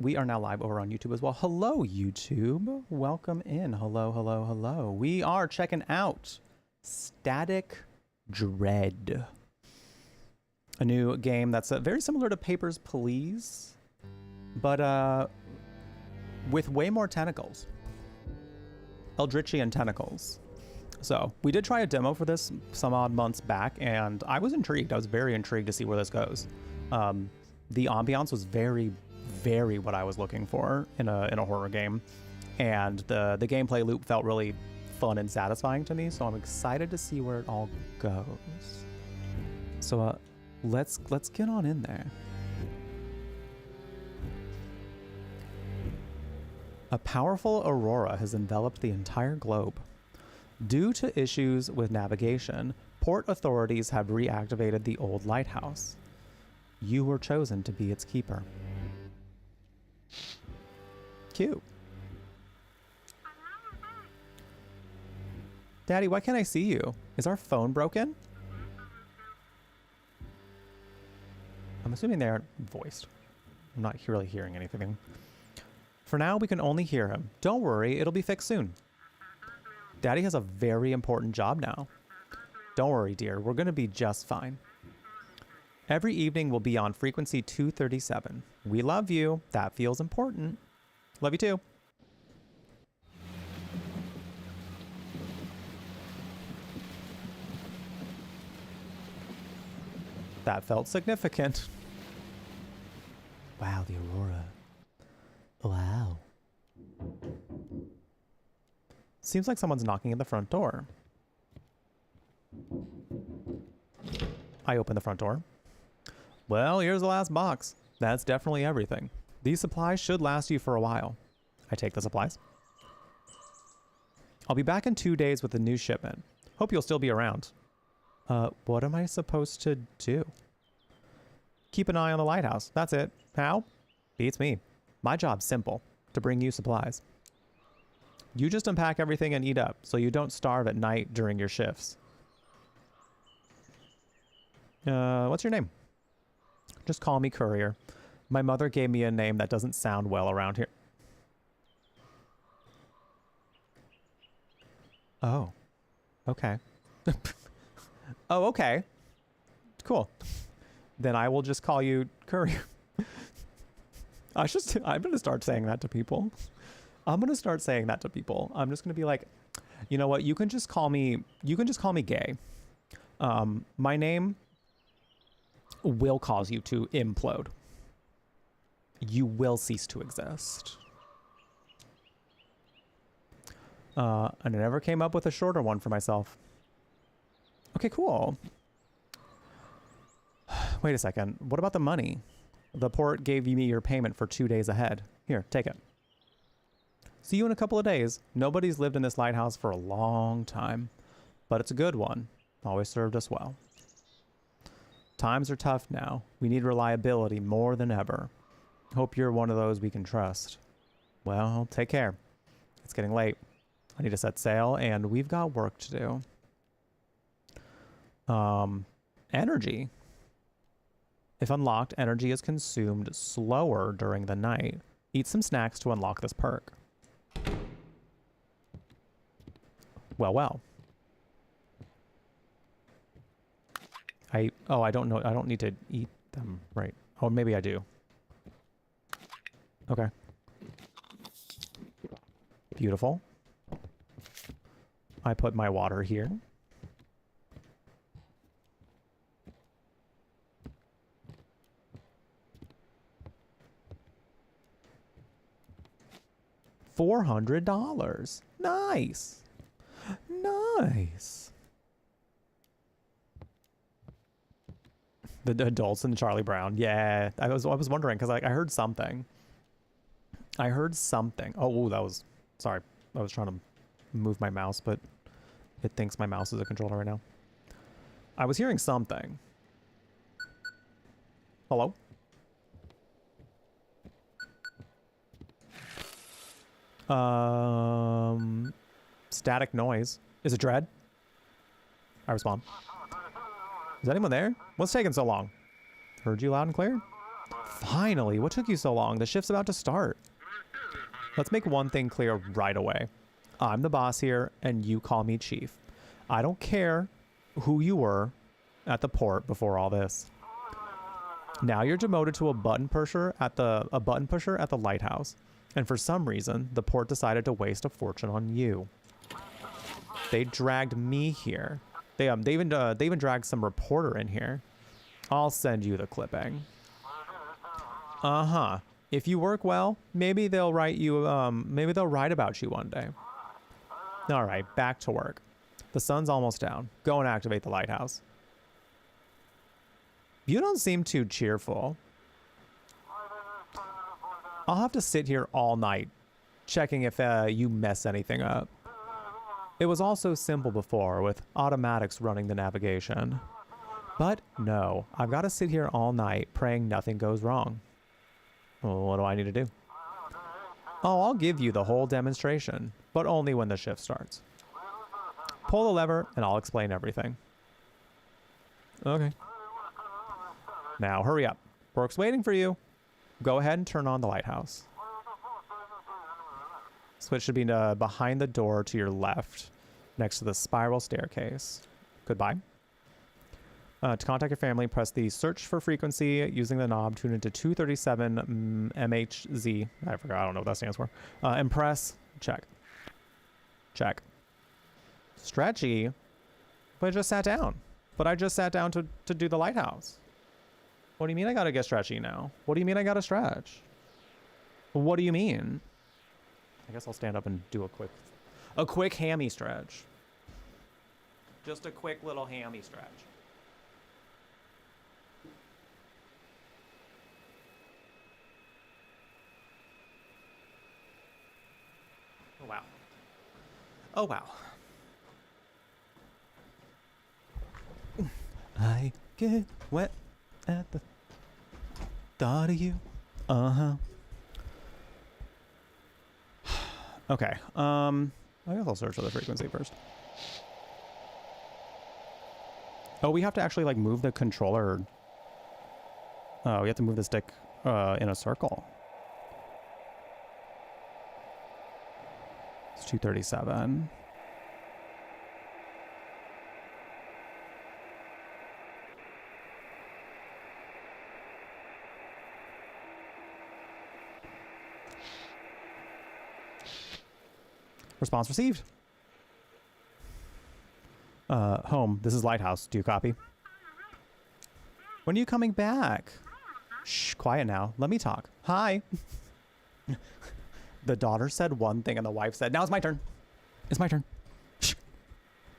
We are now live over on YouTube as well. Hello, YouTube. Welcome in. Hello, hello, hello. We are checking out Static Dread, a new game that's very similar to Papers, Please, but with way more tentacles. Eldritchian tentacles. So we did try a demo for this some odd months back, and I was intrigued. I was very intrigued to see where this goes. The ambiance was very what I was looking for in a horror game, and the gameplay loop felt really fun and satisfying to me, so I'm excited to see where it all goes. So let's get on in there. A powerful aurora has enveloped the entire globe. Due to issues with navigation, port authorities have reactivated the old lighthouse. You were chosen to be its keeper. Cute. Daddy, why can't I see you? Is our phone broken? I'm assuming they aren't voiced. I'm not really hearing anything. For now, we can only hear him. Don't worry, it'll be fixed soon. Daddy has a very important job now. Don't worry, dear. We're going to be just fine. Every evening we'll be on frequency 237. We love you. That feels important. Love you too. That felt significant. Wow, the aurora. Wow. Seems like someone's knocking at the front door. I open the front door. Well, here's the last box. That's definitely everything. These supplies should last you for a while. I take the supplies. I'll be back in 2 days with a new shipment. Hope you'll still be around. What am I supposed to do? Keep an eye on the lighthouse. That's it. How? Beats me. My job's simple. To bring you supplies. You just unpack everything and eat up, so you don't starve at night during your shifts. What's your name? Just call me Courier. My mother gave me a name that doesn't sound well around here. Oh. Okay. Oh, okay. Cool. Then I will just call you Courier. I'm going to start saying that to people. I'm going to start saying that to people. I'm just going to be like, you know what? You can just call me gay. My name will cause you to implode. You will cease to exist. And I never came up with a shorter one for myself. Okay, cool. Wait a second. What about the money? The port gave me your payment for 2 days ahead. Here, take it. See you in a couple of days. Nobody's lived in this lighthouse for a long time, but it's a good one. Always served us well. Times are tough now. We need reliability more than ever. Hope you're one of those we can trust. Well, take care. It's getting late. I need to set sail, and we've got work to do. Energy. If unlocked, energy is consumed slower during the night. Eat some snacks to unlock this perk. Well. I don't know. I don't need to eat them, right? Oh, maybe I do. Okay. Beautiful. I put my water here. $400. Nice. Nice. The adults and Charlie Brown. Yeah, I was wondering because I heard something. Oh, that was, sorry. I was trying to move my mouse, but it thinks my mouse is a controller right now. I was hearing something. Hello? Static noise. Is it Dread? I respond. Is anyone there? What's taking so long? Heard you loud and clear. Finally, what took you so long? The shift's about to start. Let's make one thing clear right away. I'm the boss here, and you call me chief. I don't care who you were at the port before all this. Now you're demoted to a button pusher at the lighthouse, and for some reason, the port decided to waste a fortune on you. They dragged me here. They even dragged some reporter in here. I'll send you the clipping. Uh-huh. If you work well, maybe they'll write about you one day. All right, back to work. The sun's almost down. Go and activate the lighthouse. You don't seem too cheerful. I'll have to sit here all night, checking if you mess anything up. It was all so simple before, with automatics running the navigation. But no, I've got to sit here all night, praying nothing goes wrong. Well, what do I need to do? Oh, I'll give you the whole demonstration, but only when the shift starts. Pull the lever, and I'll explain everything. Okay. Now, hurry up. Work's waiting for you. Go ahead and turn on the lighthouse. Switch should be behind the door to your left, next to the spiral staircase. Goodbye. To contact your family, press the search for frequency using the knob, tune into 237 MHZ. I forgot, I don't know what that stands for. And press check. Check. Stretchy? But I just sat down. But I just sat down to do the lighthouse. What do you mean I gotta get stretchy now? What do you mean I gotta stretch? What do you mean? I guess I'll stand up and do a quick hammy stretch. Just a quick little hammy stretch. Oh, wow. Oh, wow. I get wet at the thought of you. Uh-huh. Okay. I guess I'll search for the frequency first. Oh, we have to actually, like, move the controller. Oh, we have to move the stick in a circle. It's 237. Response received. Home, this is Lighthouse. Do you copy? When are you coming back? Shh, quiet now. Let me talk. Hi. The daughter said one thing and the wife said, now it's my turn. It's my turn. Shh.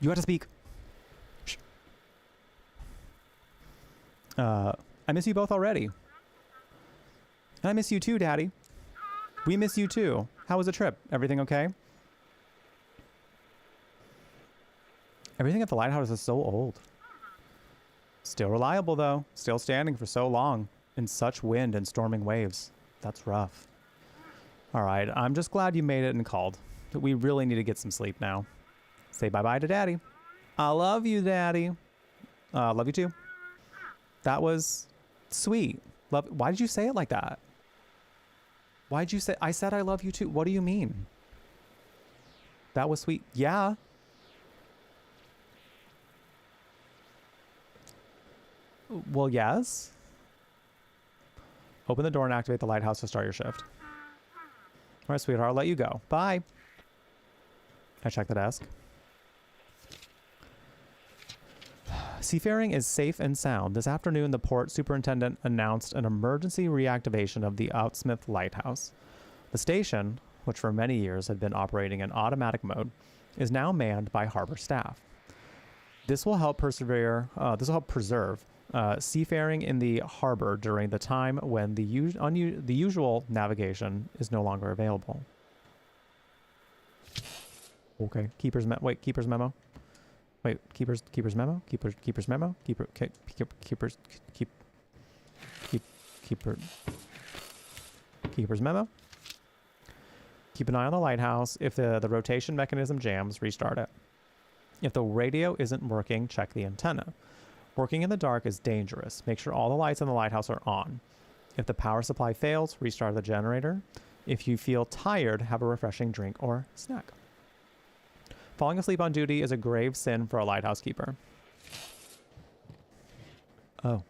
You have to speak. Shh. I miss you both already. And I miss you too, Daddy. We miss you too. How was the trip? Everything okay? Everything at the lighthouse is so old. Still reliable, though. Still standing for so long. In such wind and storming waves. That's rough. All right, I'm just glad you made it and called. We really need to get some sleep now. Say bye-bye to Daddy. I love you, Daddy. Love you too. That was sweet. Why did you say it like that? Why did you say... I said I love you too. What do you mean? That was sweet. Yeah. Well, yes. Open the door and activate the lighthouse to start your shift. All right, sweetheart, I'll let you go. Bye. I check the desk. Seafaring is safe and sound. This afternoon, the port superintendent announced an emergency reactivation of the Outsmith Lighthouse. The station, which for many years had been operating in automatic mode, is now manned by harbor staff. This will help preserve seafaring in the harbor during the time when the usual navigation is no longer available. Okay, keeper's memo. Wait, keeper's memo. Keeper's memo. Keeper's memo. Keeper's memo. Keep an eye on the lighthouse. If the rotation mechanism jams, restart it. If the radio isn't working, check the antenna. Working in the dark is dangerous. Make sure all the lights in the lighthouse are on. If the power supply fails, restart the generator. If you feel tired, have a refreshing drink or snack. Falling asleep on duty is a grave sin for a lighthouse keeper. Oh.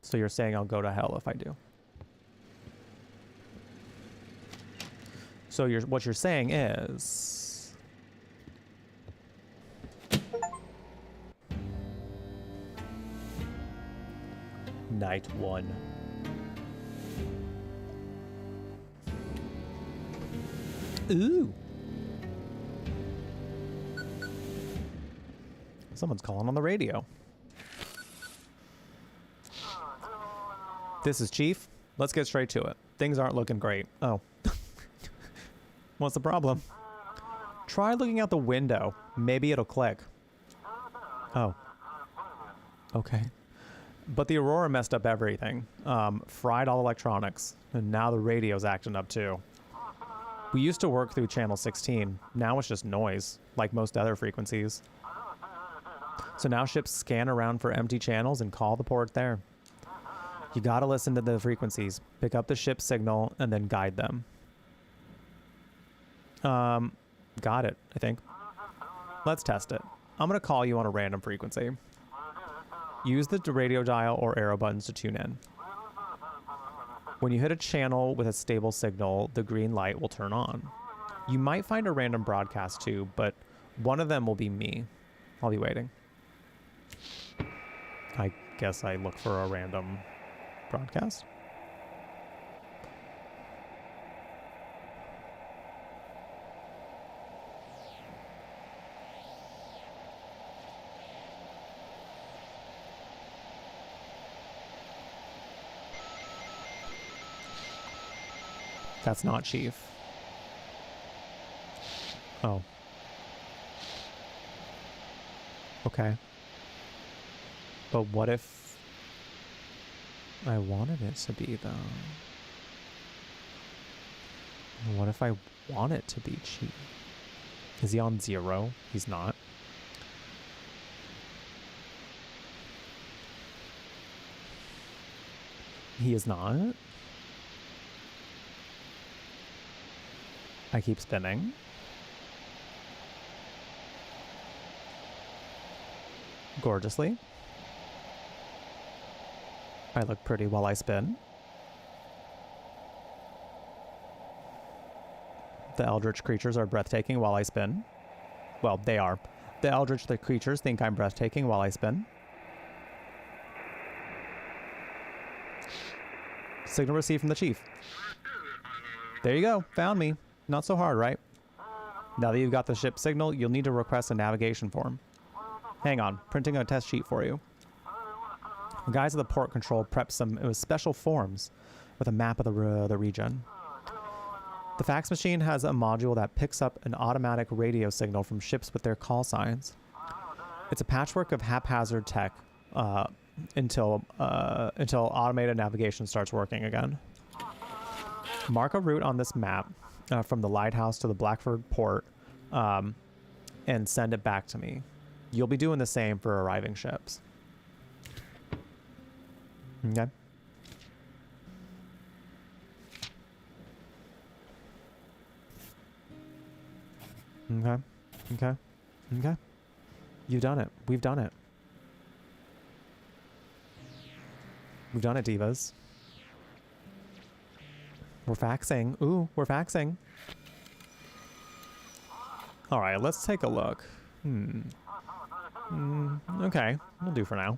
So you're saying I'll go to hell if I do. So what you're saying is... Night 1. Ooh. Someone's calling on the radio. This is Chief. Let's get straight to it. Things aren't looking great. Oh. What's the problem? Try looking out the window. Maybe it'll click. Oh. Okay. But the Aurora messed up everything. Fried all electronics. And now the radio's acting up too. We used to work through channel 16. Now it's just noise, like most other frequencies. So now ships scan around for empty channels and call the port there. You gotta listen to the frequencies, pick up the ship's signal, and then guide them. Got it, I think. Let's test it. I'm gonna call you on a random frequency. Use the radio dial or arrow buttons to tune in. When you hit a channel with a stable signal, the green light will turn on. You might find a random broadcast too, but one of them will be me. I'll be waiting. I guess I look for a random broadcast. That's not Chief. Oh. Okay. But what if I wanted it to be, though? What if I want it to be Chief? Is he on 0? He's not. He is not. I keep spinning. Gorgeously. I look pretty while I spin. The eldritch creatures are breathtaking while I spin. Well, they are. The eldritch creatures think I'm breathtaking while I spin. Signal received from the Chief. There you go. Found me. Not so hard, right? Now that you've got the ship signal, you'll need to request a navigation form. Hang on, printing a test sheet for you. The guys at the port control prepped some special forms with a map of the region. The fax machine has a module that picks up an automatic radio signal from ships with their call signs. It's a patchwork of haphazard tech until automated navigation starts working again. Mark a route on this map from the Lighthouse to the Blackford port and send it back to me. You'll be doing the same for arriving ships. Okay. Okay. Okay. Okay. You've done it. We've done it. We've done it, divas. We're faxing. Ooh, we're faxing. All right, let's take a look. Okay, we'll do for now.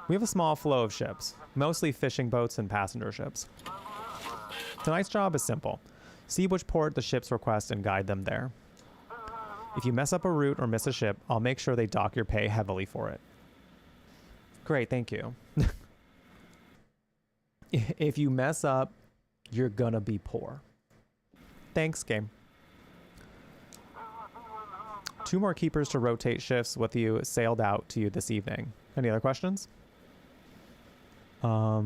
We have a small flow of ships, mostly fishing boats and passenger ships. Tonight's job is simple. See which port the ships request and guide them there. If you mess up a route or miss a ship, I'll make sure they dock your pay heavily for it. Great, thank you. If you mess up, you're gonna be poor. Thanks, game. 2 more keepers to rotate shifts with you sailed out to you this evening. Any other questions? I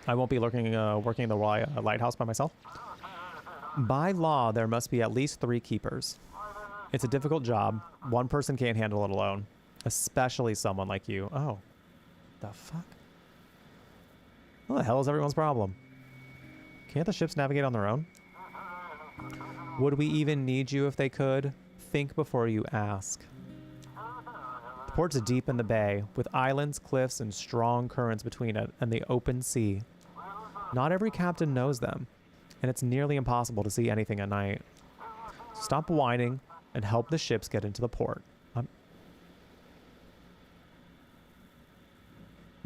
won't be working the lighthouse by myself. By law, there must be at least 3 keepers. It's a difficult job. One person can't handle it alone. Especially someone like you. Oh, the fuck? What the hell is everyone's problem? Can't the ships navigate on their own? Would we even need you if they could? Think before you ask. The port's deep in the bay, with islands, cliffs, and strong currents between it and the open sea. Not every captain knows them, and it's nearly impossible to see anything at night. Stop whining and help the ships get into the port.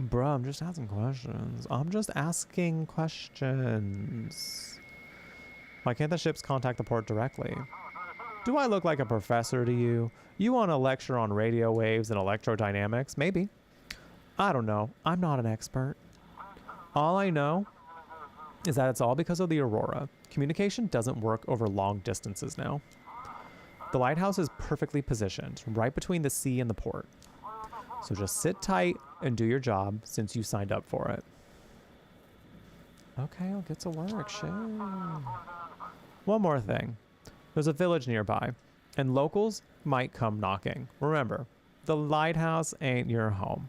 Bruh, I'm just asking questions. I'm just asking questions. Why can't the ships contact the port directly? Do I look like a professor to you? You want a lecture on radio waves and electrodynamics? Maybe. I don't know. I'm not an expert. All I know is that it's all because of the aurora. Communication doesn't work over long distances now. The lighthouse is perfectly positioned, right between the sea and the port. So just sit tight and do your job since you signed up for it. Okay, I'll get to work. Shit. One more thing. There's a village nearby, and locals might come knocking. Remember, the lighthouse ain't your home.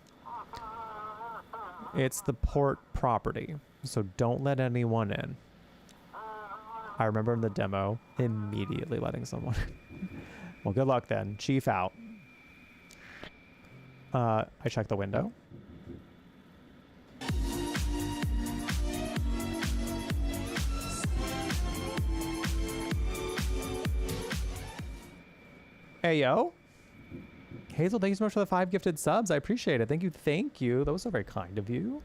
It's the port property, so don't let anyone in. I remember in the demo immediately letting someone in. Well, good luck then. Chief out. I checked the window. Hey, yo. Hazel, thank you so much for the 5 gifted subs. I appreciate it. Thank you. Thank you. That was so very kind of you.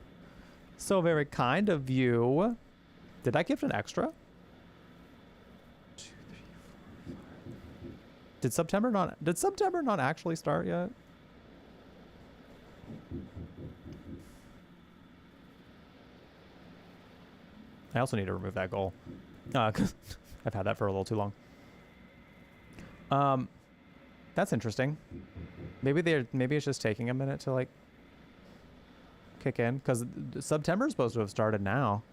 So very kind of you. Did I gift an extra? 2, 3, 4, 5. Did September not actually start yet? I also need to remove that goal. 'Cause I've had that for a little too long. That's interesting. Maybe it's just taking a minute to like kick in, because September is supposed to have started now,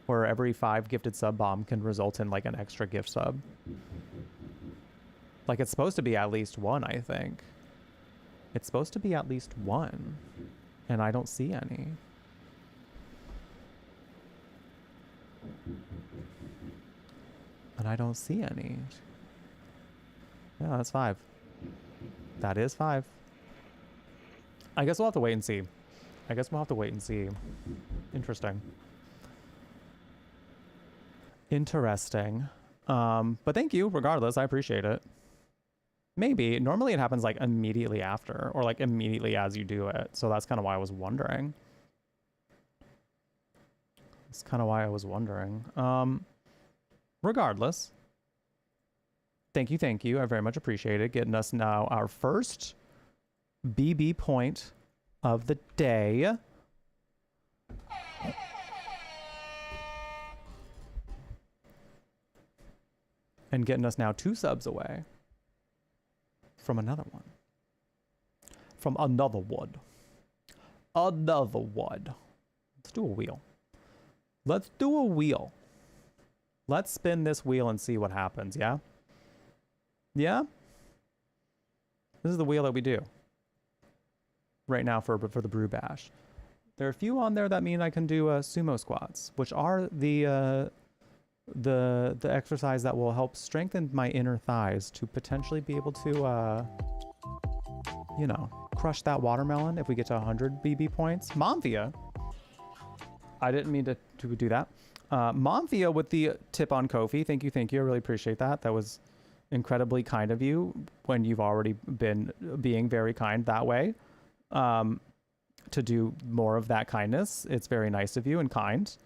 where every 5 gifted sub bomb can result in like an extra gift sub. Like it's supposed to be at least 1, I think. It's supposed to be at least 1, and I don't see any. And I don't see any. Yeah, that's 5. That is 5. I guess we'll have to wait and see. Interesting. Interesting. But thank you, regardless. I appreciate it. Maybe. Normally it happens like immediately after, or like immediately as you do it. So that's kind of why I was wondering. Regardless. Thank you. I very much appreciate it. Getting us now our first BB point of the day. And getting us now 2 subs away from another one. Another one. Let's do a wheel. Let's spin this wheel and see what happens, yeah? Yeah? This is the wheel that we do right now for the brew bash. There are a few on there that mean I can do sumo squats, which are the exercise that will help strengthen my inner thighs to potentially be able to, you know, crush that watermelon if we get to 100 BB points. Momthia. I didn't mean to do that. Momthia with the tip on Ko-fi. Thank you. I really appreciate that. That was incredibly kind of you when you've already been being very kind that way. To do more of that kindness. It's very nice of you and kind.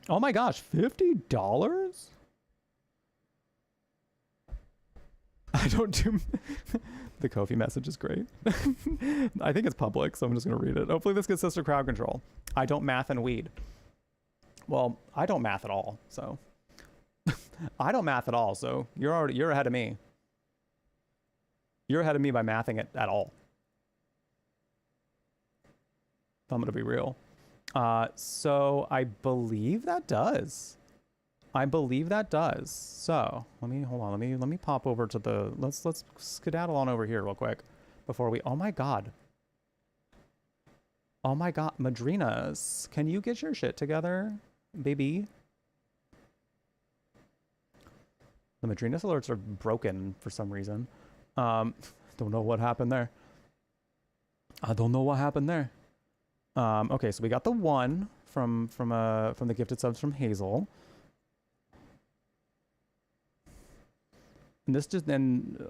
Oh my gosh, $50? I don't do... The Ko-fi message is great. I think it's public, so I'm just going to read it. Hopefully this gets us to crowd control. I don't math and weed. Well, I don't math at all, so... you're ahead of me. You're ahead of me by mathing it at all. I'm going to be real. So I believe that does. So hold on. Let me pop over to the, let's skedaddle on over here real quick. before we... Oh my god. Oh my god. Madrinas, can you get your shit together, baby? The Madrinas alerts are broken for some reason. Don't know what happened there. I don't know what happened there. Okay, so we got the 1 from the gifted subs from Hazel. And this just then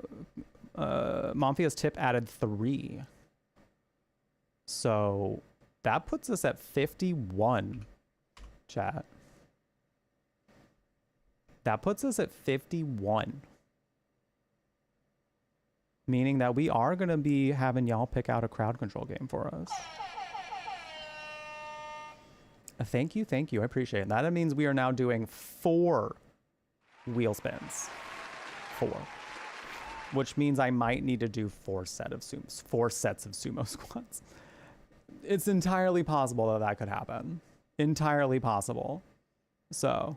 Monthia's tip added 3. So that puts us at 51, chat. That puts us at 51. Meaning that we are going to be having y'all pick out a crowd control game for us. Thank you, thank you. I appreciate it. That means we are now doing 4 wheel spins. 4. Which means I might need to do 4 sets of sumo squats. It's entirely possible that that could happen. Entirely possible. So,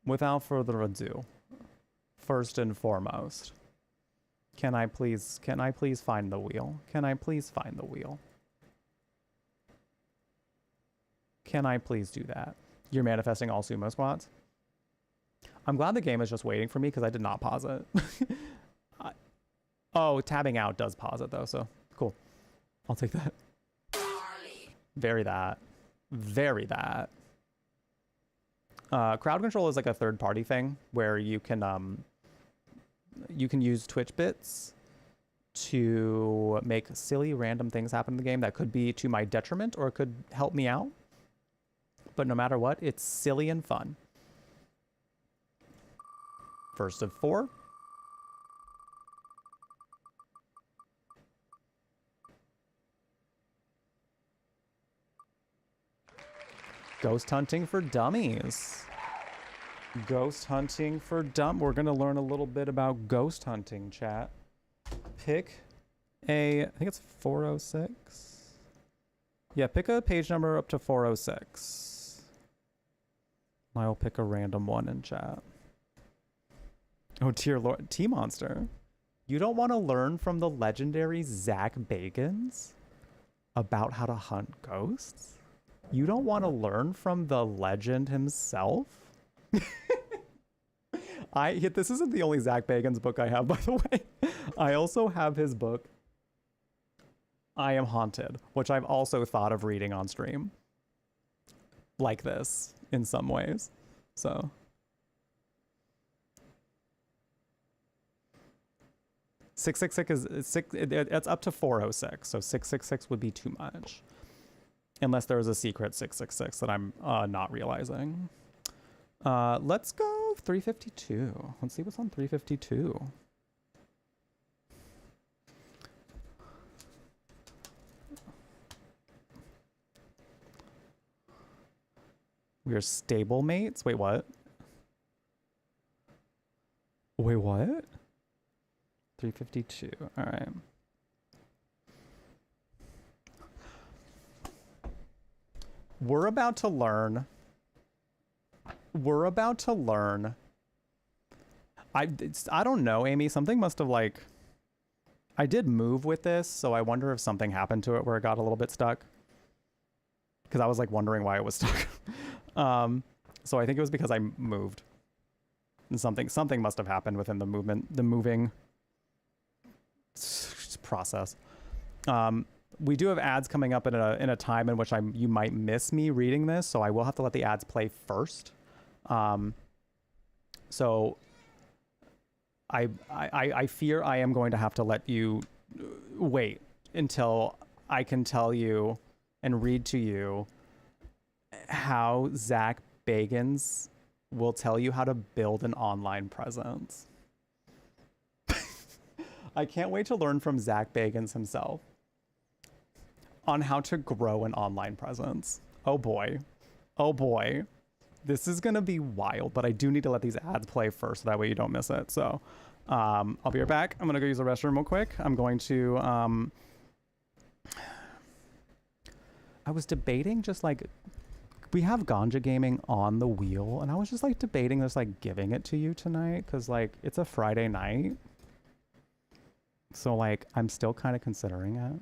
without further ado, first and foremost, can I please find the wheel? Can I please find the wheel? Can I please do that? You're manifesting all sumo squats? I'm glad the game is just waiting for me because I did not pause it. Oh, tabbing out does pause it though, so cool. I'll take that. Very that. Very that. Crowd control is like a third-party thing where you can use Twitch bits to make silly random things happen in the game that could be to my detriment or it could help me out. But no matter what, it's silly and fun. First of 4. Ghost hunting for dummies. Ghost hunting for We're going to learn a little bit about ghost hunting, chat. Pick I think it's 406. Yeah, pick a page number up to 406. I'll pick a random one in chat. Oh, dear Lord. T-Monster. You don't want to learn from the legendary Zach Bagans about how to hunt ghosts? You don't want to learn from the legend himself? This isn't the only Zach Bagans book I have, by the way. I also have his book, I Am Haunted, which I've also thought of reading on stream. Like this, in some ways. So. It's up to 406, so 666 would be too much. Unless there was a secret 666 that I'm not realizing. Let's go 352. Let's see what's on 352. We are stablemates? Wait, what? Wait, what? 352. All right. We're about to learn. I don't know, Amy. Something must have I did move with this, so I wonder if something happened to it where it got a little bit stuck. Because I was wondering why it was stuck. So I think it was because I moved. And something must have happened within the moving process. We do have ads coming up in a time in which you might miss me reading this, so I will have to let the ads play first. So I fear I am going to have to let you wait until I can tell you and read to you how Zach Bagans will tell you how to build an online presence. I can't wait to learn from Zach Bagans himself on how to grow an online presence. Oh boy. Oh boy. This is going to be wild, but I do need to let these ads play first so that way you don't miss it. So I'll be right back. I'm going to go use the restroom real quick. I'm going to... I was debating just we have ganja gaming on the wheel, and I was just debating just giving it to you tonight because it's a Friday night. So like, I'm still kind of considering it.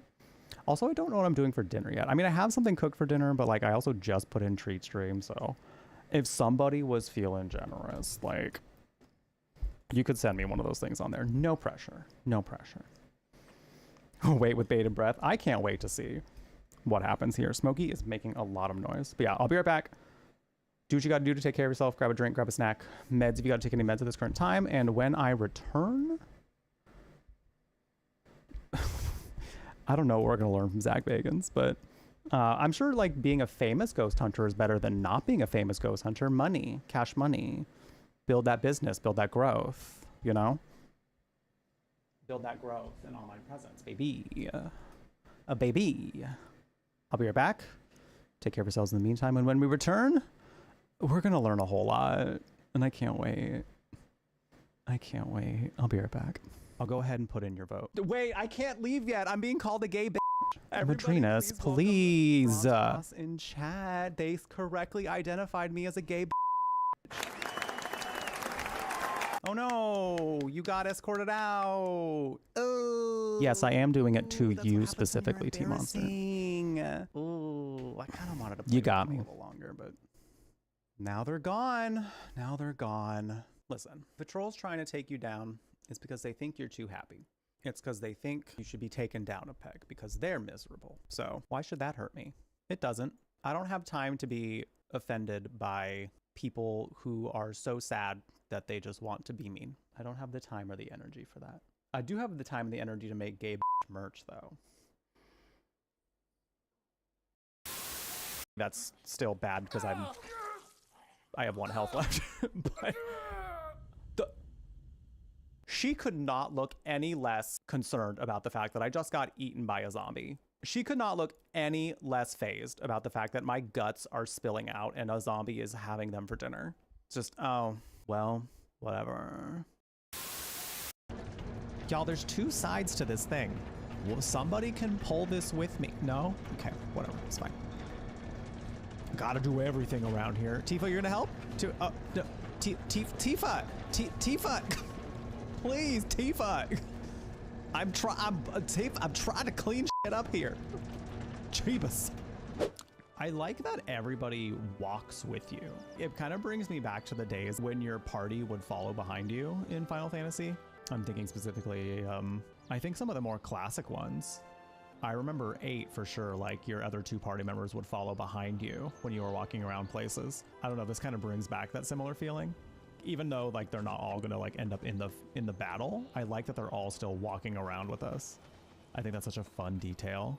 Also, I don't know what I'm doing for dinner yet. I mean, I have something cooked for dinner, but like I also just put in treat stream. So if somebody was feeling generous, like you could send me one of those things on there. No pressure. No pressure. Wait with bated breath. I can't wait to see what happens here. Smokey is making a lot of noise. But yeah, I'll be right back. Do what you got to do to take care of yourself. Grab a drink, grab a snack. Meds if you got to take any meds at this current time. And when I return, I don't know what we're going to learn from Zach Bagans, but I'm sure like being a famous ghost hunter is better than not being a famous ghost hunter. Money, cash money, build that business, build that growth, you know? Build that growth and online presence, baby. A baby. I'll be right back. Take care of yourselves in the meantime. And when we return, we're going to learn a whole lot. And I can't wait. I can't wait. I'll be right back. I'll go ahead and put in your vote. Wait, I can't leave yet. I'm being called a gay bitch. Madrinas, please. In chat, they correctly identified me as a gay bitch. Oh no, you got escorted out. Oh. Yes, I am doing it to you specifically, T-Monster. Oh, I kind of wanted to play you got me a little longer, but now they're gone. Now they're gone. Listen, the trolls trying to take you down is because they think you're too happy. It's because they think you should be taken down a peg because they're miserable. So why should that hurt me? It doesn't. I don't have time to be offended by people who are so sad that they just want to be mean. I don't have the time or the energy for that. I do have the time and the energy to make gay merch though. That's still bad because I have 1 health left. But she could not look any less concerned about the fact that I just got eaten by a zombie. She could not look any less phased about the fact that my guts are spilling out and a zombie is having them for dinner. It's just, oh, well, whatever. Y'all, there's 2 sides to this thing. Well, somebody can pull this with me. No? Okay, whatever, it's fine. Gotta do everything around here. Tifa, you're gonna help? No, Tifa! Tifa! Please, Tifa! I'm trying to clean shit up here. Jeebus. I like that everybody walks with you. It kind of brings me back to the days when your party would follow behind you in Final Fantasy. I'm thinking specifically, I think some of the more classic ones. I remember 8 for sure, like your other 2 party members would follow behind you when you were walking around places. I don't know, this kind of brings back that similar feeling. Even though like they're not all gonna like end up in the battle, I like that they're all still walking around with us. I think that's such a fun detail.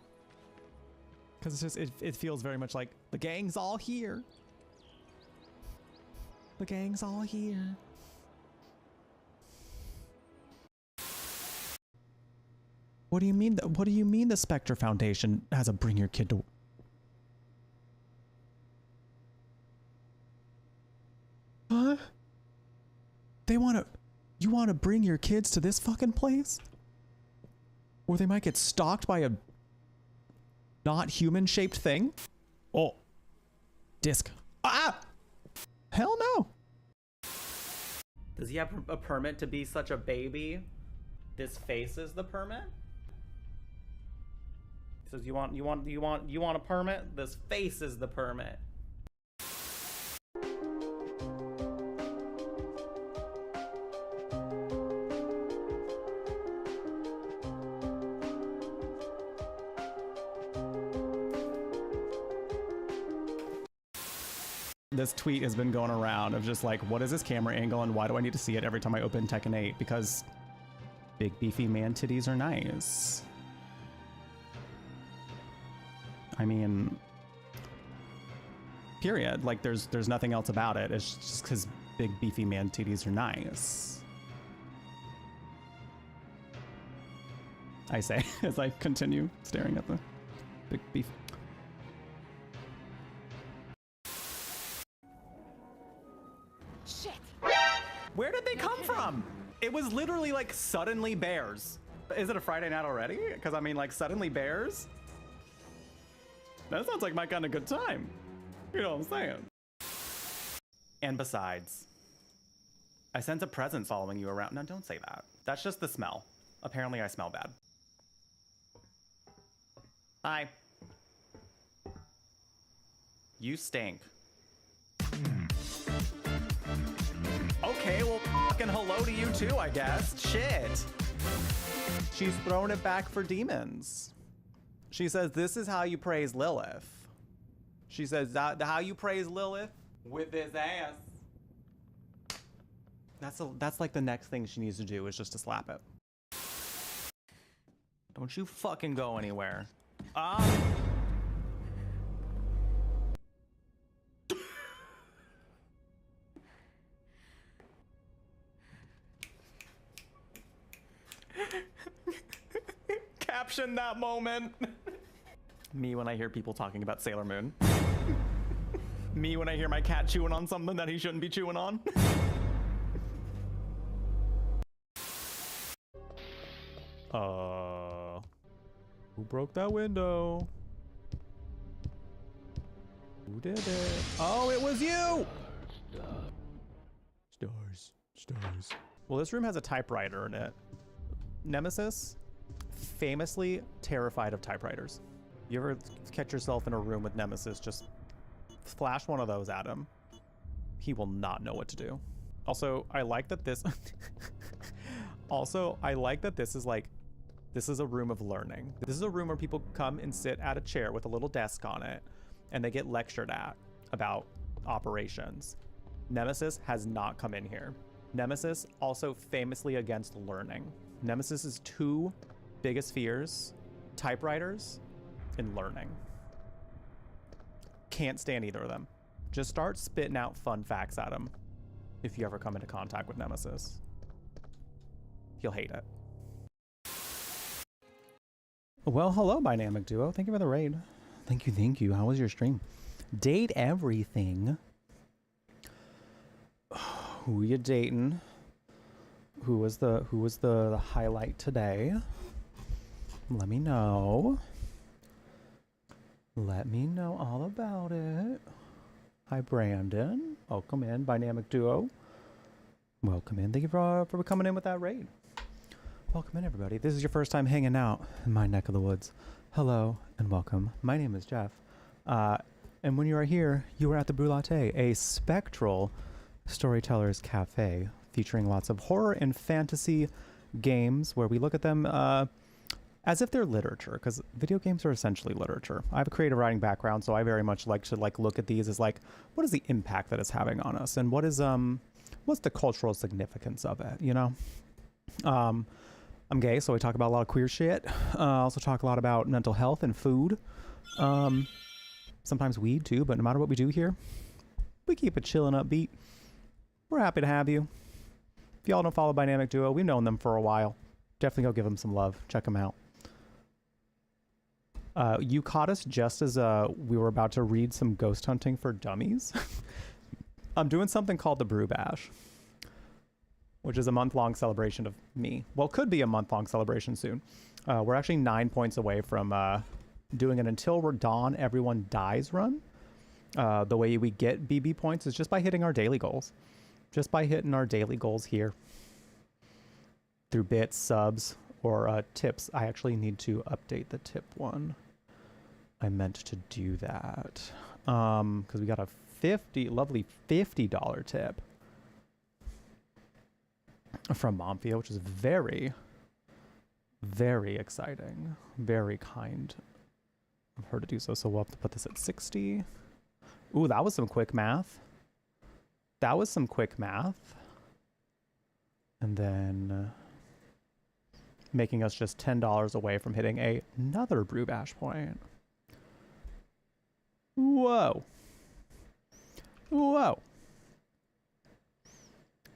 Cause it's just, it feels very much like the gang's all here. The gang's all here. What do you mean? What do you mean the Spectre Foundation has a bring your kid to? Huh? They you want to bring your kids to this fucking place? Or they might get stalked by a not human shaped thing? Oh. Disc. Ah! Hell no. Does he have a permit to be such a baby? This face is the permit? He says you want a permit? This face is the permit. This tweet has been going around of just like, what is this camera angle and why do I need to see it every time I open Tekken 8? Because big beefy man titties are nice. I mean, period. Like there's nothing else about it. It's just because big beefy man titties are nice. I say as I continue staring at the big beef. Shit. Where did they come from? It was literally like suddenly bears. Is it a Friday night already? Because I mean like suddenly bears? That sounds like my kind of good time. You know what I'm saying? And besides, I sense a presence following you around. No, don't say that. That's just the smell. Apparently I smell bad. Hi. You stink. Okay, well, fucking hello to you too, I guess. Shit. She's throwing it back for demons. She says, this is how you praise Lilith. She says, how you praise Lilith? With this ass. That's like the next thing she needs to do is just to slap it. Don't you fucking go anywhere. Caption that moment. Me when I hear people talking about Sailor Moon. Me when I hear my cat chewing on something that he shouldn't be chewing on. Who broke that window? Who did it? Oh, it was you! Stars. Well, this room has a typewriter in it. Nemesis, famously terrified of typewriters. You ever catch yourself in a room with Nemesis, just flash one of those at him. He will not know what to do. Also, I like that this... This is a room of learning. This is a room where people come and sit at a chair with a little desk on it, and they get lectured at about operations. Nemesis has not come in here. Nemesis also famously against learning. Nemesis's two biggest fears, typewriters and learning. Can't stand either of them. Just start spitting out fun facts at him if you ever come into contact with Nemesis. He'll hate it. Well, hello, Dynamic Duo. Thank you for the raid. Thank you. How was your stream? Date everything. Who you dating? Who was the highlight today? Let me know. Let me know all about it. Hi, Brandon. Welcome in, Dynamic Duo. Welcome in. Thank you for coming in with that raid. Welcome in, everybody. This is your first time hanging out in my neck of the woods. Hello and welcome. My name is Jeff. And when you are here, you are at the Brew Latte, a spectral storyteller's cafe featuring lots of horror and fantasy games where we look at them as if they're literature, because video games are essentially literature. I have a creative writing background, so I very much like to look at these as what is the impact that it's having on us, and what's the cultural significance of it, you know? I'm gay, so I talk about a lot of queer shit. I also talk a lot about mental health and food. Sometimes weed too, but no matter what we do here, we keep it chill and upbeat. We're happy to have you. If y'all don't follow Dynamic Duo, we've known them for a while. Definitely go give them some love. Check them out. You caught us just as we were about to read some Ghost Hunting for Dummies. I'm doing something called the Brew Bash, which is a month-long celebration of me. Well, could be a month-long celebration soon. We're actually 9 points away from doing an Until We're Dawn, Everyone Dies run. The way we get BB points is just by hitting our daily goals. Just by hitting our daily goals here. Through bits, subs, or tips. I actually need to update the tip one. I meant to do that. Because we got a lovely $50 tip from Momfia, which is very, very exciting. Very kind of her to do so. So we'll have to put this at 60. Ooh, that was some quick math. That was some quick math. And then making us just $10 away from hitting another Brew Bash point. Whoa. Whoa.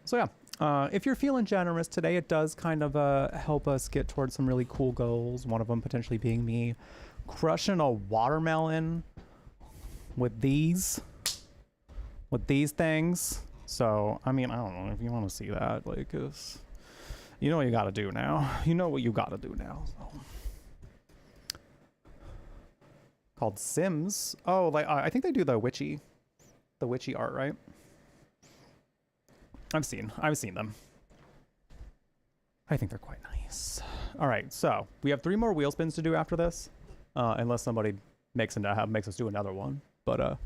So yeah, if you're feeling generous today, it does kind of help us get towards some really cool goals. One of them potentially being me crushing a watermelon with these things. So, I mean, I don't know if you want to see that, like, you know what you got to do now. You know what you got to do now. So. Called Sims. Oh, like I think they do the witchy art, right? I've seen them. I think they're quite nice. Nice. All right, so we have 3 more wheel spins to do after this, unless somebody makes us do another one. But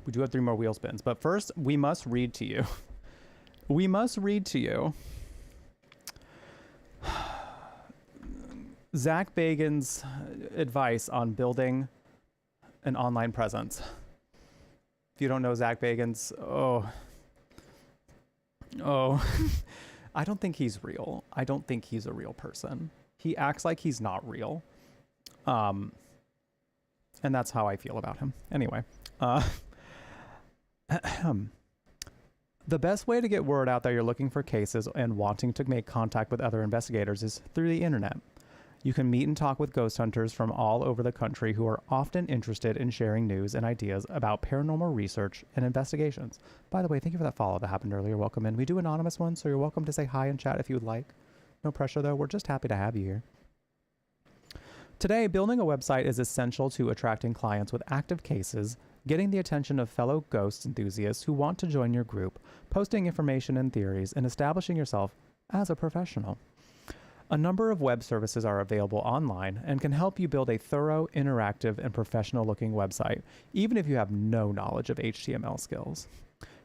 we do have 3 more wheel spins. But first, we must read to you. We must read to you Zach Bagan's advice on building an online presence. If you don't know Zach Bagans, I don't think he's real. I don't think he's a real person. He acts like he's not real. And that's how I feel about him. Anyway, the best way to get word out that you're looking for cases and wanting to make contact with other investigators is through the internet. You can meet and talk with ghost hunters from all over the country who are often interested in sharing news and ideas about paranormal research and investigations. By the way, thank you for that follow that happened earlier. Welcome in. We do anonymous ones, so you're welcome to say hi in chat if you would like. No pressure, though. We're just happy to have you here. Today, building a website is essential to attracting clients with active cases, getting the attention of fellow ghost enthusiasts who want to join your group, posting information and theories, and establishing yourself as a professional. A number of web services are available online and can help you build a thorough, interactive, and professional-looking website, even if you have no knowledge of HTML skills.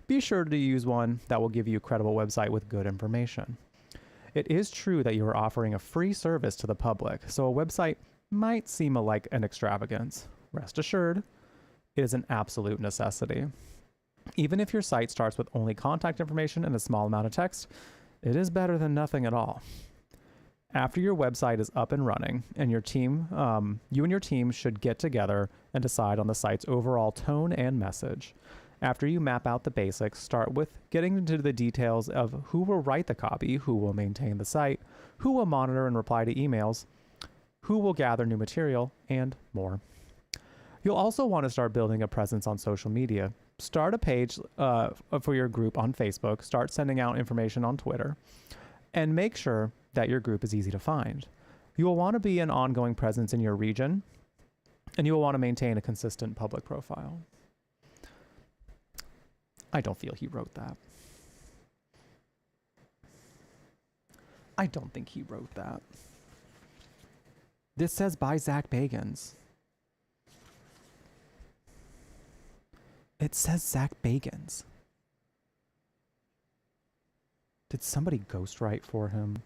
Be sure to use one that will give you a credible website with good information. It is true that you are offering a free service to the public, so a website might seem like an extravagance. Rest assured, it is an absolute necessity. Even if your site starts with only contact information and a small amount of text, it is better than nothing at all. After your website is up and running, and you and your team should get together and decide on the site's overall tone and message. After you map out the basics, start with getting into the details of who will write the copy, who will maintain the site, who will monitor and reply to emails, who will gather new material, and more. You'll also want to start building a presence on social media. Start a page for your group on Facebook, start sending out information on Twitter, and make sure that your group is easy to find. You will want to be an ongoing presence in your region, and you will want to maintain a consistent public profile. I don't feel he wrote that. I don't think he wrote that. This says by Zach Bagans. It says Zach Bagans. Did somebody ghostwrite for him?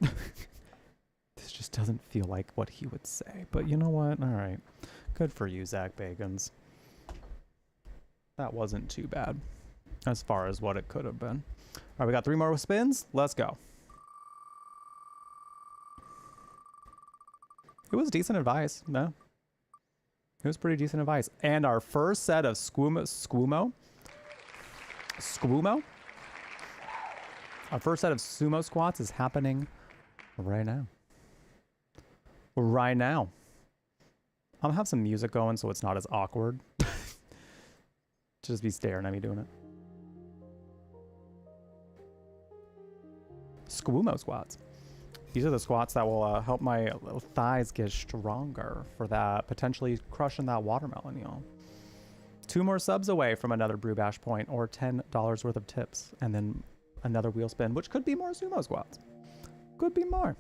This just doesn't feel like what he would say. But you know what? All right. Good for you, Zach Bagans. That wasn't too bad as far as what it could have been. All right, we got 3 more spins. Let's go. It was decent advice. No. It was pretty decent advice. And our first set of Squumo? Our first set of sumo squats is happening right now. Right now. I'm gonna have some music going so it's not as awkward. Just be staring at me doing it. Squumo squats. These are the squats that will help my little thighs get stronger for that, potentially crushing that watermelon, y'all. 2 more subs away from another brew bash point or $10 worth of tips, and then another wheel spin, which could be more sumo squats. Could be more.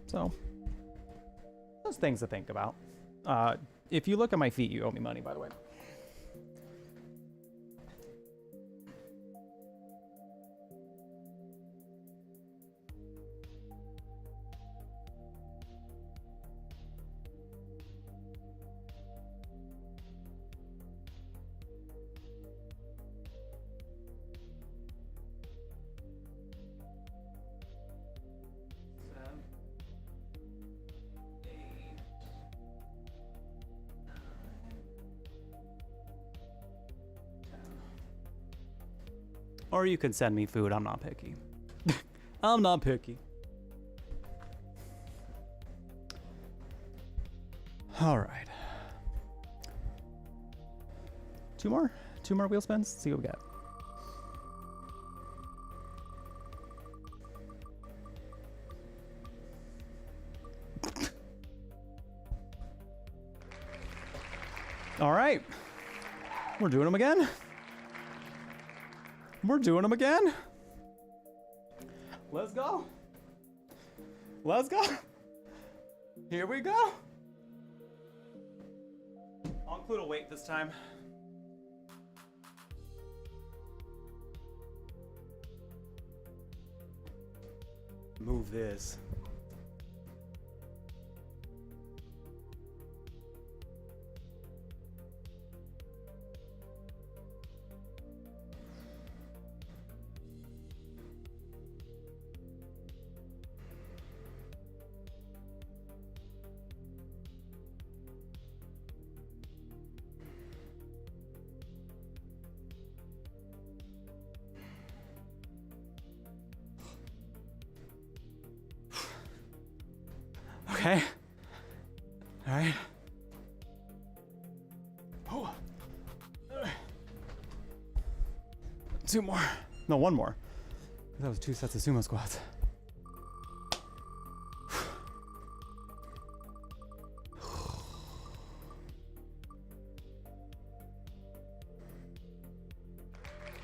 So, those things to think about. If you look at my feet, you owe me money, by the way. Or you can send me food. I'm not picky. I'm not picky. All right. 2 more? 2 more wheel spins? Let's see what we got. All right. We're doing them again. We're doing them again. Let's go. Let's go. Here we go. I'll include a weight this time. Move this. Okay. All right. Oh. Two more. No, one more. That was 2 sets of sumo squats.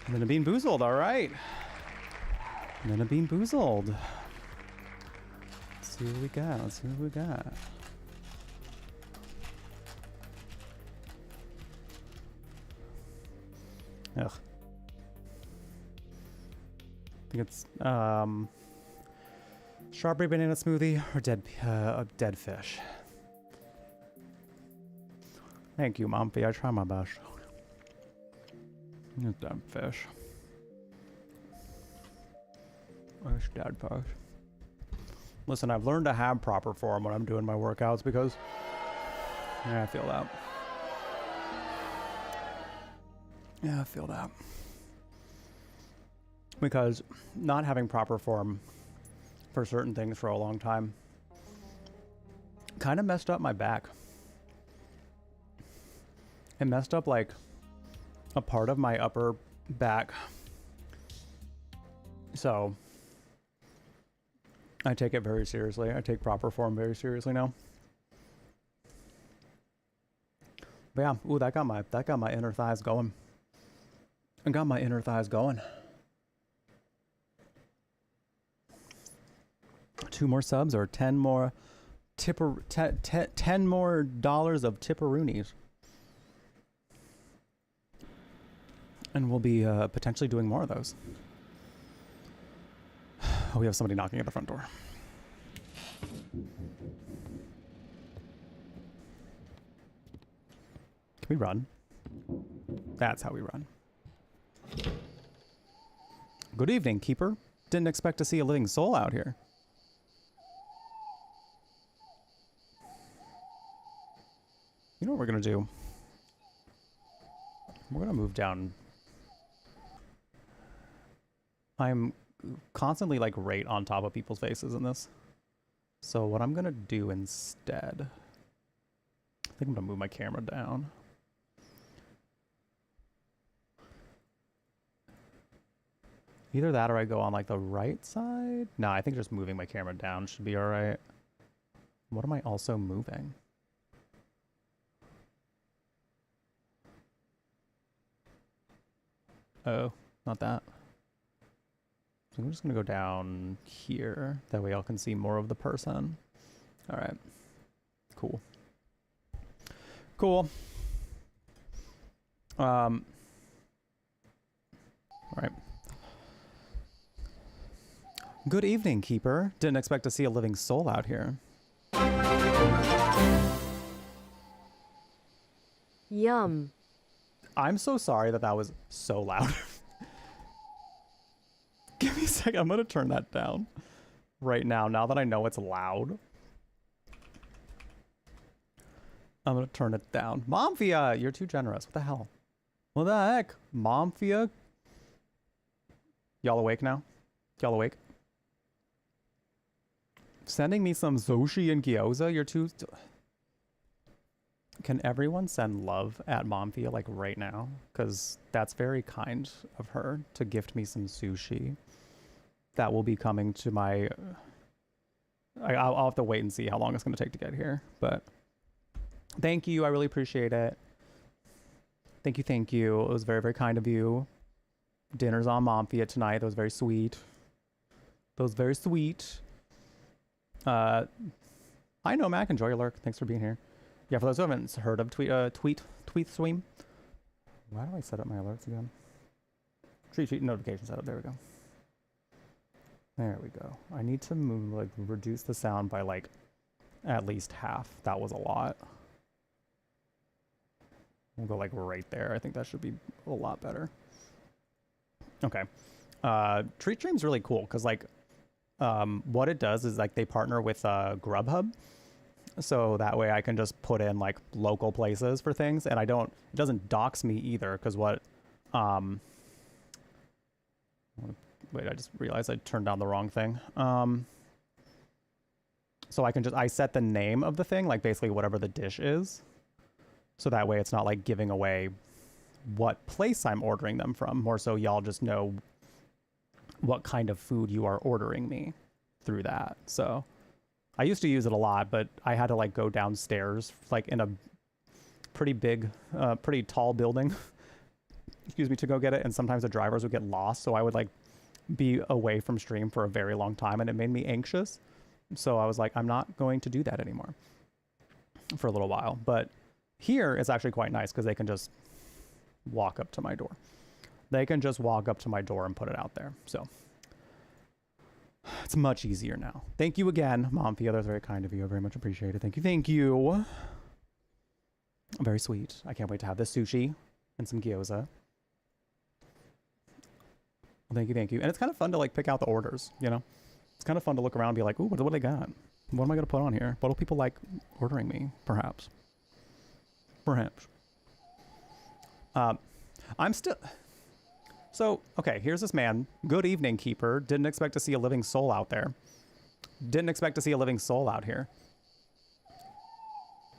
I'm gonna bean boozled, all right. I'm gonna bean boozled. Let's see what we got. Let's see what we got. Ugh. I think it's strawberry banana smoothie or dead fish. Thank you, Momfy. I try my best. It's dead fish. It's dead fish. Listen, I've learned to have proper form when I'm doing my workouts because yeah, I feel that. Yeah, I feel that. Because not having proper form for certain things for a long time kind of messed up my back. It messed up like a part of my upper back. So I take it very seriously. I take proper form very seriously now. But yeah, ooh, that got my inner thighs going. I got my inner thighs going. 2 more subs or 10 more 10 more dollars of tipperoonies. And we'll be potentially doing more of those. Oh, we have somebody knocking at the front door. Can we run? That's how we run. Good evening, Keeper. Didn't expect to see a living soul out here. You know what we're gonna do? We're gonna move down. I'm constantly like right on top of people's faces in this. So what I'm gonna do instead, I think I'm gonna move my camera down. Either that or I go on like the right side. No, I think just moving my camera down should be all right. What am I also moving? Oh, not that. So I'm just gonna go down here. That way y'all can see more of the person. All right, cool. Cool. All right. Good evening, Keeper. Didn't expect to see a living soul out here. Yum. I'm so sorry that that was so loud. Give me a second. I'm going to turn that down right now that I know it's loud. I'm going to turn it down. Momfia, you're too generous. What the hell? What the heck? Momfia? Y'all awake now? Y'all awake? Sending me some sushi and gyoza? You're too... Can everyone send love at Momfia like right now? Because that's very kind of her to gift me some sushi. That will be coming to my... I'll have to wait and see how long it's going to take to get here. But thank you. I really appreciate it. Thank you. Thank you. It was very, very kind of you. Dinner's on Momfia tonight. That was very sweet. That was very sweet. I know Mac, enjoy your lurk. Thanks for being here. Yeah, for those who haven't heard of tweet stream. Why do I set up my alerts again? Treat notification setup. There we go. There we go. I need to move, like, reduce the sound by like at least half. That was a lot. We'll go like right there. I think that should be a lot better. Okay. Treat Stream's really cool because like what it does is like they partner with Grubhub. So that way I can just put in like local places for things, and it doesn't dox me either, because what wait, I just realized I turned down the wrong thing. So I set the name of the thing, like basically whatever the dish is. So that way it's not like giving away what place I'm ordering them from. More so y'all just know what kind of food you are ordering me through that. So I used to use it a lot, but I had to like go downstairs like in a pretty big, pretty tall building, excuse me, to go get it. And sometimes the drivers would get lost. So I would like be away from stream for a very long time, and it made me anxious. So I was like, I'm not going to do that anymore for a little while. But here it's actually quite nice because they can just walk up to my door. They can just walk up to my door and put it out there. So it's much easier now. Thank you again, Momfia. That was very kind of you. I very much appreciate it. Thank you. Thank you. Very sweet. I can't wait to have this sushi and some gyoza. Well, thank you. Thank you. And it's kind of fun to like pick out the orders, you know? It's kind of fun to look around and be like, ooh, what do they got? What am I going to put on here? What do people like ordering me? Perhaps. Perhaps. I'm still... So, okay, here's this man. Good evening, keeper. Didn't expect to see a living soul out there. Didn't expect to see a living soul out here.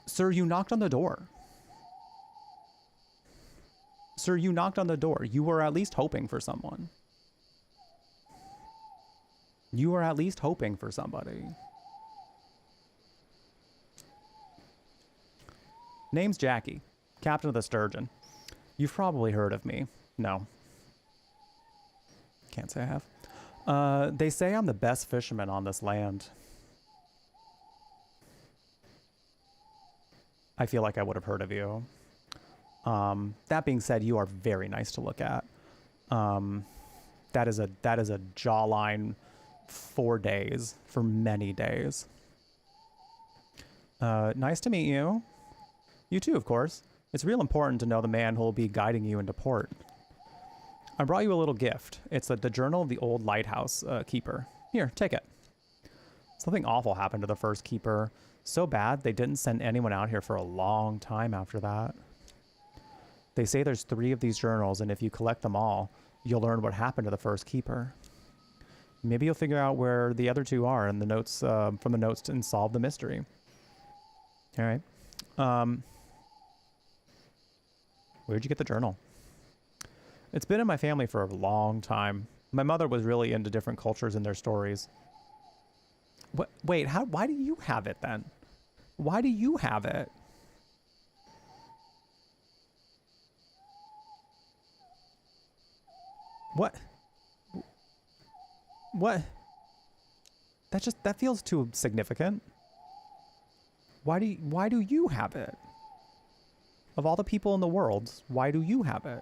Sir, you knocked on the door. Sir, you knocked on the door. You were at least hoping for someone. You were at least hoping for somebody. Name's Jackie, captain of the Sturgeon. You've probably heard of me. No. Can't say I have. They say I'm the best fisherman on this land. I feel like I would have heard of you. That being said, you are very nice to look at. That is a jawline for days, for many days. Nice to meet you. You too, of course. It's real important to know the man who will be guiding you into port. I brought you a little gift. It's the journal of the old lighthouse keeper. Here, take it. Something awful happened to the first keeper. So bad, they didn't send anyone out here for a long time after that. They say there's 3 of these journals, and if you collect them all, you'll learn what happened to the first keeper. Maybe you'll figure out where the other 2 are in the notes, from the notes, and solve the mystery. All right. Where'd you get the journal? It's been in my family for a long time. My mother was really into different cultures and their stories. What? Wait, why do you have it then? Why do you have it? What? What? That feels too significant. Why do you have it? Of all the people in the world, why do you have it?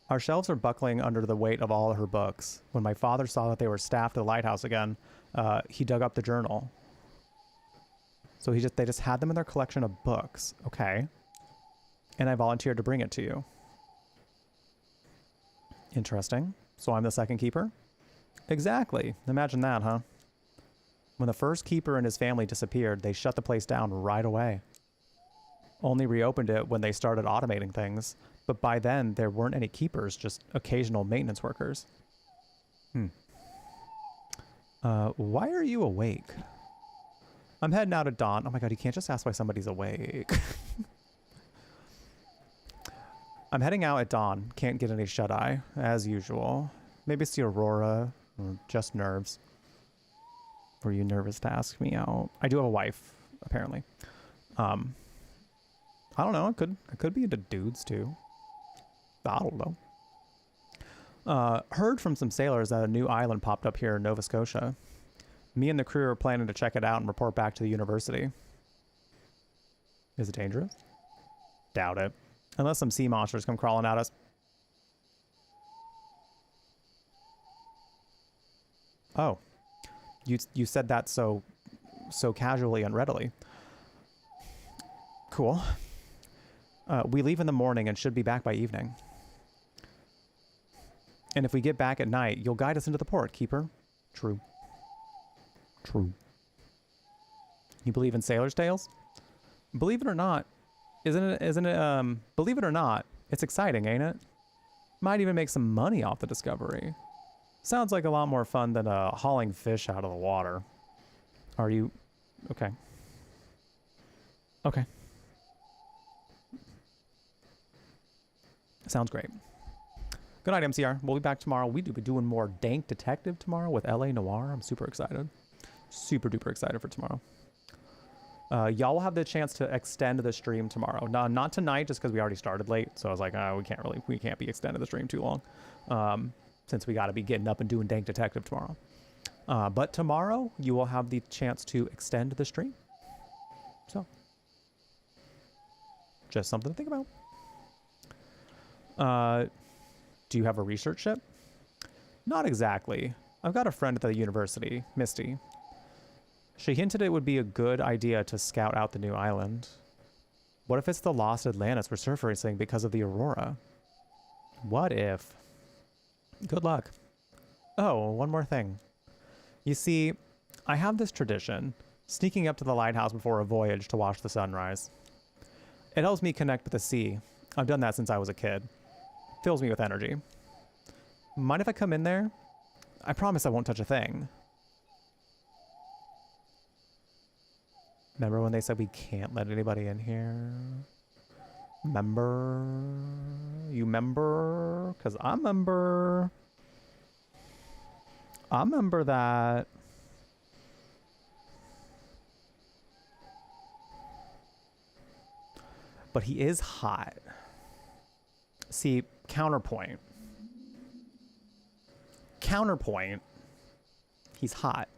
Our shelves are buckling under the weight of all her books. When my father saw that they were staffed at the lighthouse again, he dug up the journal. So they just had them in their collection of books. Okay. And I volunteered to bring it to you. Interesting. So I'm the second keeper? Exactly. Imagine that, huh? When the first keeper and his family disappeared, they shut the place down right away. Only reopened it when they started automating things. But by then, there weren't any keepers, just occasional maintenance workers. Why are you awake? I'm heading out at dawn. Oh my god, you can't just ask why somebody's awake. I'm heading out at dawn. Can't get any shut-eye, as usual. Maybe it's the aurora, or just nerves. Were you nervous to ask me out? I do have a wife, apparently. I don't know. I could be into dudes, too. I don't know. Heard from some sailors that a new island popped up here in Nova Scotia. Me and the crew are planning to check it out and report back to the university. Is it dangerous? Doubt it. Unless some sea monsters come crawling at us. Oh. You said that so casually and readily. Cool. We leave in the morning and should be back by evening. And if we get back at night, you'll guide us into the port, Keeper. True. True. You believe in sailors' tales? Believe it or not, isn't it, believe it or not, it's exciting, ain't it? Might even make some money off the discovery. Sounds like a lot more fun than hauling fish out of the water. Are you... Okay. Okay. Sounds great. Good night, MCR. We'll be back tomorrow. We do be doing more Dank Detective tomorrow with LA Noire. I'm super excited. Super duper excited for tomorrow. Y'all will have the chance to extend the stream tomorrow. No, not tonight, just because we already started late. So I was like, we can't be extending the stream too long, since we got to be getting up and doing Dank Detective tomorrow. But tomorrow you will have the chance to extend the stream. So, just something to think about. Do you have a research ship? Not exactly. I've got a friend at the university, Misty. She hinted it would be a good idea to scout out the new island. What if it's the lost Atlantis we're surfacing because of the aurora? What if? Good luck. Oh, one more thing. You see, I have this tradition, sneaking up to the lighthouse before a voyage to watch the sunrise. It helps me connect with the sea. I've done that since I was a kid. Fills me with energy. Mind if I come in there? I promise I won't touch a thing. Remember when they said we can't let anybody in here? Remember? You remember? Because I remember. I remember that. But he is hot. See, counterpoint. Counterpoint. He's hot.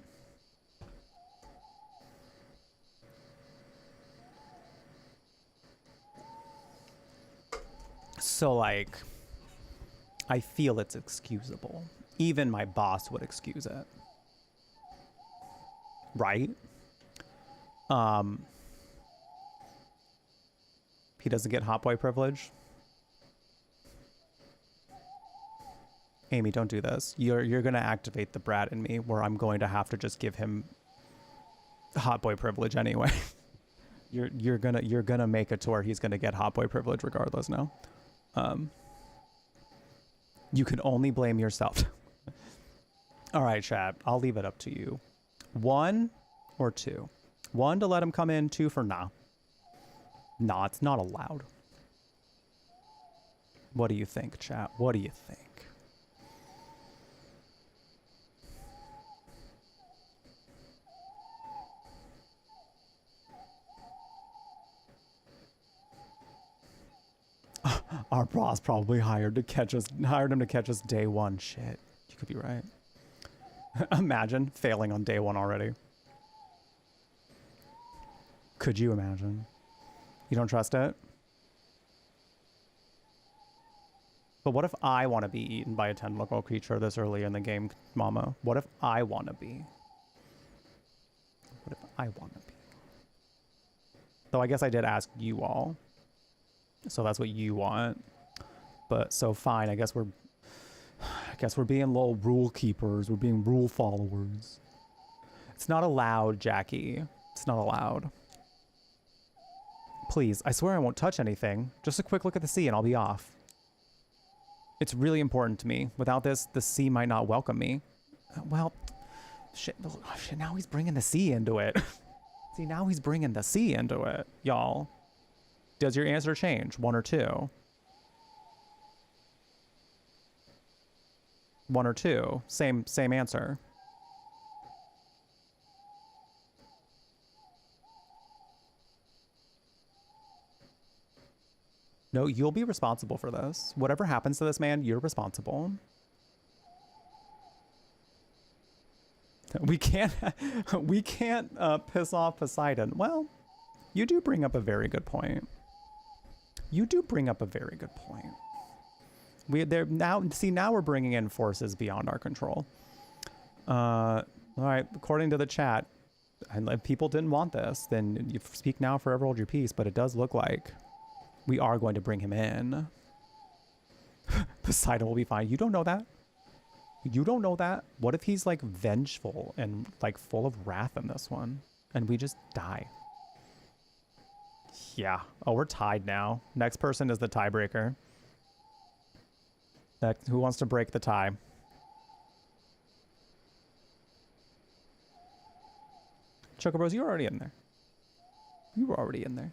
So, like, I feel it's excusable. Even my boss would excuse it. Right? He doesn't get hot boy privilege. Amy, don't do this. You're gonna activate the brat in me, where I'm going to have to just give him hot boy privilege anyway. you're gonna make it to where he's gonna get hot boy privilege regardless now. You can only blame yourself. All right, chat. I'll leave it up to you. 1 or 2. 1 to let him come in. 2 for nah. Nah, it's not allowed. What do you think, chat? What do you think? Our boss probably hired him to catch us day 1. Shit, you could be right. Imagine failing on day 1 already. Could you imagine? You don't trust it? But what if I want to be eaten by a tentacle creature this early in the game, Mama? What if I want to be? What if I want to be? Though I guess I did ask you all. So that's what you want. But so fine, I guess we're being little rule keepers. We're being rule followers. It's not allowed, Jackie. It's not allowed. Please, I swear I won't touch anything. Just a quick look at the sea and I'll be off. It's really important to me. Without this, the sea might not welcome me. Well, shit, now he's bringing the sea into it. See, now he's bringing the sea into it, y'all. Does your answer change? 1 or 2? 1 or 2? Same answer. No, you'll be responsible for this. Whatever happens to this man, you're responsible. We can't we can't piss off Poseidon. Well, you do bring up a very good point. You do bring up a very good point. Now we're bringing in forces beyond our control. All right, according to the chat, and if people didn't want this, then you speak now, forever hold your peace, but it does look like we are going to bring him in. Poseidon will be fine. You don't know that. You don't know that. What if he's like vengeful and like full of wrath in this one and we just die? Yeah. Oh, we're tied now. Next person is the tiebreaker. Who wants to break the tie? Chocobros, you're already in there. You were already in there.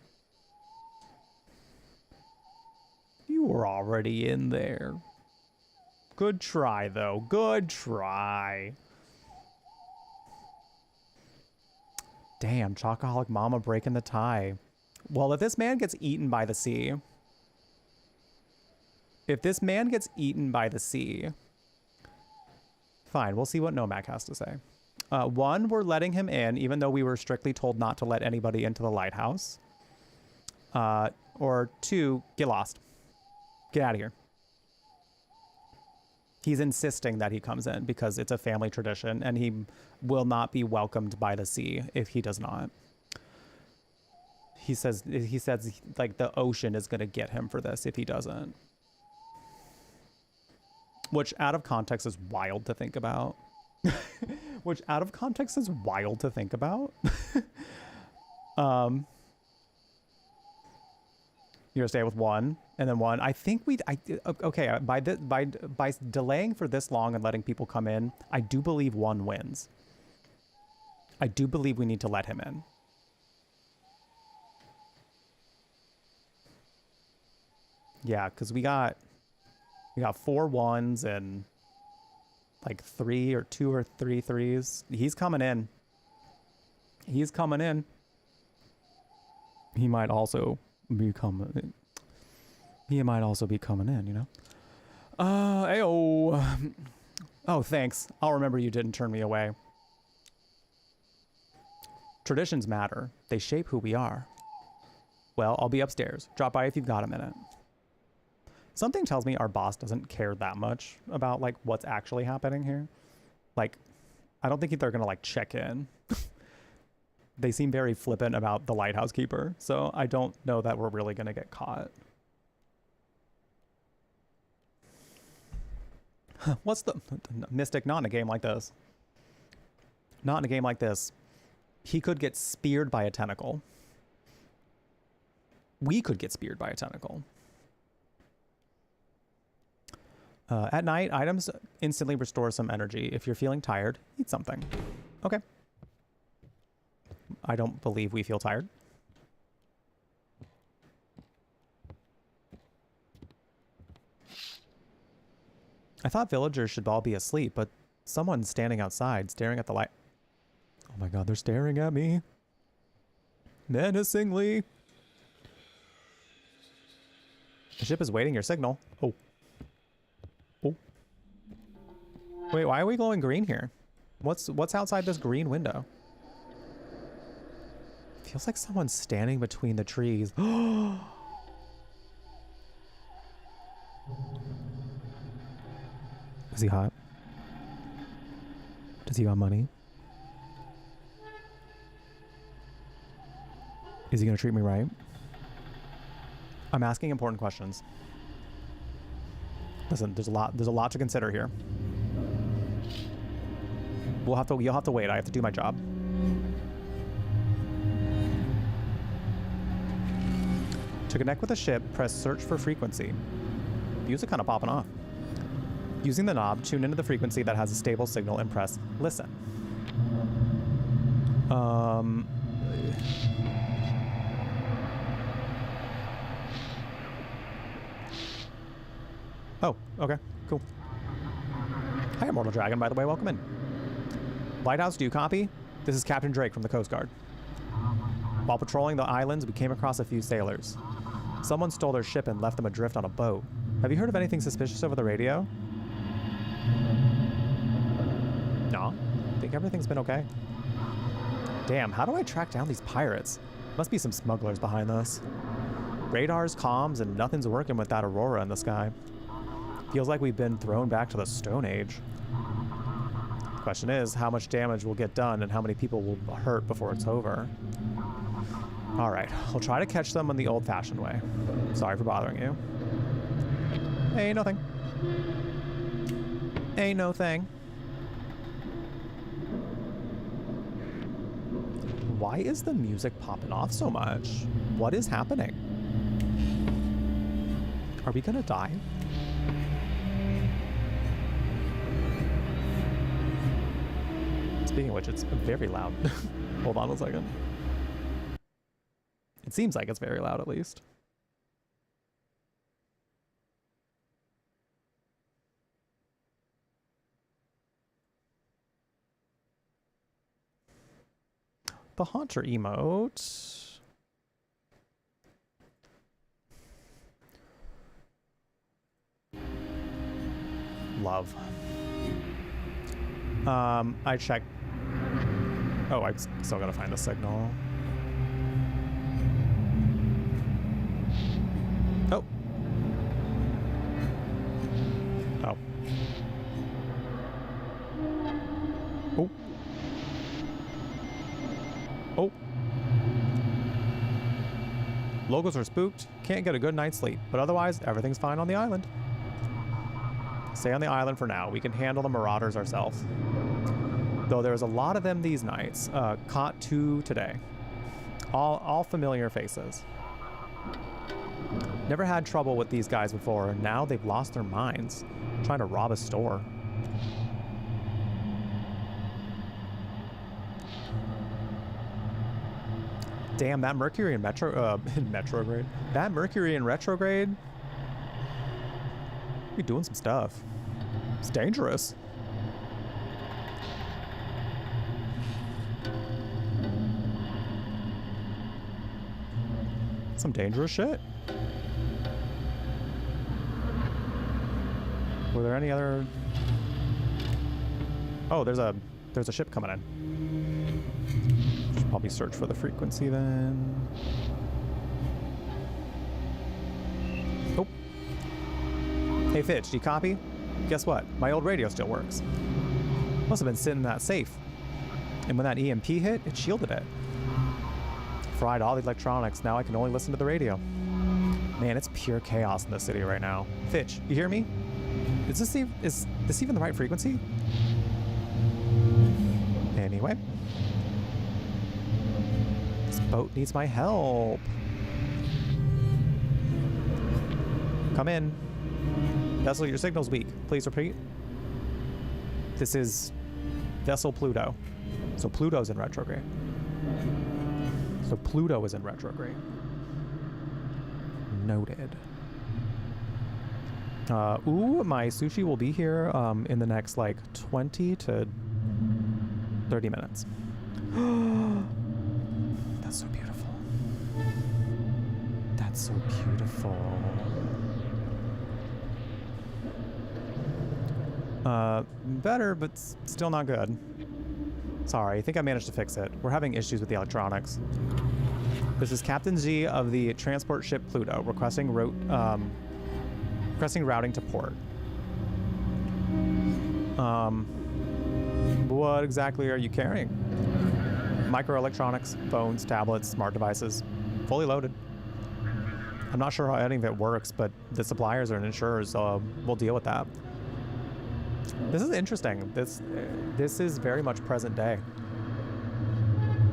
You were already in there. Good try, though. Good try. Damn, Chocoholic Mama breaking the tie. Well, if this man gets eaten by the sea... If this man gets eaten by the sea... Fine, we'll see what Nomak has to say. One, we're letting him in, even though we were strictly told not to let anybody into the lighthouse. Or two, get lost. Get out of here. He's insisting that he comes in because it's a family tradition and he will not be welcomed by the sea if he does not. He says like the ocean is going to get him for this if he doesn't. Which out of context is wild to think about. Which out of context is wild to think about. You're gonna stay with one and then one. I think okay, by delaying for this long and letting people come in, I do believe one wins. I do believe we need to let him in. Yeah, because we got 4 ones and like 3 or 2 or 3 threes. He's coming in. He's coming in. He might also be coming in. He might also be coming in, you know? Ayo. Oh, thanks. I'll remember you didn't turn me away. Traditions matter. They shape who we are. Well, I'll be upstairs. Drop by if you've got a minute. Something tells me our boss doesn't care that much about like what's actually happening here. Like, I don't think they're gonna like check in. They seem very flippant about the lighthouse keeper, so I don't know that we're really gonna get caught. What's the Mystic? Not in a game like this. Not in a game like this. He could get speared by a tentacle. We could get speared by a tentacle. At night, items instantly restore some energy. If you're feeling tired, eat something. Okay. I don't believe we feel tired. I thought villagers should all be asleep, but someone's standing outside, staring at the light. Oh my god, they're staring at me. Menacingly. The ship is waiting your signal. Oh. Oh. Wait, why are we glowing green here? What's outside this green window? Feels like someone's standing between the trees. Is he hot? Does he got money? Is he gonna treat me right? I'm asking important questions. Listen, there's a lot to consider here. You'll have to wait. I have to do my job. To connect with the ship, press search for frequency. Views are kind of popping off. Using the knob, tune into the frequency that has a stable signal and press listen. Oh, okay, cool. Hi, Immortal Dragon, by the way, welcome in. Lighthouse, do you copy? This is Captain Drake from the Coast Guard. While patrolling the islands, we came across a few sailors. Someone stole their ship and left them adrift on a boat. Have you heard of anything suspicious over the radio? No. think everything's been okay. Damn, how do I track down these pirates? Must be some smugglers behind this. Radars, comms, and nothing's working with that aurora in the sky. Feels like we've been thrown back to the Stone Age. Question is, how much damage will get done and how many people will hurt before it's over? Alright, we'll try to catch them in the old-fashioned way. Sorry for bothering you. Ain't no thing. Ain't no thing. Why is the music popping off so much? What is happening? Are we gonna die? Speaking of which, it's very loud. Hold on a second. It seems like it's very loud, at least. The Haunter emote. Love. I checked. Oh, I still gotta find the signal. Oh. Oh. Oh. Oh. Locals are spooked. Can't get a good night's sleep, but otherwise, everything's fine on the island. Stay on the island for now. We can handle the marauders ourselves. Though there's a lot of them these nights. Caught 2 today. All familiar faces. Never had trouble with these guys before, and now they've lost their minds. Trying to rob a store. Damn, that Mercury in retrograde. That Mercury in retrograde. We're doing some stuff. It's dangerous. Some dangerous shit. Were there any other? Oh, there's a ship coming in. Should probably search for the frequency then. Oh. Hey Fitch, do you copy? Guess what? My old radio still works. Must have been sitting in that safe. And when that EMP hit, it shielded it. Fried all the electronics. Now I can only listen to the radio. Man, it's pure chaos in the city right now. Fitch, you hear me? Is this even the right frequency? Anyway. This boat needs my help. Come in. Vessel, your signal's weak. Please repeat. This is Vessel Pluto. So Pluto's in retrograde. So Pluto is in retrograde. Noted. Ooh, my sushi will be here in the next like 20 to 30 minutes. That's so beautiful. That's so beautiful. Better, but still not good. Sorry, I think I managed to fix it. We're having issues with the electronics. This is Captain Z of the transport ship Pluto, requesting routing to port. What exactly are you carrying? Microelectronics, phones, tablets, smart devices, fully loaded. I'm not sure how any of it works, but the suppliers and insurers will deal with that. This is interesting. This is very much present day.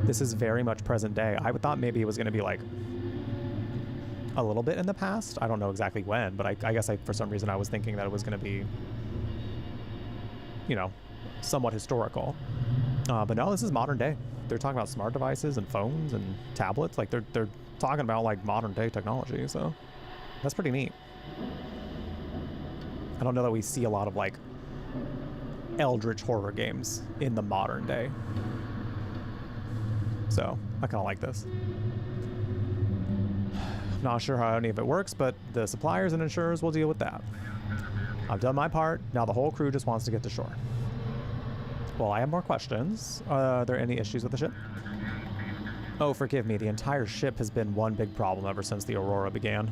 This is very much present day. I thought maybe it was going to be like a little bit in the past. I don't know exactly when, but I guess for some reason I was thinking that it was going to be, you know, somewhat historical. But no, this is modern day. They're talking about smart devices and phones and tablets. Like they're talking about like modern day technology. So that's pretty neat. I don't know that we see a lot of like eldritch horror games in the modern day. So I kind of like this. Not sure how any of it works, but the suppliers and insurers will deal with that. I've done my part. Now the whole crew just wants to get to shore. Well, I have more questions. Are there any issues with the ship? Oh, forgive me. The entire ship has been one big problem ever since the aurora began.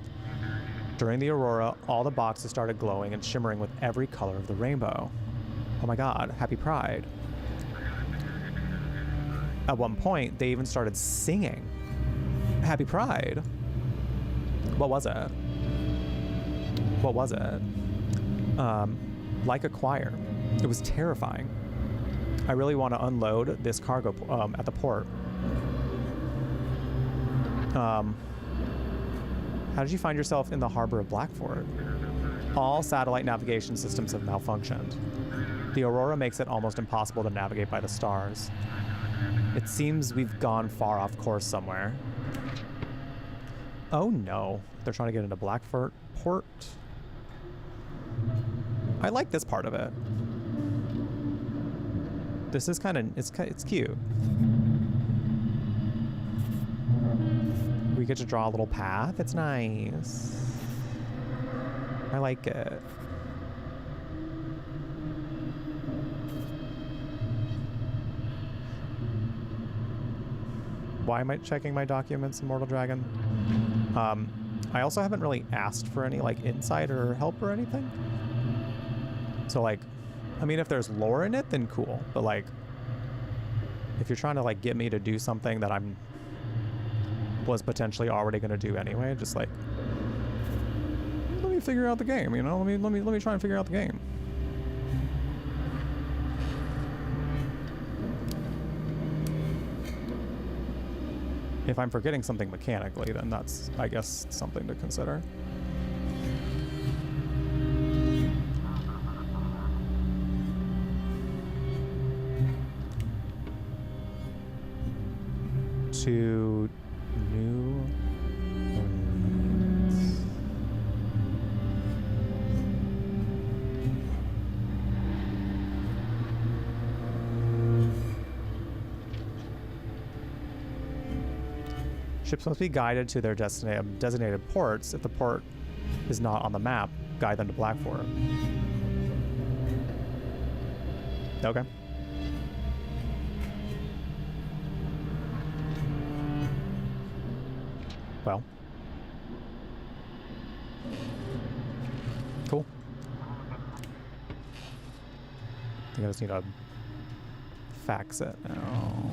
During the aurora, all the boxes started glowing and shimmering with every color of the rainbow. Oh my god, happy Pride. At one point, they even started singing Happy Pride. What was it? What was it? Like a choir. It was terrifying. I really want to unload this cargo at the port. How did you find yourself in the harbor of Blackfort? All satellite navigation systems have malfunctioned. The aurora makes it almost impossible to navigate by the stars. It seems we've gone far off course somewhere. Oh no, they're trying to get into Blackfort Port. I like this part of it. This is kind of, it's cute. We get to draw a little path. It's nice. I like it. Why am I checking my documents in Mortal Dragon? I also haven't really asked for any like insight or help or anything. So like, I mean, if there's lore in it, then cool. But like, if you're trying to like get me to do something that was potentially already going to do anyway, just like, let me figure out the game, you know? Let me try and figure out the game. If I'm forgetting something mechanically, then that's, I guess, something to consider. To New Orleans. Ships must be guided to their designated ports. If the port is not on the map, guide them to Blackfort. Okay. Well. Cool. I think I just need to fax it now.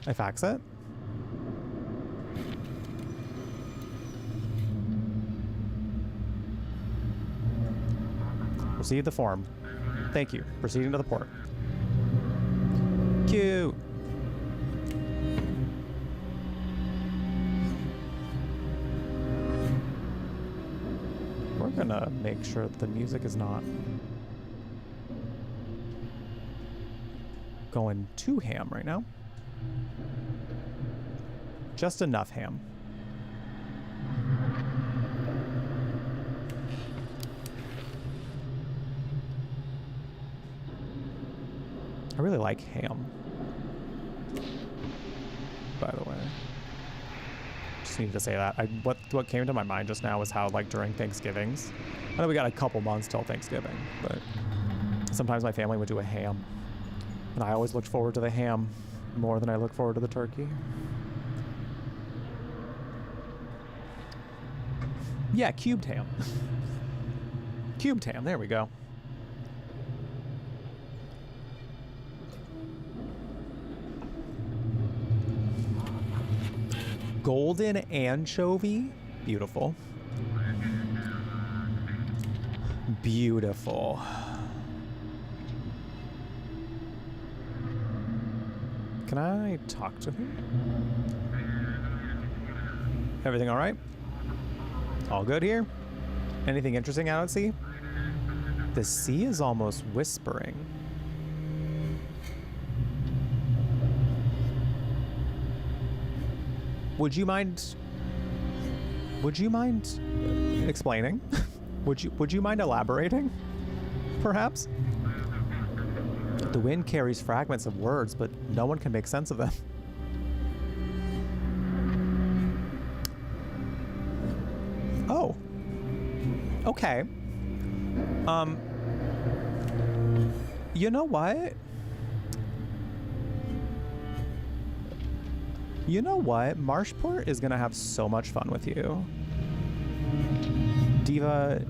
I fax it? Receive the form. Thank you. Proceeding to the port. Cute. We're gonna make sure that the music is not going too ham right now. Just enough ham. I really like ham, by the way. Just needed to say that. What came to my mind just now was how, like, during Thanksgivings, I know we got a couple months till Thanksgiving, but sometimes my family would do a ham, and I always looked forward to the ham more than I look forward to the turkey. Yeah, cubed ham. Cubed ham, there we go. Golden anchovy? Beautiful. Beautiful. Can I talk to him? Everything all right? All good here? Anything interesting out at sea? The sea is almost whispering. Would you mind explaining? Would you mind elaborating? Perhaps? The wind carries fragments of words, but no one can make sense of them. Oh. Okay. You know what? You know what? Marshport is gonna have so much fun with you. Diva,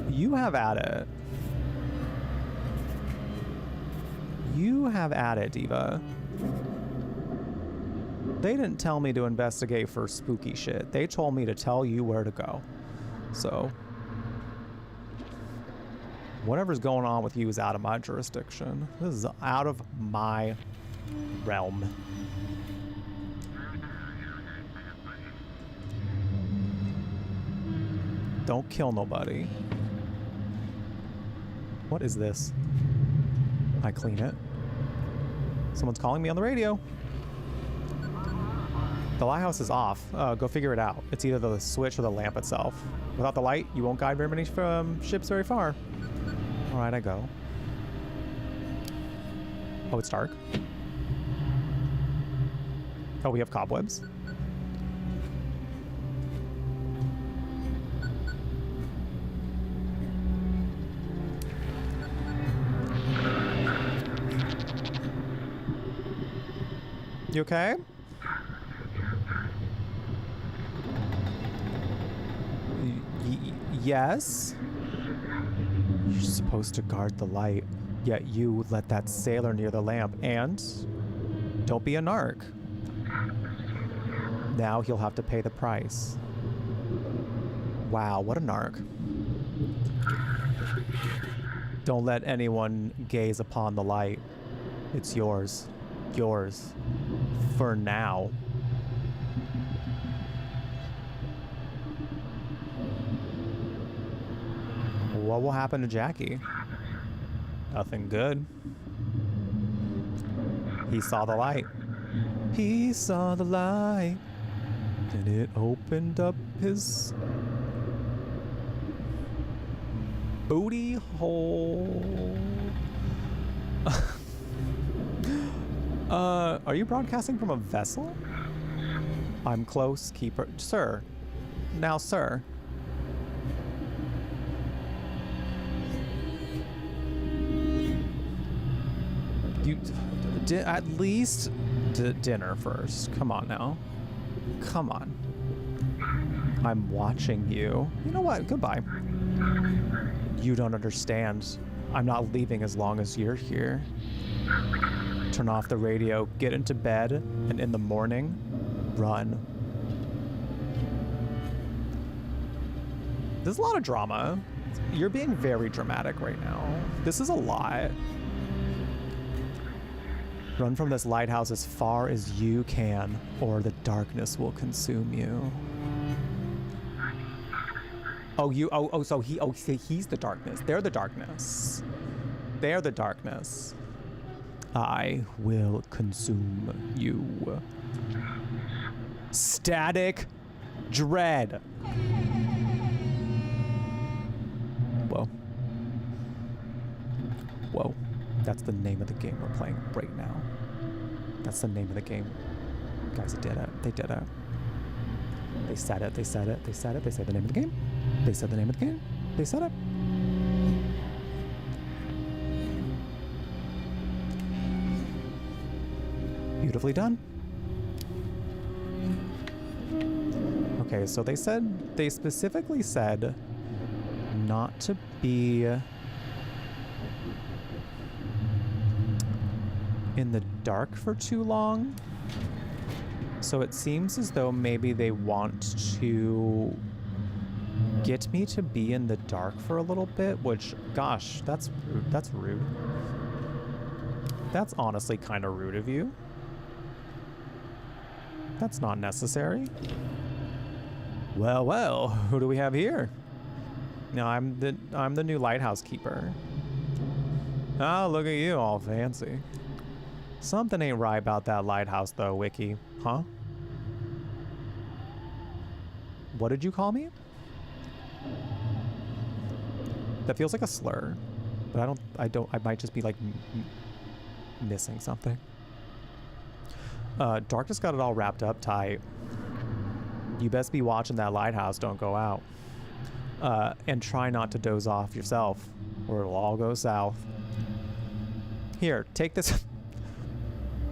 you have at it. You have at it, Diva. They didn't tell me to investigate for spooky shit. They told me to tell you where to go. So, whatever's going on with you is out of my jurisdiction. This is out of my realm. Don't kill nobody. What is this? I clean it. Someone's calling me on the radio. The lighthouse is off. Go figure it out. It's either the switch or the lamp itself. Without the light, you won't guide very many ships very far. All right, I go. Oh, it's dark. Oh, we have cobwebs. You okay? Yes? You're supposed to guard the light, yet you let that sailor near the lamp, and don't be a narc. Now he'll have to pay the price. Wow, what a narc. Don't let anyone gaze upon the light. It's yours. Yours. For now. What will happen to Jackie? Nothing good. He saw the light. He saw the light. And it opened up his booty hole. Are you broadcasting from a vessel? I'm close, keeper. Sir. Now, sir. You at least dinner first. Come on now. Come on. I'm watching you. You know what? Goodbye. You don't understand. I'm not leaving as long as you're here. Turn off the radio, get into bed, and in the morning, run. There's a lot of drama. You're being very dramatic right now. This is a lot. Run from this lighthouse as far as you can, or the darkness will consume you. So he's the darkness. They're the darkness. They're the darkness. I will consume you. Static Dread. Whoa. Whoa. That's the name of the game we're playing right now. That's the name of the game. Guys, they did it. They did it. They said it. They said it. They said it. They said the name of the game. They said the name of the game. They said it. Beautifully done. Okay, so they specifically said not to be in the dark for too long. So it seems as though maybe they want to get me to be in the dark for a little bit, which, gosh, that's rude. That's rude. That's honestly kind of rude of you. That's not necessary. Well, who do we have here? No, I'm the new lighthouse keeper. Oh, look at you, all fancy. Something ain't right about that lighthouse, though, Wiki. Huh? What did you call me? That feels like a slur, but I might just be like missing something. Darkness got it all wrapped up tight. You best be watching that lighthouse, don't go out. And try not to doze off yourself, or it'll all go south. Here, take this.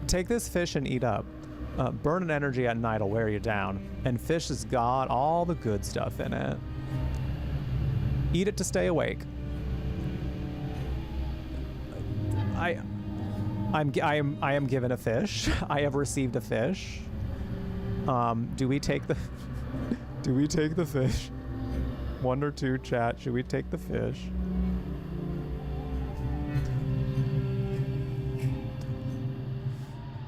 Take this fish and eat up. Burning energy at night will wear you down, and fish has got all the good stuff in it. Eat it to stay awake. I am given a fish. I have received a fish. Do we take the do we take the fish? 1 or 2 chat, should we take the fish?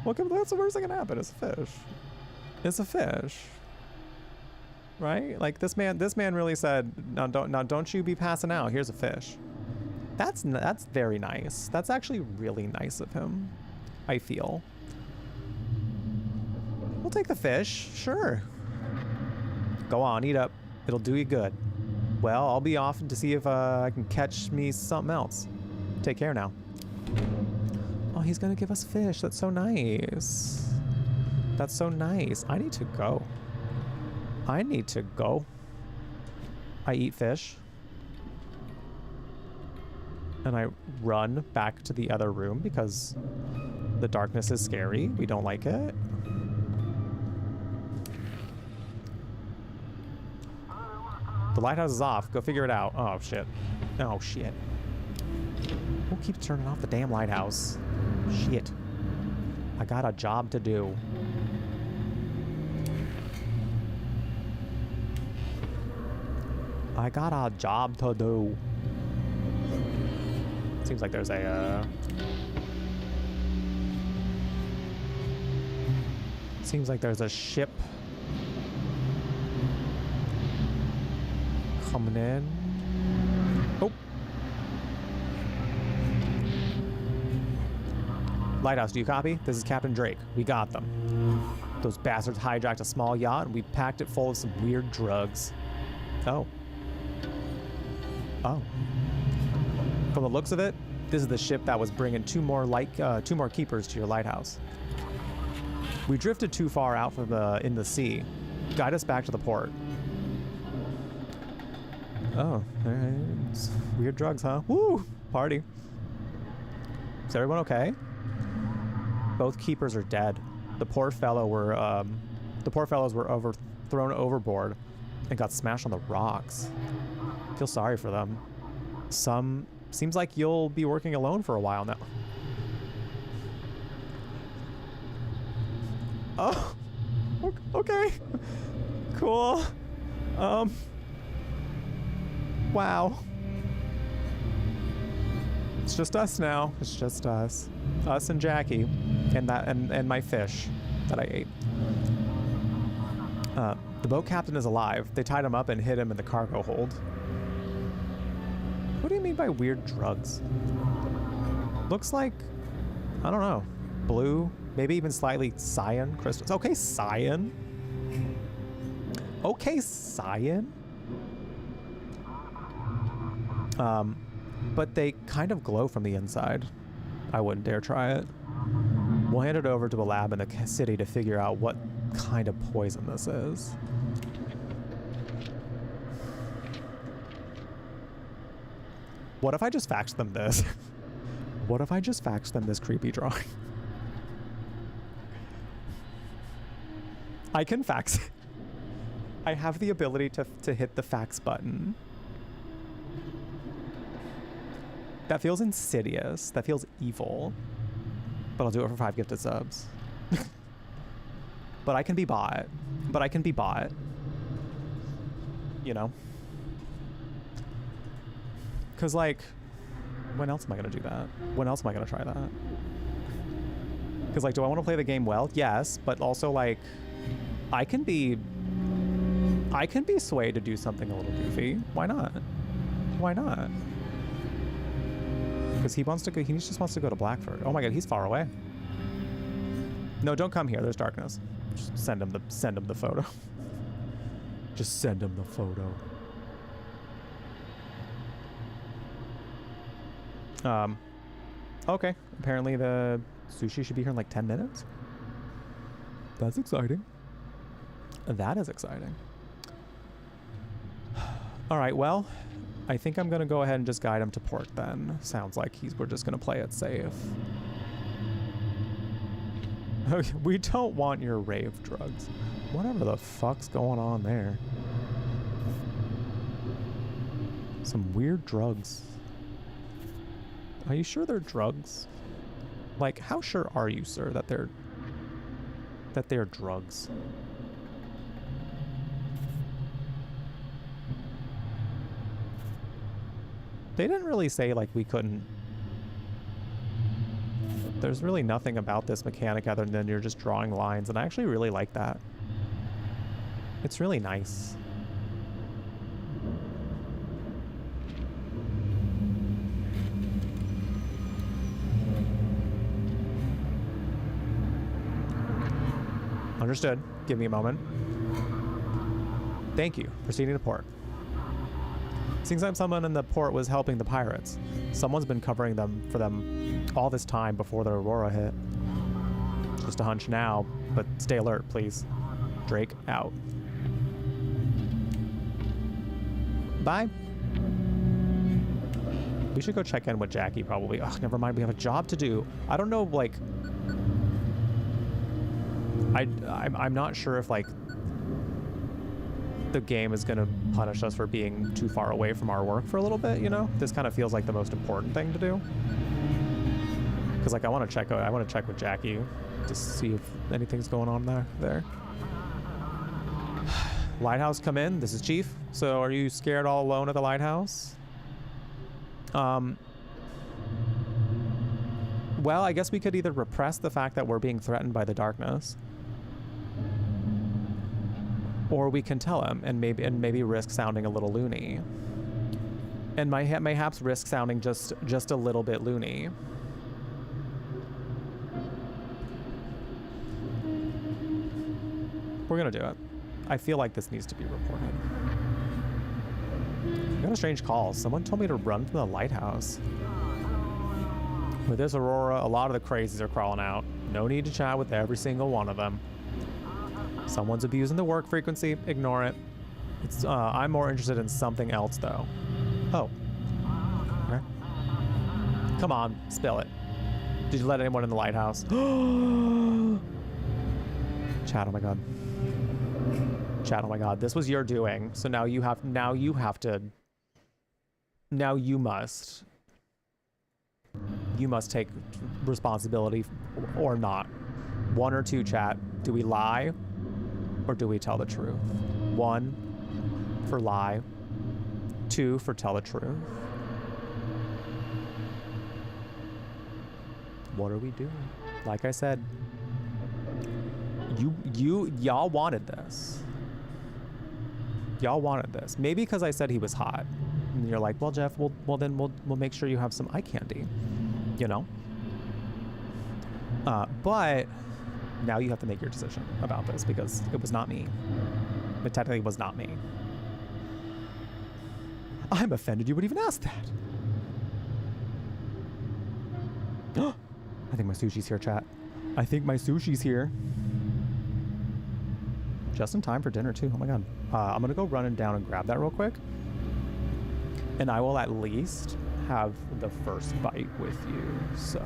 That's the worst that can happen. It's a fish. It's a fish. Right? Like this man really said, now don't you be passing out. Here's a fish. That's very nice. That's actually really nice of him, I feel. We'll take the fish, sure. Go on, eat up. It'll do you good. Well, I'll be off to see if I can catch me something else. Take care now. Oh, he's gonna give us fish. That's so nice. That's so nice. I need to go. I need to go. I eat fish. And I run back to the other room because the darkness is scary. We don't like it. The lighthouse is off. Go figure it out. Oh, shit. Oh, shit. Who keeps turning off the damn lighthouse? Shit. I got a job to do. I got a job to do. Seems like there's a, seems like there's a ship coming in. Oh. Lighthouse, do you copy? This is Captain Drake. We got them. Those bastards hijacked a small yacht and we packed it full of some weird drugs. Oh. Oh. From the looks of it, this is the ship that was bringing two more keepers to your lighthouse. We drifted too far out from in the sea. Guide us back to the port. Oh, alright. Weird drugs, huh? Woo! Party. Is everyone okay? Both keepers are dead. The poor fellows were thrown overboard and got smashed on the rocks. I feel sorry for them. Seems like you'll be working alone for a while now. Oh, okay. Cool. Wow. It's just us now. It's just us. Us and Jackie. And my fish that I ate. The boat captain is alive. They tied him up and hid him in the cargo hold. What do you mean by weird drugs? Looks like, I don't know, blue, maybe even slightly cyan crystals. Okay, cyan. Okay, cyan. But they kind of glow from the inside. I wouldn't dare try it. We'll hand it over to a lab in the city to figure out what kind of poison this is. What if I just faxed them this? What if I just faxed them this creepy drawing? I can fax it. I have the ability to hit the fax button. That feels insidious. That feels evil. But I'll do it for 5 gifted subs. But I can be bought. You know? Because, like, when else am I going to do that? When else am I going to try that? Because, like, do I want to play the game well? Yes, but also, like, I can be swayed to do something a little goofy. Why not? Why not? Because he just wants to go to Blackford. Oh my god, he's far away. No, don't come here. There's darkness. Just send him the photo. Just send him the photo. Okay. Apparently the sushi should be here in like 10 minutes. That's exciting. That is exciting. All right, well, I think I'm going to go ahead and just guide him to port then. Sounds like we're just going to play it safe. We don't want your rave drugs. Whatever the fuck's going on there. Some weird drugs. Are you sure they're drugs? Like, how sure are you, sir, that they're drugs? They didn't really say, like, we couldn't... There's really nothing about this mechanic other than you're just drawing lines, and I actually really like that. It's really nice. Understood. Give me a moment. Thank you. Proceeding to port. Seems like someone in the port was helping the pirates. Someone's been covering them for them all this time before the Aurora hit. Just a hunch now, but stay alert, please. Drake out. Bye. We should go check in with Jackie, probably. Ugh, never mind. We have a job to do. I don't know, like... I'm not sure if, like, the game is going to punish us for being too far away from our work for a little bit, you know? This kind of feels like the most important thing to do. Because, like, I want to check with Jackie to see if anything's going on there. Lighthouse, come in. This is Chief. So are you scared all alone at the lighthouse? Well, I guess we could either repress the fact that we're being threatened by the darkness, or we can tell him and maybe risk sounding a little loony. And mayhaps risk sounding just a little bit loony. We're gonna do it. I feel like this needs to be reported. I got a strange call. Someone told me to run from the lighthouse. With this Aurora, a lot of the crazies are crawling out. No need to chat with every single one of them. Someone's abusing the work frequency. Ignore it. I'm more interested in something else, though. Oh. Okay. Come on, spill it. Did you let anyone in the lighthouse? Chat, oh my god. Chat, oh my god. This was your doing. So now you must take responsibility or not. One or two, chat. Do we lie or do we tell the truth? 1 for lie, 2 for tell the truth. What are we doing? Like I said, y'all wanted this. Y'all wanted this. Maybe because I said he was hot. And you're like, well, Jeff, we'll make sure you have some eye candy. You know? But now you have to make your decision about this because it was not me. It technically was not me. I'm offended you would even ask that. I think my sushi's here, chat. I think my sushi's here. Just in time for dinner, too. Oh, my God. I'm going to go running down and grab that real quick. And I will at least have the first bite with you, so...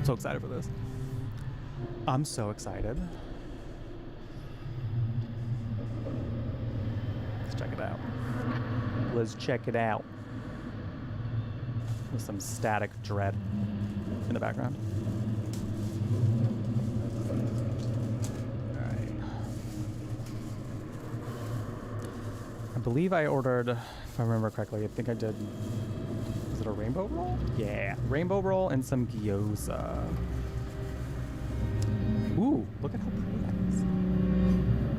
So excited for this. I'm so excited. Let's check it out. Let's check it out. With some static dread in the background. believe I ordered, if I remember correctly, I think I did, was it a rainbow roll? Yeah, rainbow roll and some gyoza. Ooh, look at how pretty that is.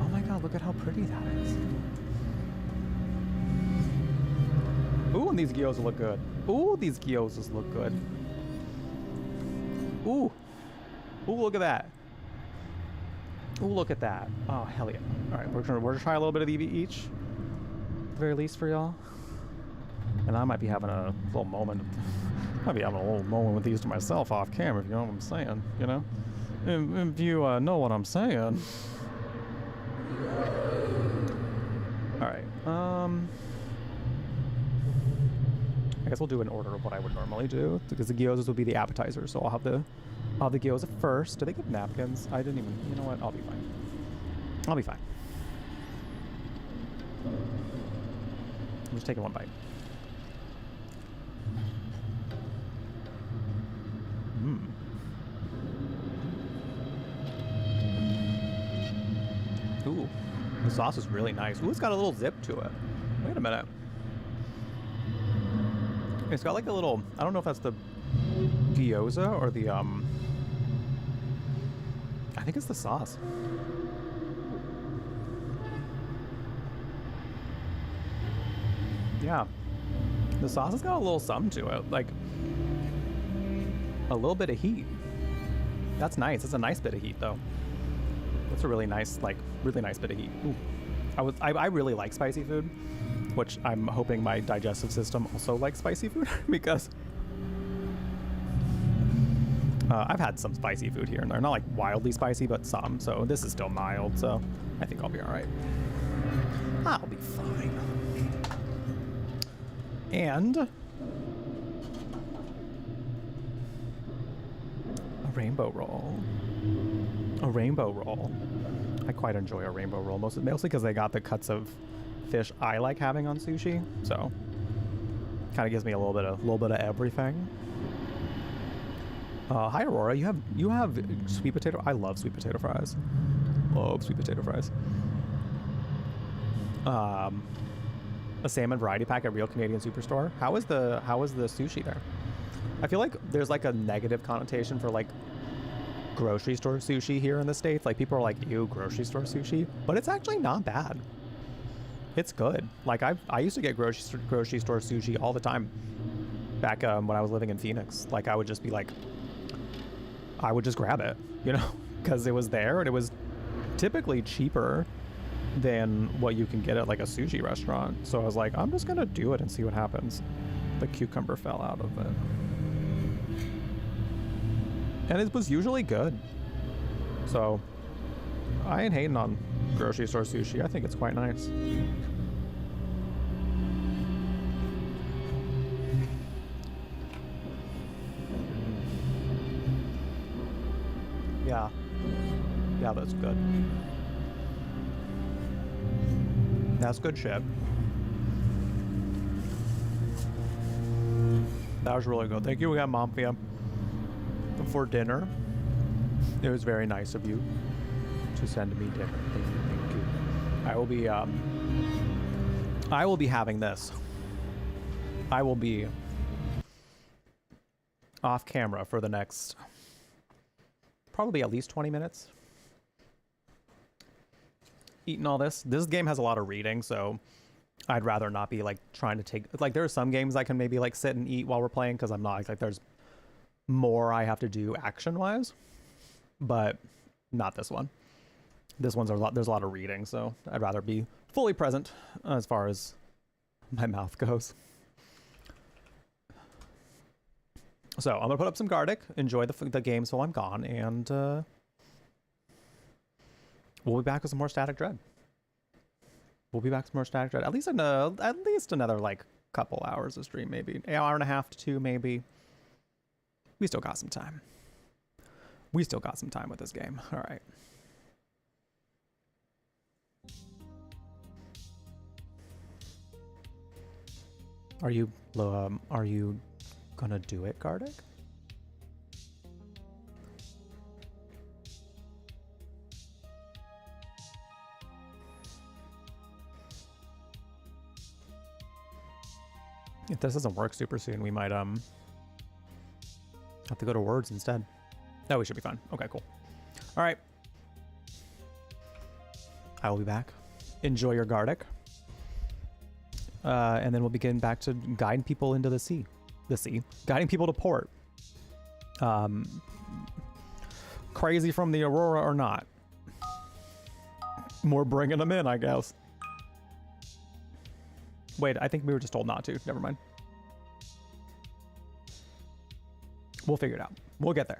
Oh my god, look at how pretty that is. Ooh, and these gyoza look good. Ooh, these gyozas look good. Ooh. Ooh, look at that. Ooh, look at that. Oh, hell yeah. All right, we're gonna try a little bit of each, at the very least for y'all. And I might be having a little moment. Might be having a little moment with these to myself off camera, if you know what I'm saying, you know? If you know what I'm saying. All right, I guess we'll do an order of what I would normally do, because the gyozas will be the appetizers, so I'll have the gyoza first. Do they give napkins? I didn't even, you know what, I'll be fine. I'll be fine. I'm just taking one bite. Ooh, the sauce is really nice. Ooh, it's got a little zip to it. Wait a minute. It's got like a little, I don't know if that's the gyoza or the, I think it's the sauce. Yeah. The sauce has got a little something to it, like a little bit of heat. That's nice. It's a nice bit of heat though. That's a really nice, like, really nice bit of heat. Ooh. I really like spicy food, which I'm hoping my digestive system also likes spicy food because I've had some spicy food here and there. Not like wildly spicy, but some. So this is still mild, so I think I'll be all right. I'll be fine. And a rainbow roll. A rainbow roll. I quite enjoy a rainbow roll, mostly because they got the cuts of fish I like having on sushi. So kind of gives me a little bit of everything. Hi Aurora, you have sweet potato. I love sweet potato fries. Love sweet potato fries. A salmon variety pack at Real Canadian Superstore. How is the sushi there? I feel like there's like a negative connotation for like grocery store sushi here in the States. Like people are like, ew, grocery store sushi, but it's actually not bad. It's good. Like I used to get grocery store sushi all the time back when I was living in Phoenix. Like I would just be like, I would just grab it, you know, because it was there and it was typically cheaper than what you can get at like a sushi restaurant. So I was like, I'm just gonna do it and see what happens. The cucumber fell out of it. And it was usually good. So I ain't hating on grocery store sushi. I think it's quite nice. Yeah. Yeah, that's good. That's good shit. That was really good. Thank you again, Mafia, for dinner. It was very nice of you to send me dinner. Thank you, thank you. I will be having this. I will be off camera for the next probably at least 20 minutes. Eating all this. This game has a lot of reading, so I'd rather not be like trying to take, like there are some games I can maybe like sit and eat while we're playing because I'm not like there's more I have to do action wise, but not this one. This one's there's a lot of reading, so I'd rather be fully present as far as my mouth goes. So I'm gonna put up some Gardic, enjoy the games while I'm gone, and we'll be back with some more Static Dread. We'll be back with more Static Dread. At least another like couple hours of stream, maybe an hour and a half to 2, maybe. We still got some time. We still got some time with this game. All right. Are you gonna do it, Gardic? If this doesn't work super soon, we might have to go to words instead. No, we should be fine. Okay, cool. All right. I will be back. Enjoy your Gardic. And then we'll begin back to guiding people into the sea. Guiding people to port. Crazy from the Aurora or not. More bringing them in, I guess. Wait, I think we were just told not to. Never mind. We'll figure it out. We'll get there.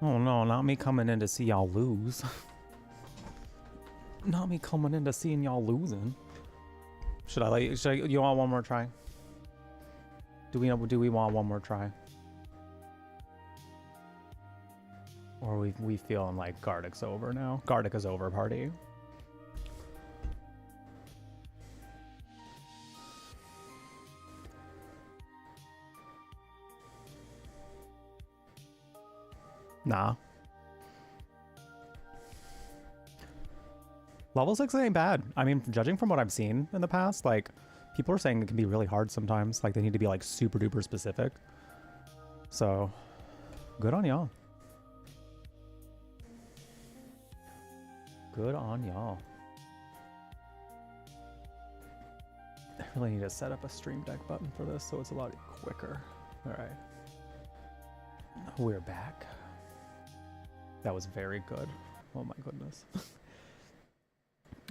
Oh no, not me coming in to see y'all lose. Not me coming in to seeing y'all losing. Should I you want one more try? Do we want one more try? Or we feeling like Gartic's over now? Gartic is over, party. Nah. Level 6 ain't bad. I mean, judging from what I've seen in the past, like, people are saying it can be really hard sometimes. Like, they need to be, like, super duper specific. So, good on y'all. Good on y'all. I really need to set up a stream deck button for this so it's a lot quicker. All right. We're back. That was very good. Oh my goodness.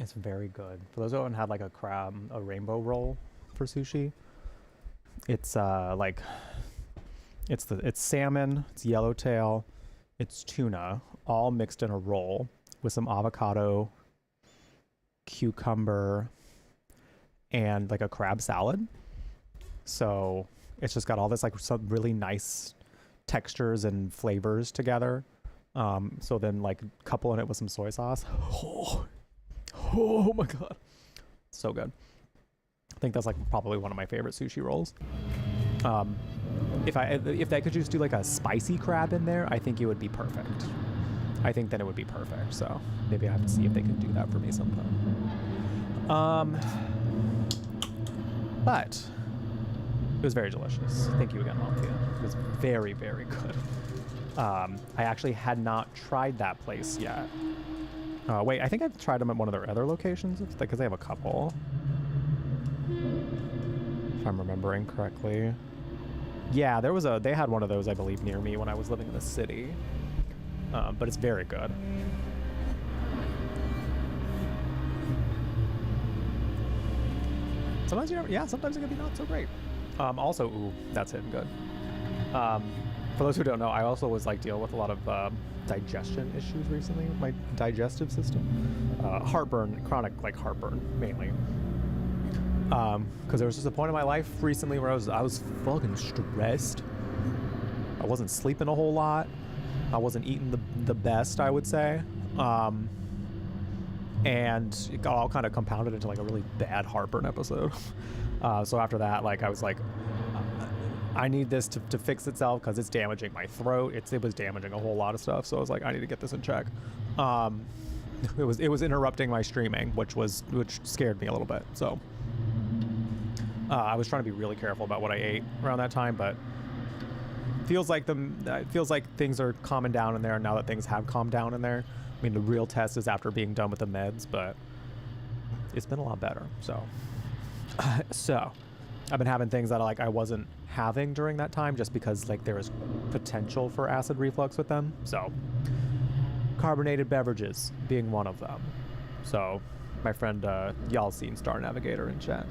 It's very good. For those who haven't had like a rainbow roll for sushi, it's like it's salmon, it's yellowtail, it's tuna, all mixed in a roll with some avocado, cucumber, and like a crab salad. So it's just got all this like some really nice textures and flavors together. So then like coupling it with some soy sauce. Oh my god, so good. I think that's like probably one of my favorite sushi rolls. If they could just do like a spicy crab in there, I think it would be perfect. I think then it would be perfect. So maybe I have to see if they can do that for me sometime. But it was very delicious. Thank you again, Althea. It was very, very good. I actually had not tried that place yet. Wait, I think I've tried them at one of their other locations because they have a couple. If I'm remembering correctly. Yeah, they had one of those, I believe, near me when I was living in the city. But it's very good. Sometimes sometimes it can be not so great. Also, ooh, that's hitting good. For those who don't know, I also was like dealing with a lot of digestion issues recently with my digestive system. Heartburn, chronic like heartburn mainly. Because there was just a point in my life recently where I was fucking stressed. I wasn't sleeping a whole lot. I wasn't eating the best, I would say. And it got all kind of compounded into like a really bad heartburn episode. So after that, like I was like, I need this to fix itself because it's damaging my throat. It was damaging a whole lot of stuff. So I was like, I need to get this in check. It was interrupting my streaming, which scared me a little bit. So I was trying to be really careful about what I ate around that time, but it feels like things are calming down in there now that things have calmed down in there. I mean, the real test is after being done with the meds, but it's been a lot better. So I've been having things that I wasn't having during that time just because like there is potential for acid reflux with them. So carbonated beverages being one of them. So my friend y'all seen Star Navigator in chat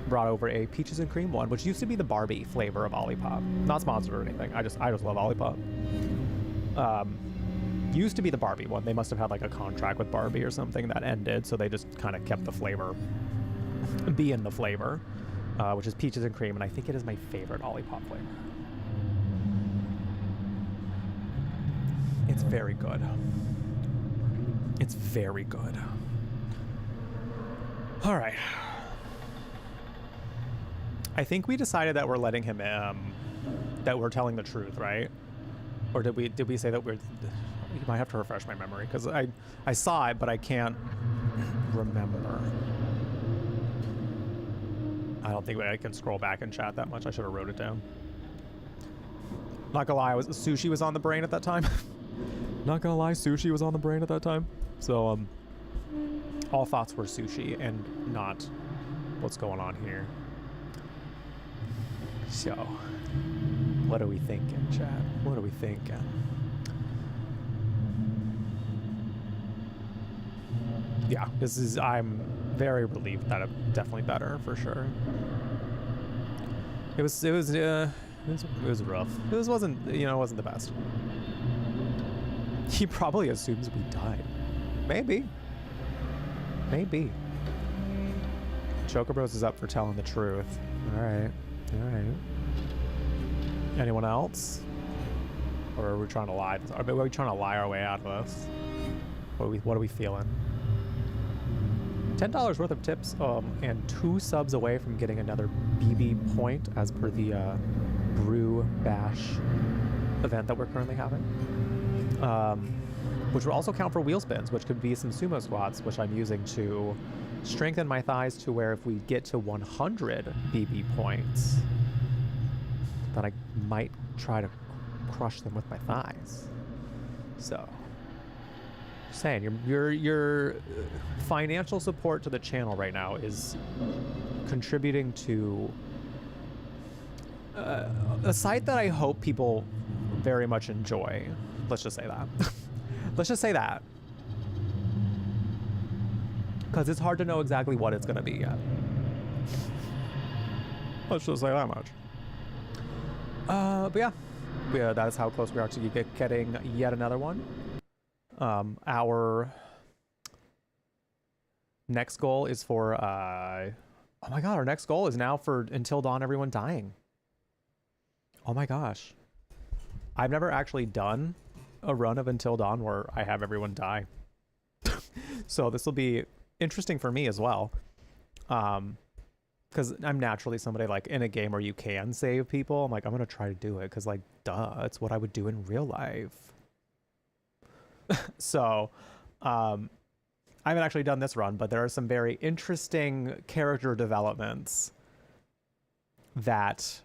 brought over a peaches and cream one, which used to be the Barbie flavor of Olipop. Not sponsored or anything. I just love Olipop. Used to be the Barbie one. They must have had like a contract with Barbie or something that ended, so they just kind of kept the flavor being the flavor, which is peaches and cream, and I think it is my favorite Olipop flavor. It's very good. It's very good. All right. I think we decided that we're letting him that we're telling the truth, right? Or did we say that we're... You might have to refresh my memory because I saw it, but I can't remember. I don't think I can scroll back and chat that much. I should have wrote it down. Not gonna lie, sushi was on the brain at that time. Not gonna lie, sushi was on the brain at that time. So all thoughts were sushi and not what's going on here. So, what are we thinking, chat? What are we thinking? Yeah, I'm very relieved that it's definitely better for sure. It was rough. It wasn't the best. He probably assumes we died. Maybe. Chocobros is up for telling the truth. All right. Anyone else? Or are we trying to lie? Are we trying to lie our way out of this? What are we feeling? $10 worth of tips and 2 subs away from getting another BB point as per the Brew Bash event that we're currently having. Which will also count for wheel spins, which could be some sumo squats, which I'm using to strengthen my thighs to where if we get to 100 BB points, then I might try to crush them with my thighs. So, just saying, your financial support to the channel right now is contributing to a site that I hope people very much enjoy. Let's just say that. Let's just say that. Because it's hard to know exactly what it's going to be yet. Let's just say that much. But yeah, that is how close we are to getting yet another one. Our next goal is for, oh my god, our next goal is now for Until Dawn everyone dying. Oh my gosh. I've never actually done a run of Until Dawn where I have everyone die. So this will be interesting for me as well. Because I'm naturally somebody like in a game where you can save people. I'm like, I'm going to try to do it because like, duh, it's what I would do in real life. So, I haven't actually done this run, but there are some very interesting character developments that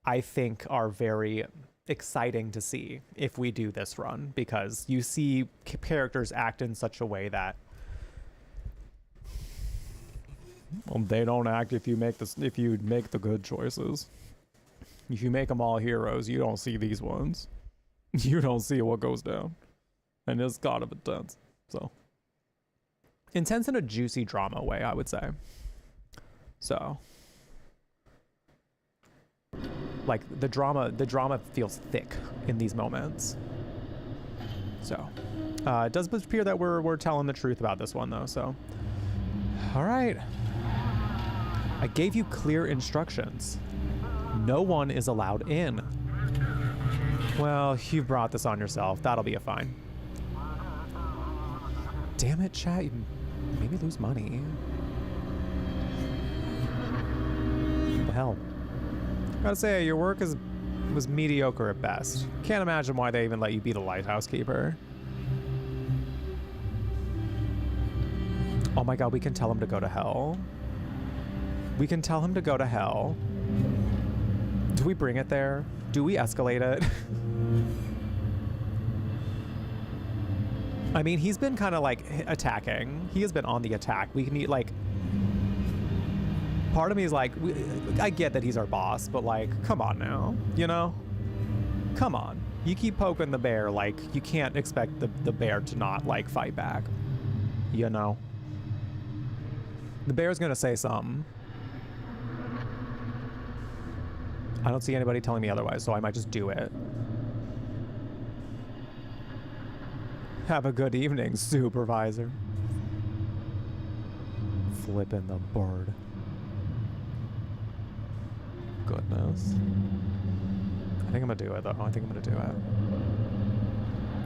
I think are very exciting to see if we do this run, because you see characters act in such a way that they don't act if you make the good choices. If you make them all heroes, you don't see these ones. You don't see what goes down. And it's kind of intense. So intense in a juicy drama way, I would say. So like the drama feels thick in these moments. So it does appear that we're telling the truth about this one though. So all right, I gave you clear instructions. No one is allowed in. Well, you brought this on yourself. That'll be a fine. Damn it, chat. You made me lose money. What the hell? Gotta say, your work was mediocre at best. Can't imagine why they even let you be the lighthouse keeper. Oh my god, we can tell him to go to hell. We can tell him to go to hell. Do we bring it there? Do we escalate it? I mean, he's been kind of like attacking. He has been on the attack. We can eat like... Part of me is like, I get that he's our boss, but like, come on now, you know? Come on. You keep poking the bear, like, you can't expect the bear to not like fight back. You know? The bear's gonna say something. I don't see anybody telling me otherwise, so I might just do it. Have a good evening, supervisor. Flipping the bird. Goodness. I think I'm gonna do it, though. I think I'm gonna do it.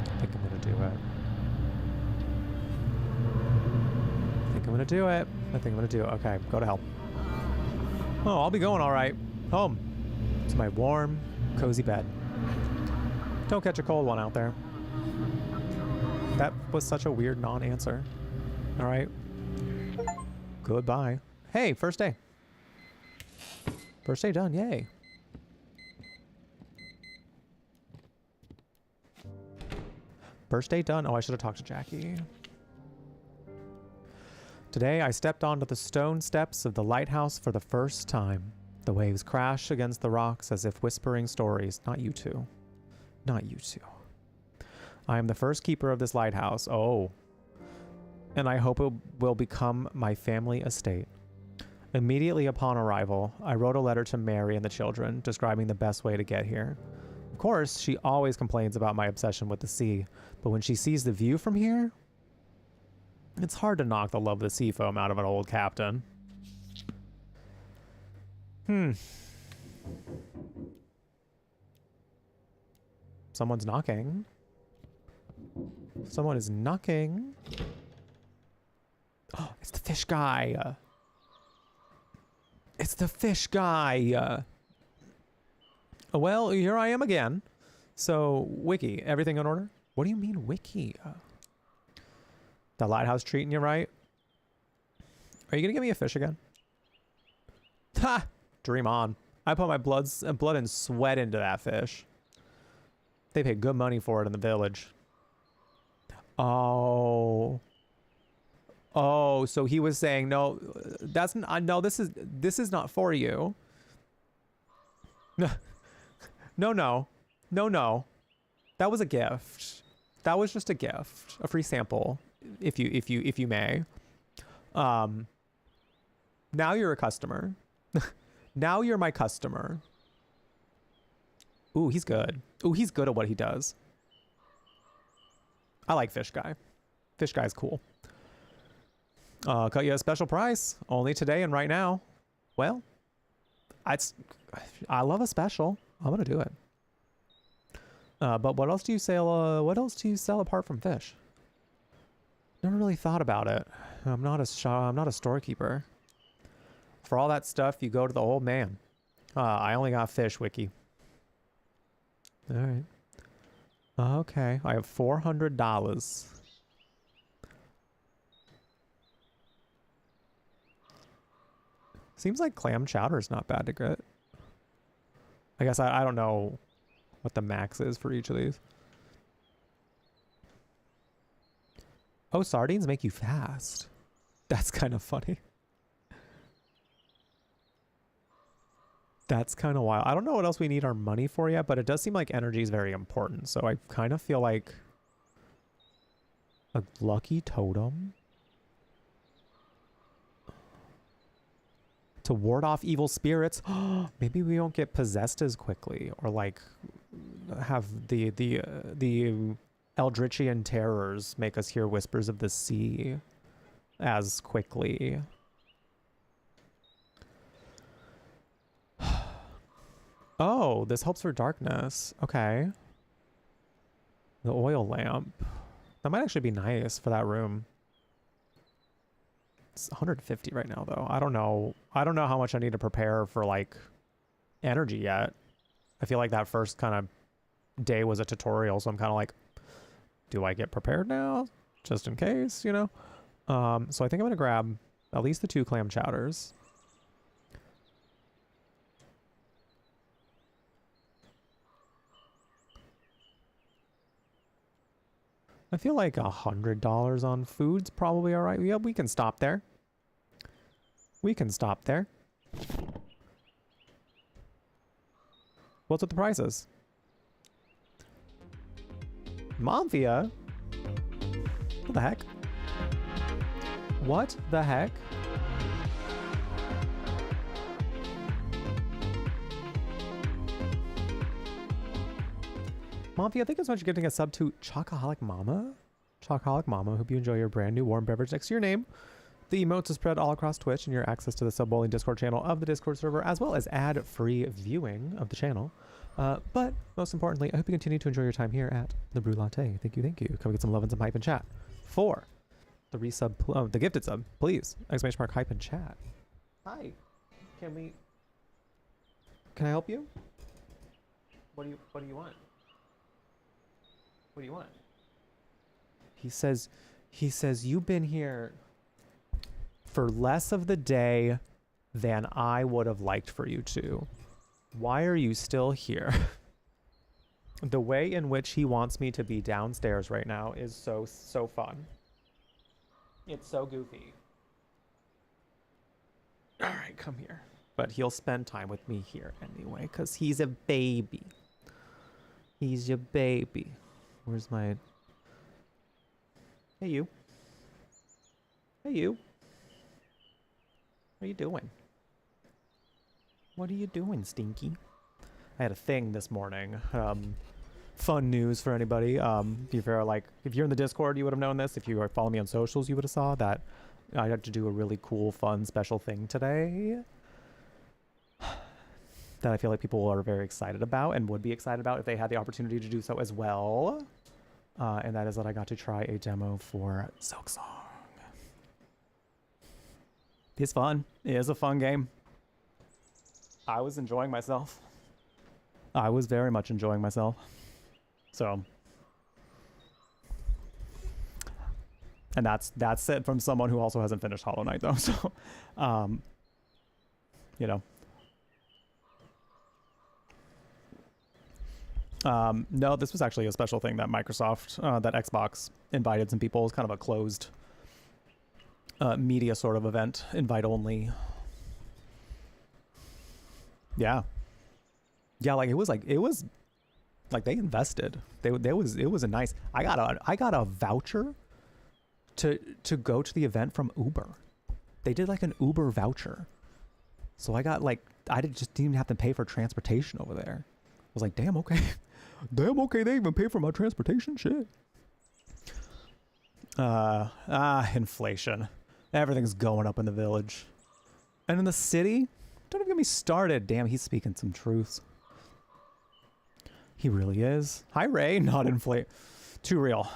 I think I'm gonna do it. I think I'm gonna do it. I think I'm gonna do it. Okay, go to hell. Oh, I'll be going all right. Home. To my warm, cozy bed. Don't catch a cold one out there. That was such a weird non-answer. All right. Goodbye. Hey, first day. First day done, yay. First day done. Oh, I should have talked to Jackie. Today, I stepped onto the stone steps of the lighthouse for the first time. The waves crash against the rocks as if whispering stories. Not you two. Not you two. I am the first keeper of this lighthouse. Oh. And I hope it will become my family estate. Immediately upon arrival, I wrote a letter to Mary and the children, describing the best way to get here. Of course, she always complains about my obsession with the sea, but when she sees the view from here, it's hard to knock the love of the sea foam out of an old captain. Someone's knocking. Someone is knocking. Oh, it's the fish guy. It's the fish guy. Well, here I am again. So, Wiki, everything in order? What do you mean, Wiki? The lighthouse treating you right? Are you gonna give me a fish again? Ha! Dream on. I put my blood and sweat into that fish. They paid good money for it in the village. Oh. Oh, so he was saying, no, that's no, this is not for you. No. That was a gift. That was just a gift, a free sample, if you may. Now you're a customer. Now you're my customer. Ooh, he's good. Ooh, he's good at what he does. I like Fish Guy. Fish Guy's cool. Cut you a special price. Only today and right now. Well, I love a special. I'm gonna do it. But what else do you sell? What else do you sell apart from fish? Never really thought about it. I'm not a storekeeper. For all that stuff, you go to the old man. I only got fish, Wiki. All right. Okay, I have $400. Seems like clam chowder is not bad to get. I guess I don't know what the max is for each of these. Oh, sardines make you fast. That's kind of funny. That's kind of wild. I don't know what else we need our money for yet, but it does seem like energy is very important. So I kind of feel like a lucky totem to ward off evil spirits. Maybe we don't get possessed as quickly, or like have the Eldritchian terrors make us hear whispers of the sea as quickly. Oh, this helps for darkness. Okay. The oil lamp. That might actually be nice for that room. It's 150 right now, though. I don't know. I don't know how much I need to prepare for, like, energy yet. I feel like that first kind of day was a tutorial, so I'm kind of like, do I get prepared now? Just in case, you know? So I think I'm going to grab at least the 2 clam chowders. I feel like $100 on food's probably all right. Yeah, we can stop there. We can stop there. What's with the prices? Mafia? What the heck? What the heck? Mafia, thank you so much for giving a sub to Chocoholic Mama. Chocoholic Mama, hope you enjoy your brand new warm beverage next to your name. The emotes are spread all across Twitch, and your access to the Sub Bowling Discord channel of the Discord server, as well as ad-free viewing of the channel. But most importantly, I hope you continue to enjoy your time here at the Brew Latte. Thank you, thank you. Come get some love and some hype in chat. For the resub, the gifted sub, please! Exclamation mark hype in chat. Hi, can I help you? What do you want? What do you want? He says you've been here for less of the day than I would have liked for you to. Why are you still here? The way in which he wants me to be downstairs right now is so fun. It's so goofy. All right, come here. but he'll spend time with me here anyway, because he's a baby. He's your baby. Where's my... Hey, you. Hey, you. What are you doing? What are you doing, Stinky? I had a thing this morning. Fun news for anybody. If you're in the Discord, you would have known this. If you are following me on socials, you would have saw that I had to do a really cool, fun, special thing today that I feel like people are very excited about and would be excited about if they had the opportunity to do so as well. And that is that I got to try a demo for Silksong. It's fun. It is a fun game. I was enjoying myself. I was very much enjoying myself. So, and that's it from someone who also hasn't finished Hollow Knight though. So, you know, no, this was actually a special thing that Microsoft, that Xbox invited some people. It was kind of a closed media sort of event, invite only. Yeah, like it was like they invested. It was a nice. I got a voucher to go to the event from Uber. They did like an Uber voucher, so I got like didn't even have to pay for transportation over there. I was like, damn, okay, damn, okay. They even pay for my transportation, shit. Inflation. Everything's going up in the village, and in the city. Don't even get me started. Damn, he's speaking some truths. He really is. Hi, Ray. Not inflate. Too real.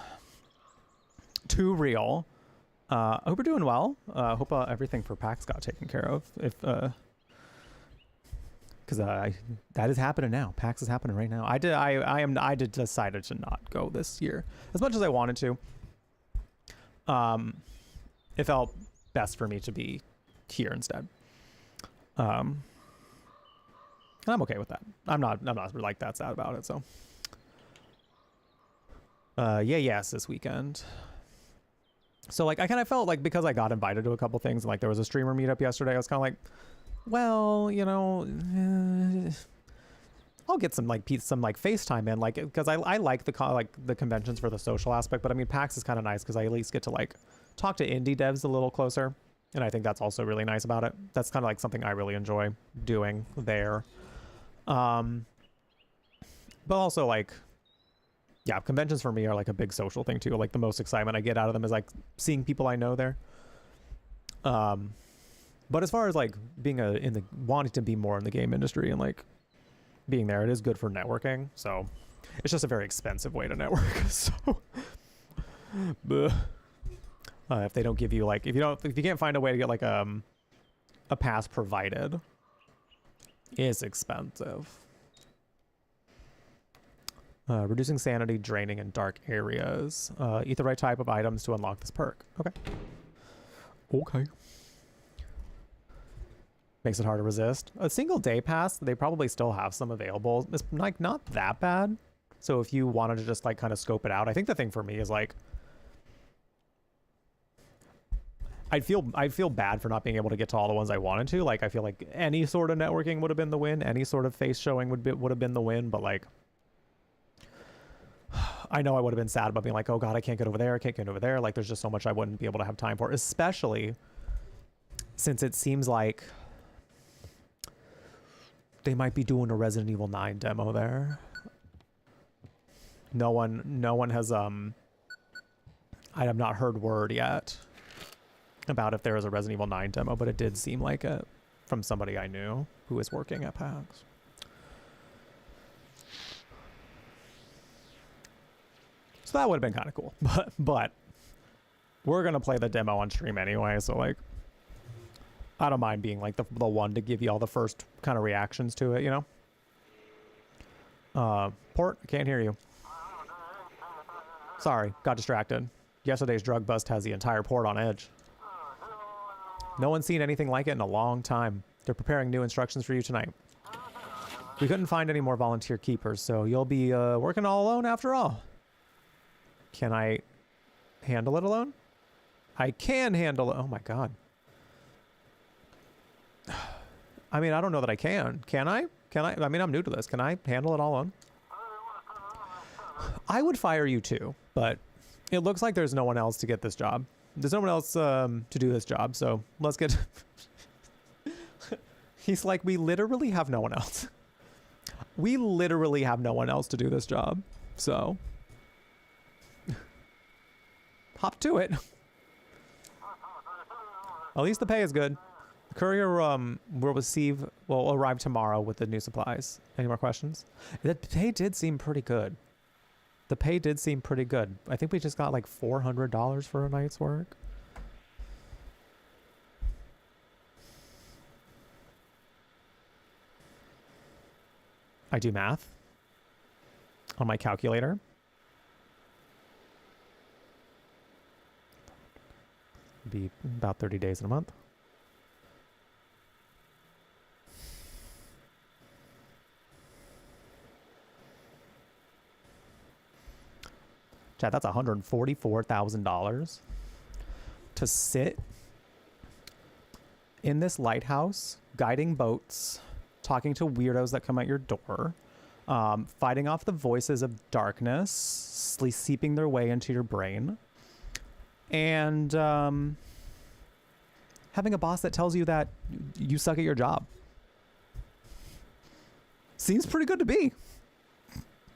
Too real. I hope we're doing well. Hope everything for PAX got taken care of. If because that is happening now. PAX is happening right now. I decided to not go this year as much as I wanted to. It felt best for me to be here instead. And I'm okay with that. I'm not like that sad about it. So, yes, this weekend. So like, I kind of felt like because I got invited to a couple things, and like there was a streamer meetup yesterday, I was kind of like, well, you know, I'll get some FaceTime in, like, because I like the conventions for the social aspect, but I mean, PAX is kind of nice because I at least get to like talk to indie devs a little closer. And I think that's also really nice about it. That's kind of like something I really enjoy doing there. But also like, yeah, conventions for me are like a big social thing too. Like the most excitement I get out of them is like seeing people I know there. But as far as like being wanting to be more in the game industry and like being there, it is good for networking. So it's just a very expensive way to network. So, if they don't give you like, if you can't find a way to get like a pass provided, it's expensive. Reducing sanity, draining in dark areas. Eat the right type of items to unlock this perk. Okay. Makes it hard to resist. A single day pass, they probably still have some available. It's like not that bad. So if you wanted to just like kind of scope it out, I think the thing for me is like, I'd feel bad for not being able to get to all the ones I wanted to. Like I feel like any sort of networking would have been the win. Any sort of face showing would have been the win. But like, I know I would have been sad about being like, oh god, I can't get over there. I can't get over there. Like there's just so much I wouldn't be able to have time for, especially since it seems like they might be doing a Resident Evil 9 demo there. No one has I have not heard word yet about if there is a Resident Evil 9 demo, but it did seem like it from somebody I knew who was working at PAX. So that would have been kind of cool, but we're gonna play the demo on stream anyway, so like I don't mind being like the one to give you all the first kind of reactions to it, you know. Port, I can't hear you. Sorry, got distracted. Yesterday's drug bust has the entire port on edge. No one's seen anything like it in a long time. They're preparing new instructions for you tonight. We couldn't find any more volunteer keepers, so you'll be working all alone after all. Can I handle it alone? I can handle it. Oh my god. I mean, I don't know that I can. Can I? Can I? I mean, I'm new to this. Can I handle it all on? I would fire you too, but it looks like there's no one else to get this job. There's no one else to do this job, so let's get... He's like, we literally have no one else. We literally have no one else to do this job, so... Hop to it. At least the pay is good. The courier will arrive tomorrow with the new supplies. Any more questions? The pay did seem pretty good. The pay did seem pretty good. I think we just got like $400 for a night's work. I do math on my calculator. Be about 30 days in a month. Chat, that's $144,000 to sit in this lighthouse, guiding boats, talking to weirdos that come at your door, fighting off the voices of darkness, seeping their way into your brain, and having a boss that tells you that you suck at your job. Seems pretty good to me.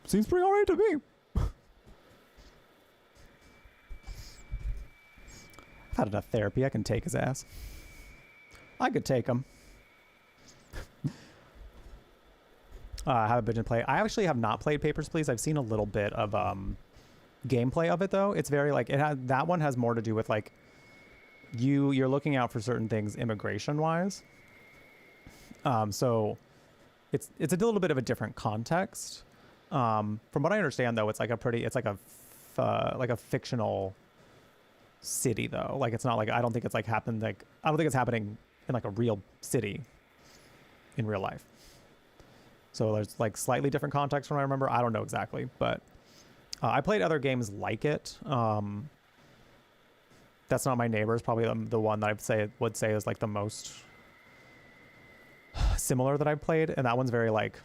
Seems pretty alright to me. I've had enough therapy. I can take his ass. I could take him. I haven't been to play. I actually have not played Papers, Please. I've seen a little bit of gameplay of it, though. It's very like that one has more to do with like you're looking out for certain things immigration wise. So it's a little bit of a different context. From what I understand, though, it's like a fictional city, though. Like it's not like I don't think it's happening in like a real city in real life. So there's like slightly different context from what I remember. I don't know exactly, but I played other games like it. That's Not My Neighbor is probably the one that I would say is like the most similar that I've played, and that one's very like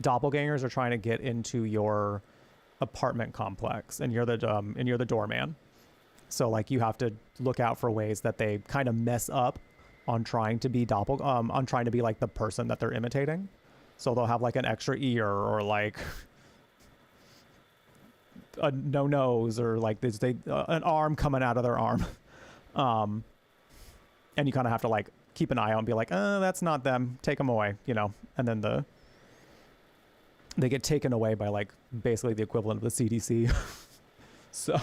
doppelgangers are trying to get into your apartment complex, and you're the doorman. So like you have to look out for ways that they kind of mess up on trying to be on trying to be like the person that they're imitating. So they'll have like an extra ear or like a no nose or like an arm coming out of their arm. And you kind of have to like keep an eye out and be like, that's not them. Take them away, you know? And then they get taken away by like basically the equivalent of the CDC. So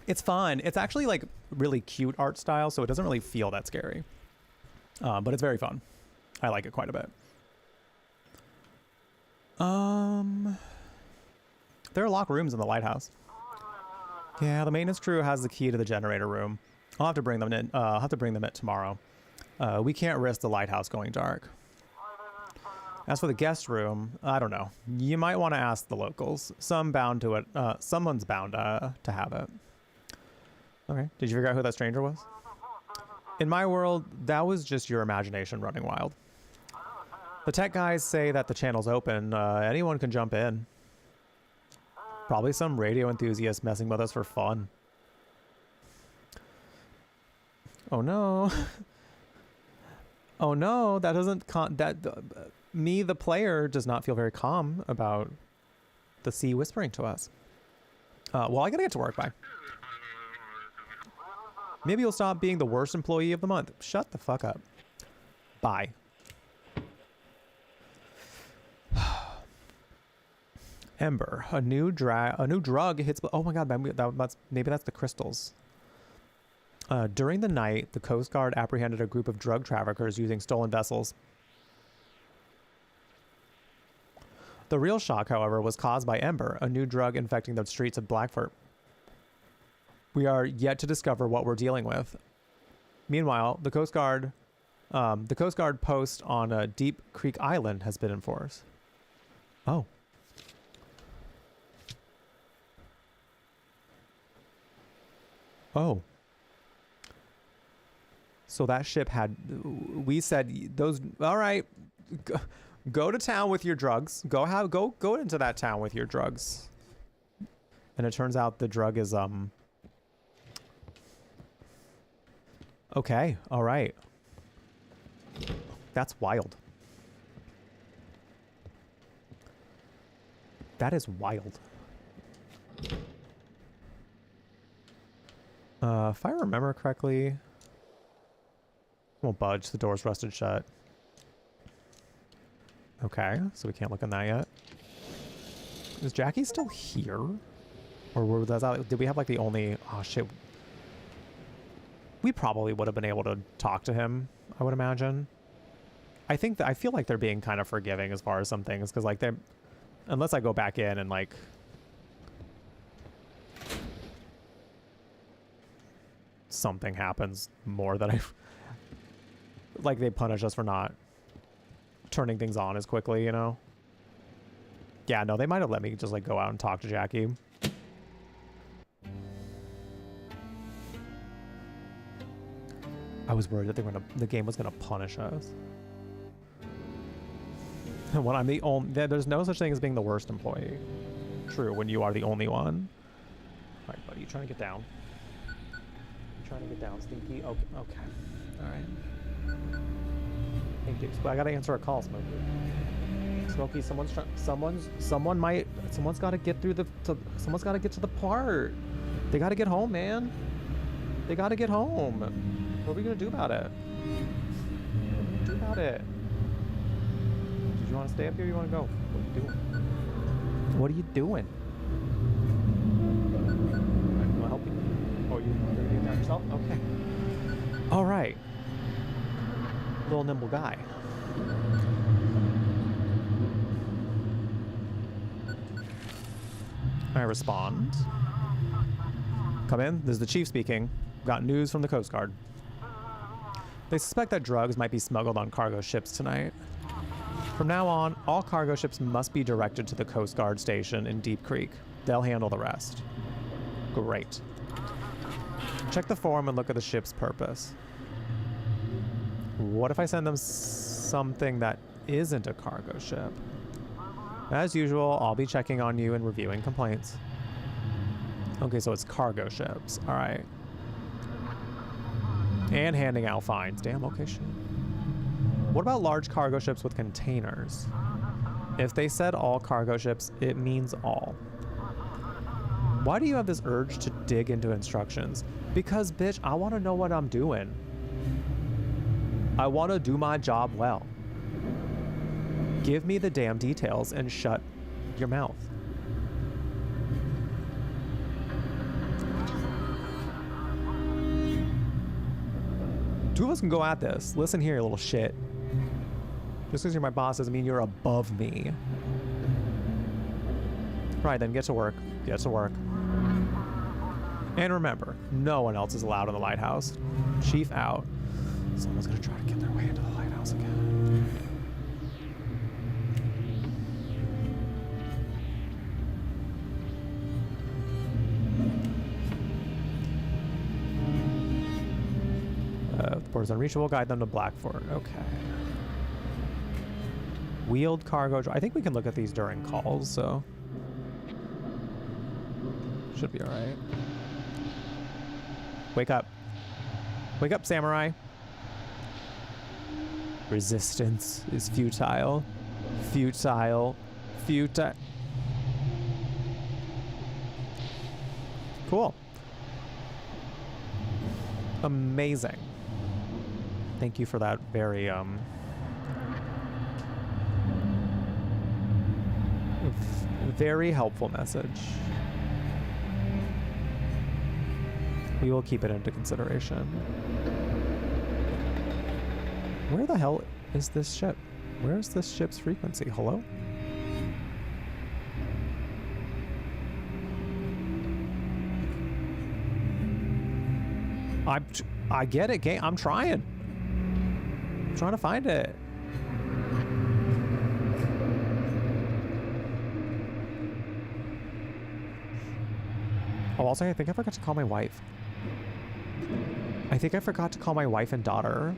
it's fun. It's actually like really cute art style, so it doesn't really feel that scary. But it's very fun. I like it quite a bit. There are locked rooms in the lighthouse. Yeah, the maintenance crew has the key to the generator room. I'll have to bring them in. I'll have to bring them in tomorrow. We can't risk the lighthouse going dark. As for the guest room, I don't know. You might want to ask the locals. Someone's bound to have it. Okay. Did you figure out who that stranger was? In my world, that was just your imagination running wild. The tech guys say that the channel's open. Anyone can jump in. Probably some radio enthusiast messing with us for fun. Oh no. Oh no, that doesn't me, the player, does not feel very calm about the sea whispering to us. Well, I gotta get to work. Bye. Maybe you'll stop being the worst employee of the month. Shut the fuck up. Bye. Ember, a new drug hits. Oh my god, maybe that's the crystals. During the night, the Coast Guard apprehended a group of drug traffickers using stolen vessels. The real shock, however, was caused by Ember, a new drug infecting the streets of Blackford. We are yet to discover what we're dealing with. Meanwhile, the Coast Guard post on Deep Creek Island has been enforced. Oh. Oh. So that ship had, we said those, all right, go to town with your drugs. Go into that town with your drugs. And it turns out the drug is, okay, all right. That's wild. That is wild. If I remember correctly, won't budge. The door's rusted shut. Okay, so we can't look in that yet. Is Jackie still here? Or were that, did we have like the only... Oh shit. We probably would have been able to talk to him, I would imagine. I think that I feel like they're being kind of forgiving as far as some things, because like they're... Unless I go back in and like... something happens more that I... Like they punish us for not turning things on as quickly, you know? Yeah, no, they might have let me just like go out and talk to Jackie. I was worried that the game was gonna punish us. When I'm the only, there's no such thing as being the worst employee. True, when you are the only one. All right, buddy, you trying to get down? You trying to get down, Stinky? Okay, okay. All right. Hey, dude, I gotta answer a call, Smokey. Smokey, someone's got to get through someone's got to get to the part. They got to get home, man. They got to get home. What are we gonna do about it? What are we gonna do about it? Did you want to stay up here or you want to go? What are you doing? What are you doing? You want to help me? Oh, you're gonna get down yourself? Okay. All right. Little nimble guy. I respond. Come in. This is the chief speaking. Got news from the Coast Guard. They suspect that drugs might be smuggled on cargo ships tonight. From now on, all cargo ships must be directed to the Coast Guard station in Deep Creek. They'll handle the rest. Great. Check the form and look at the ship's purpose. What if I send them something that isn't a cargo ship? As usual, I'll be checking on you and reviewing complaints. Okay, so it's cargo ships. All right. And handing out fines. Damn, okay, shit. What about large cargo ships with containers? If they said all cargo ships, it means all. Why do you have this urge to dig into instructions? Because, bitch, I want to know what I'm doing. I want to do my job well. Give me the damn details and shut your mouth. Two of us can go at this. Listen here, you little shit. Just because you're my boss doesn't mean you're above me. Right, then get to work. Get to work. And remember, no one else is allowed in the lighthouse. Chief out. Someone's gonna try to get their way into the lighthouse again. The port is unreachable. Guide them to Blackford. Okay. Wheeled cargo. I think we can look at these during calls, so should be all right. Wake up. Wake up, samurai. Resistance is futile. Futile. Futile. Cool. Amazing. Thank you for that very, very helpful message. We will keep it into consideration. Where the hell is this ship? Where is this ship's frequency? Hello? I get it, game. I'm trying. I'm trying to find it. Oh, also, I think I forgot to call my wife. I think I forgot to call my wife and daughter.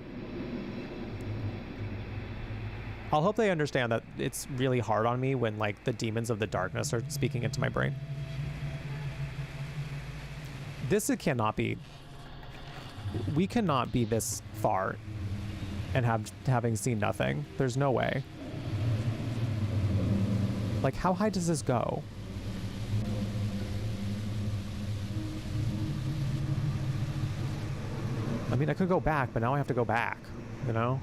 I'll hope they understand that it's really hard on me when, like, the demons of the darkness are speaking into my brain. This cannot be. We cannot be this far and having seen nothing. There's no way. Like, how high does this go? I mean, I could go back, but now I have to go back, you know?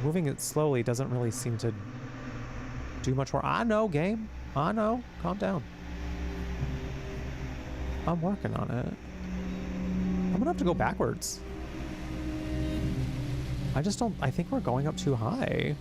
Moving it slowly doesn't really seem to do much more. I know, game. I know. Calm down. I'm working on it. I'm gonna have to go backwards. I just don't... I think we're going up too high.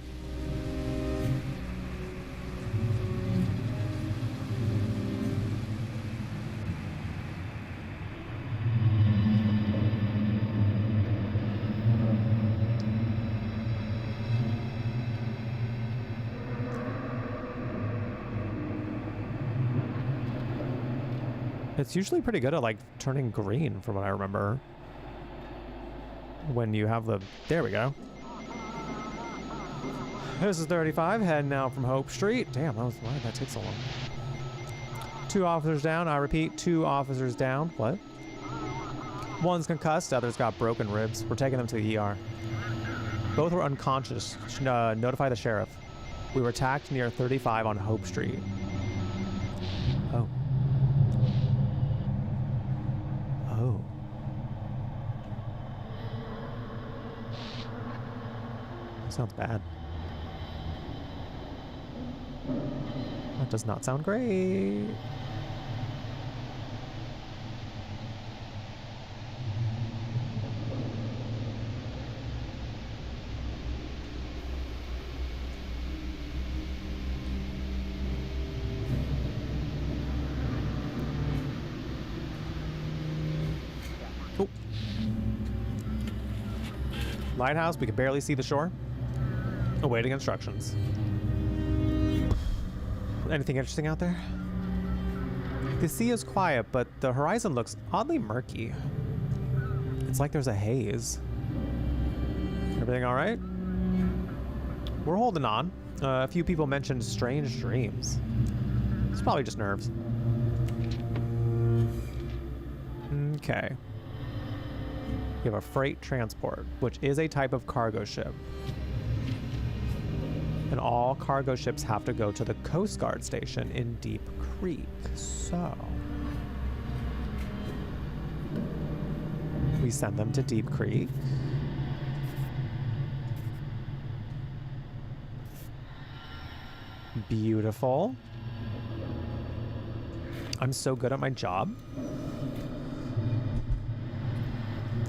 It's usually pretty good at, like, turning green, from what I remember. When you have the... There we go. This is 35, heading out from Hope Street. Damn, why did that take so long? 2 officers down. I repeat, 2 officers down. What? One's concussed, the other's got broken ribs. We're taking them to the ER. Both were unconscious. Notify the sheriff. We were attacked near 35 on Hope Street. Oh. Oh. Sounds bad. That does not sound great. Oh. Lighthouse, we can barely see the shore. Awaiting instructions. Anything interesting out there? The sea is quiet, but the horizon looks oddly murky. It's like there's a haze. Everything all right? We're holding on. A few people mentioned strange dreams. It's probably just nerves. Okay. You have a freight transport, which is a type of cargo ship. And all cargo ships have to go to the Coast Guard station in Deep Creek. So we send them to Deep Creek. Beautiful. I'm so good at my job.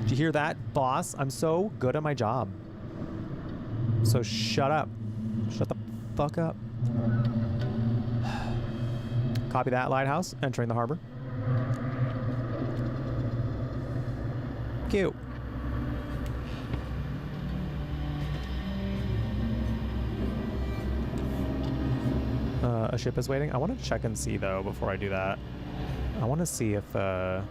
Did you hear that, boss? I'm so good at my job. So shut up. Shut the fuck up. Copy that, Lighthouse. Entering the harbor. Cute. A ship is waiting. I want to check and see, though, before I do that. I want to see if... I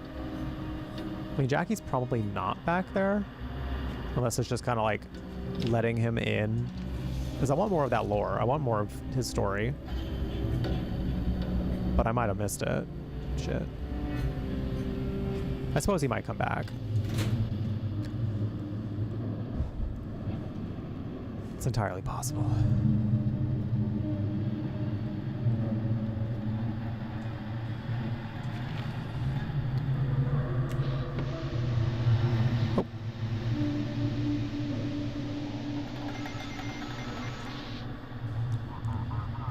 mean, Jackie's probably not back there. Unless it's just kind of like letting him in. Because I want more of that lore. I want more of his story. But I might have missed it. Shit. I suppose he might come back. It's entirely possible. Oh.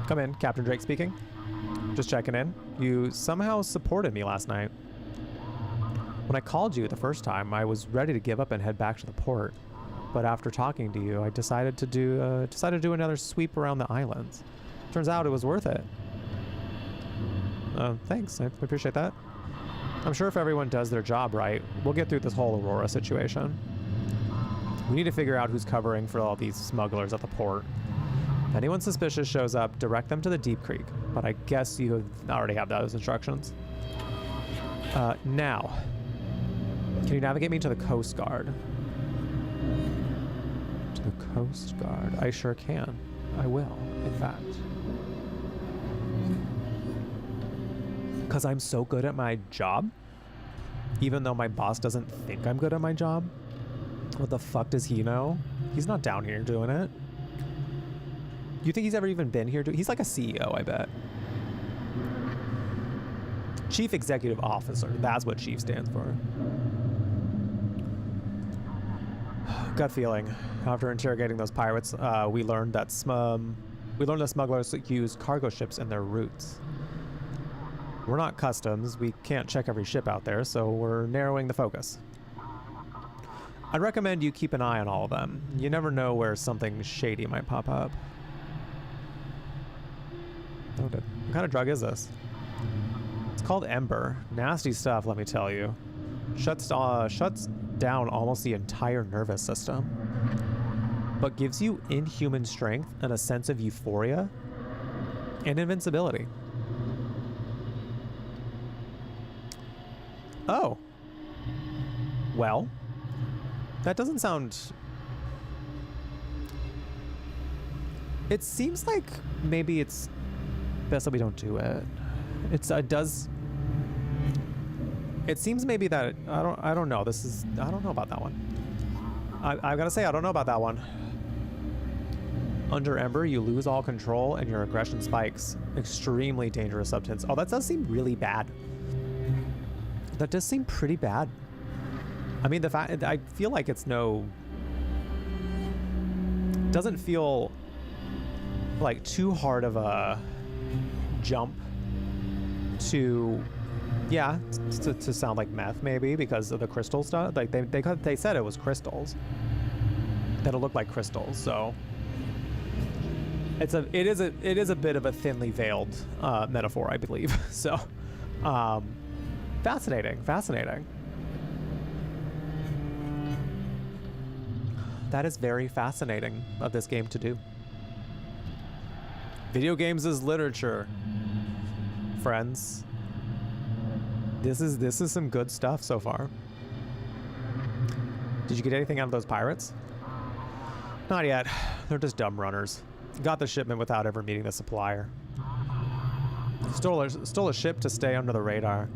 Come in, Captain Drake speaking. Just checking in. You somehow supported me last night. When I called you the first time, I was ready to give up and head back to the port. But after talking to you, I decided to do another sweep around the islands. Turns out it was worth it. Thanks. I appreciate that. I'm sure if everyone does their job right, we'll get through this whole Aurora situation. We need to figure out who's covering for all these smugglers at the port. If anyone suspicious shows up, direct them to the Deep Creek. But I guess you already have those instructions. Now, can you navigate me to the Coast Guard? To the Coast Guard. I sure can. I will, in fact. Because I'm so good at my job, even though my boss doesn't think I'm good at my job. What the fuck does he know? He's not down here doing it. You think he's ever even been here? He's like a CEO, I bet. Chief Executive Officer. That's what Chief stands for. Gut feeling. After interrogating those pirates, we learned that smugglers use cargo ships in their routes. We're not customs. We can't check every ship out there, so we're narrowing the focus. I'd recommend you keep an eye on all of them. You never know where something shady might pop up. Noted. What kind of drug is this? It's called Ember. Nasty stuff, let me tell you. Shuts down almost the entire nervous system, but gives you inhuman strength and a sense of euphoria and invincibility. Oh. Well, that doesn't sound... It seems like maybe it's best that we don't do it. It does... It seems maybe that... I don't know. I don't know about that one. I gotta say, I don't know about that one. Under Ember, you lose all control and your aggression spikes. Extremely dangerous substance. Oh, that does seem really bad. That does seem pretty bad. I mean, the fact... I feel like it's no... Doesn't feel like too hard of a jump to... Yeah, to sound like meth, maybe, because of the crystal stuff. Like, they said it was crystals. That it looked like crystals, so... It is a bit of a thinly veiled metaphor, I believe. So, fascinating. That is very fascinating of this game to do. Video games is literature, friends. This is some good stuff so far. Did you get anything out of those pirates? Not yet. They're just dumb runners. Got the shipment without ever meeting the supplier. Stole a ship to stay under the radar.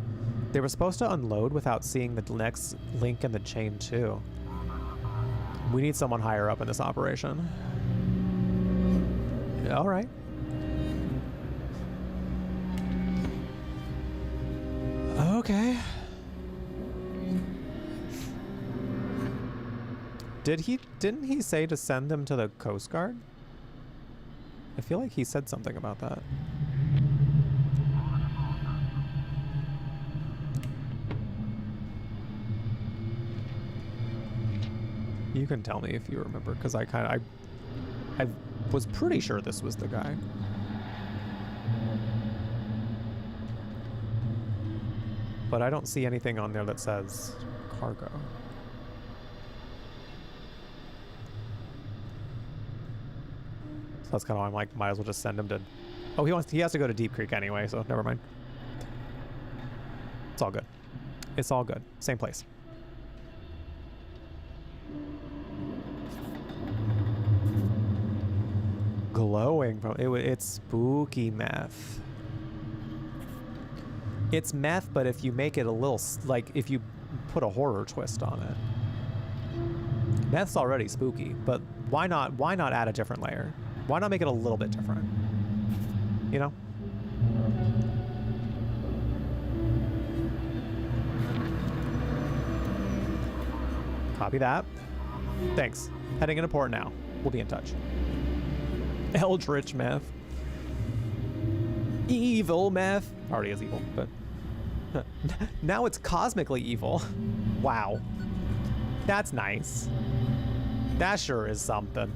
They were supposed to unload without seeing the next link in the chain too. We need someone higher up in this operation. All right. Okay. Didn't he say to send them to the Coast Guard? I feel like he said something about that. You can tell me if you remember, because I was pretty sure this was the guy. But I don't see anything on there that says cargo. So that's kind of why I'm like, might as well just send him to... Oh, he has to go to Deep Creek anyway, so never mind. It's all good. It's all good. Same place. Glowing from... It's spooky meth. It's meth, but if you make it a little... Like, if you put a horror twist on it. Meth's already spooky, but why not add a different layer? Why not make it a little bit different? You know? Copy that. Thanks. Heading into port now. We'll be in touch. Eldritch meth. Evil meth. Already is evil, but... now it's cosmically evil. Wow. That's nice. That sure is something.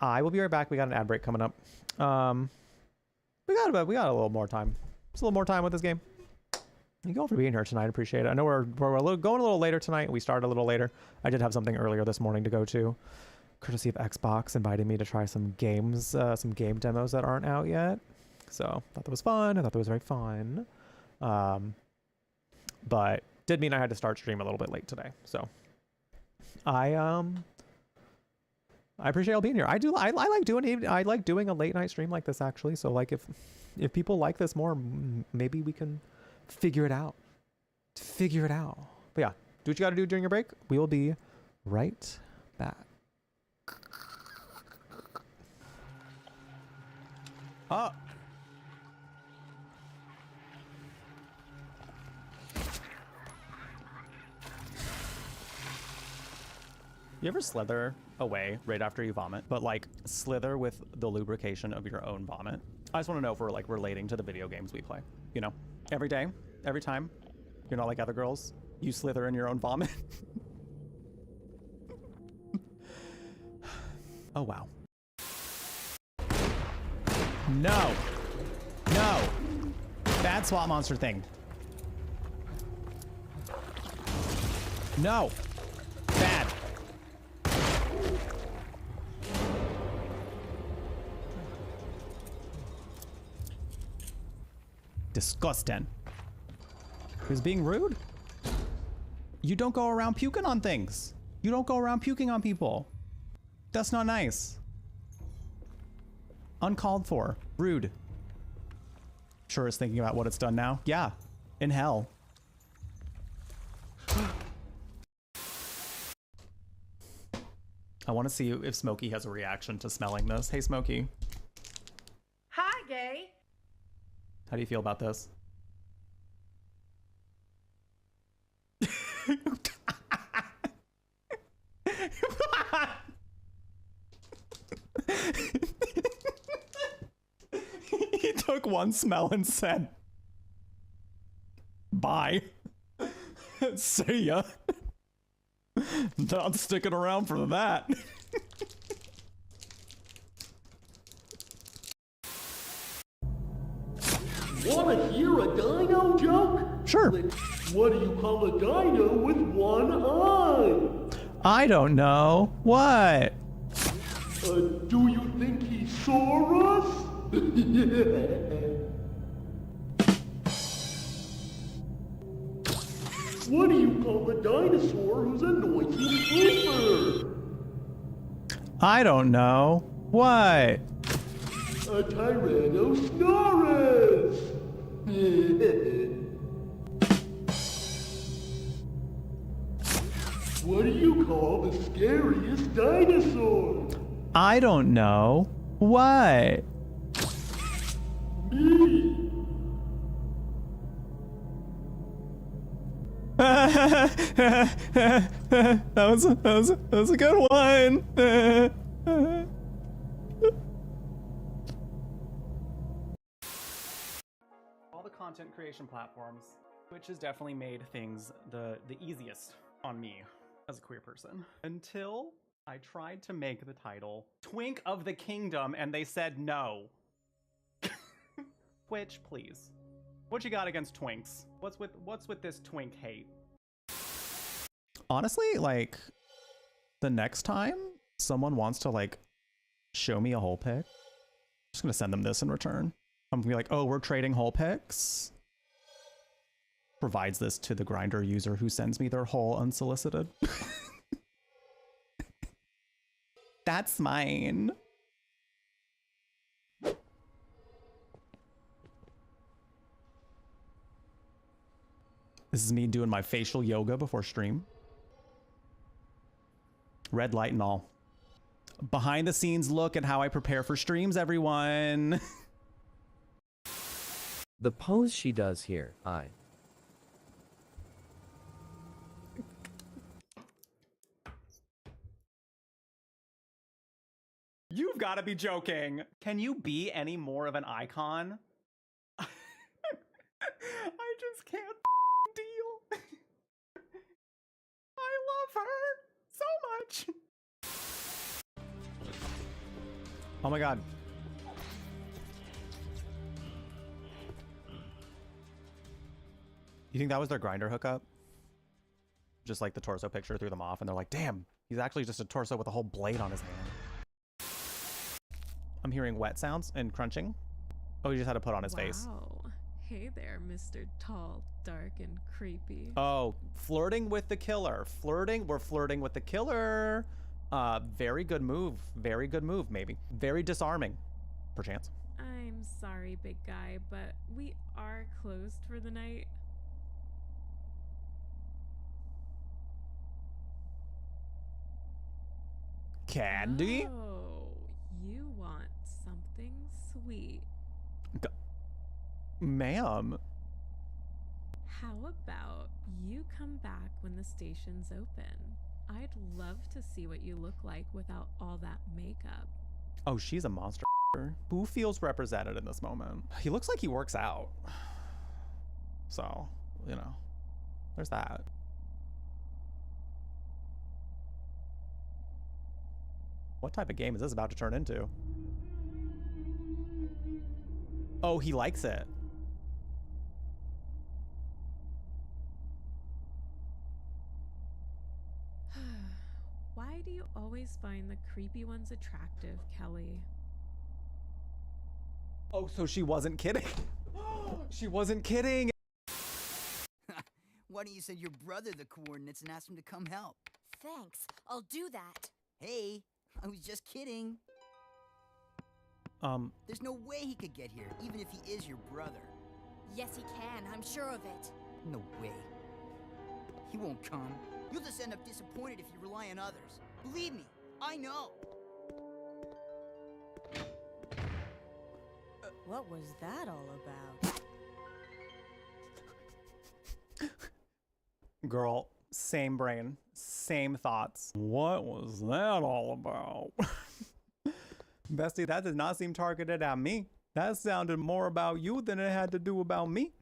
I will be right back. We got an ad break coming up. We got a little more time. Just a little more time with this game. Thank you all for being here tonight. Appreciate it. I know we're going a little later tonight. We started a little later. I did have something earlier this morning to go to. courtesy of Xbox, inviting me to try some games, some game demos that aren't out yet. So I thought that was fun. I thought that was very fun. But did mean I had to start stream a little bit late today. So I appreciate y'all being here. I like doing a late night stream like this actually. So like if people like this more, maybe we can figure it out. But yeah, do what you got to do during your break. We will be right back. Oh. You ever slither away right after you vomit, but like slither with the lubrication of your own vomit? I just want to know if we're like relating to the video games we play. You know, every day, every time. You're not like other girls. You slither in your own vomit. Oh, wow. No. No. Bad swamp monster thing. No. Bad. Disgusting. Who's being rude? You don't go around puking on things. You don't go around puking on people. That's not nice. Uncalled for. Rude. Sure is thinking about what it's done now. Yeah. In hell. I want to see if Smokey has a reaction to smelling this. Hey, Smokey. Hi, gay. How do you feel about this? He took one smell and said, bye. See ya. Not sticking around for that. Wanna hear a dino joke? Sure. What do you call a dino with one eye? I don't know. What? Do you think he saw us? What do you call a dinosaur who's a noisy sleeper? I don't know. What? A Tyrannosaurus! What do you call the scariest dinosaur? I don't know. What? Me! that was a good one. All the content creation platforms, which has definitely made things the easiest on me as a queer person. Until I tried to make the title Twink of the Kingdom and they said no. Which, please. What you got against twinks? What's with this twink hate? Honestly, like, the next time someone wants to like show me a hole pic, I'm just gonna send them this in return. I'm gonna be like, oh, we're trading hole pics. Provides this to the Grindr user who sends me their hole unsolicited. That's mine. This is me doing my facial yoga before stream. Red light and all. Behind the scenes look at how I prepare for streams, everyone. The pose she does here, You've got to be joking. Can you be any more of an icon? I just can't deal. I love her so much. Oh my god. You think that was their Grindr hookup? Just like the torso picture threw them off and they're like, damn, He's actually just a torso with a whole blade on his hand. I'm hearing wet sounds and crunching. Oh, he just had to put on his face. Wow. Hey there, Mr. Tall, Dark, and Creepy. Oh, flirting with the killer. Flirting. We're flirting with the killer. Very good move. Very good move, maybe. Very disarming, perchance. I'm sorry, big guy, but we are closed for the night. Candy? Oh, you want something sweet. Ma'am. How about you come back when the station's open? I'd love to see what you look like without all that makeup. Oh, she's a monster. Who feels represented in this moment? He looks like he works out. So, you know, there's that. What type of game is this about to turn into? Oh, he likes it. Why do you always find the creepy ones attractive, Kelly? Oh, so she wasn't kidding. She wasn't kidding. Why don't you send your brother the coordinates and ask him to come help? Thanks, I'll do that. Hey, I was just kidding. There's no way he could get here, even if he is your brother. Yes, he can, I'm sure of it. No way. He won't come. You'll just end up disappointed if you rely on others. Believe me, I know. What was that all about? Girl, same brain, same thoughts. What was that all about? Bestie, that did not seem targeted at me. That sounded more about you than it had to do about me.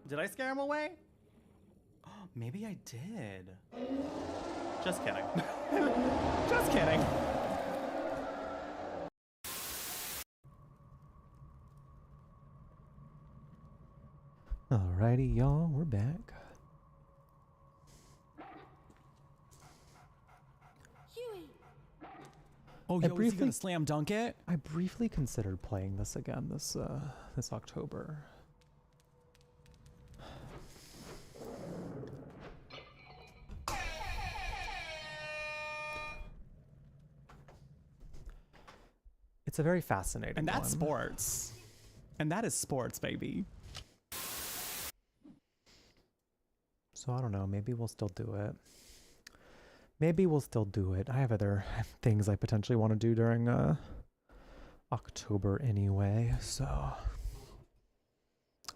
Did I scare him away? Maybe I did. Just kidding. Just kidding. Alrighty, y'all, we're back. Huey! Oh, yo, is he gonna slam dunk it? I briefly considered playing this again this October. It's a very fascinating And that's one. sports. And that is sports, baby. So I don't know, maybe we'll still do it. Maybe we'll still do it. I have other things I potentially want to do during October anyway, so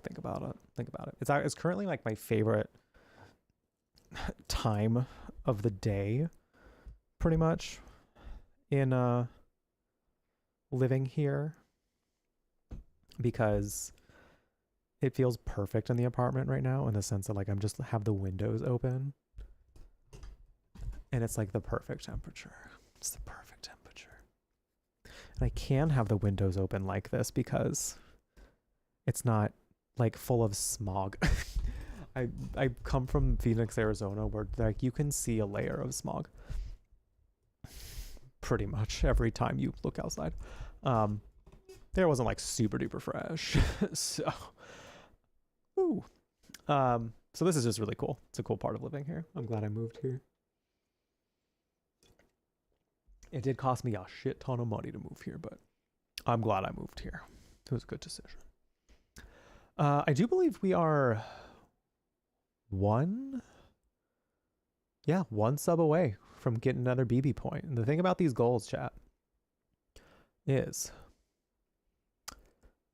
think about it. Think about it. It's currently like my favorite time of the day, pretty much, in living here, because it feels perfect in the apartment right now in the sense that like I'm just have the windows open and it's like the perfect temperature. It's the perfect temperature. And I can have the windows open like this because it's not like full of smog. I come from Phoenix, Arizona, where like you can see a layer of smog pretty much every time you look outside. There wasn't like super duper fresh. So ooh. So this is just really cool. It's a cool part of living here. I'm glad I moved here. It did cost me a shit ton of money to move here, but I'm glad I moved here. It was a good decision. I do believe we are one sub away from getting another BB point. And the thing about these goals, chat, is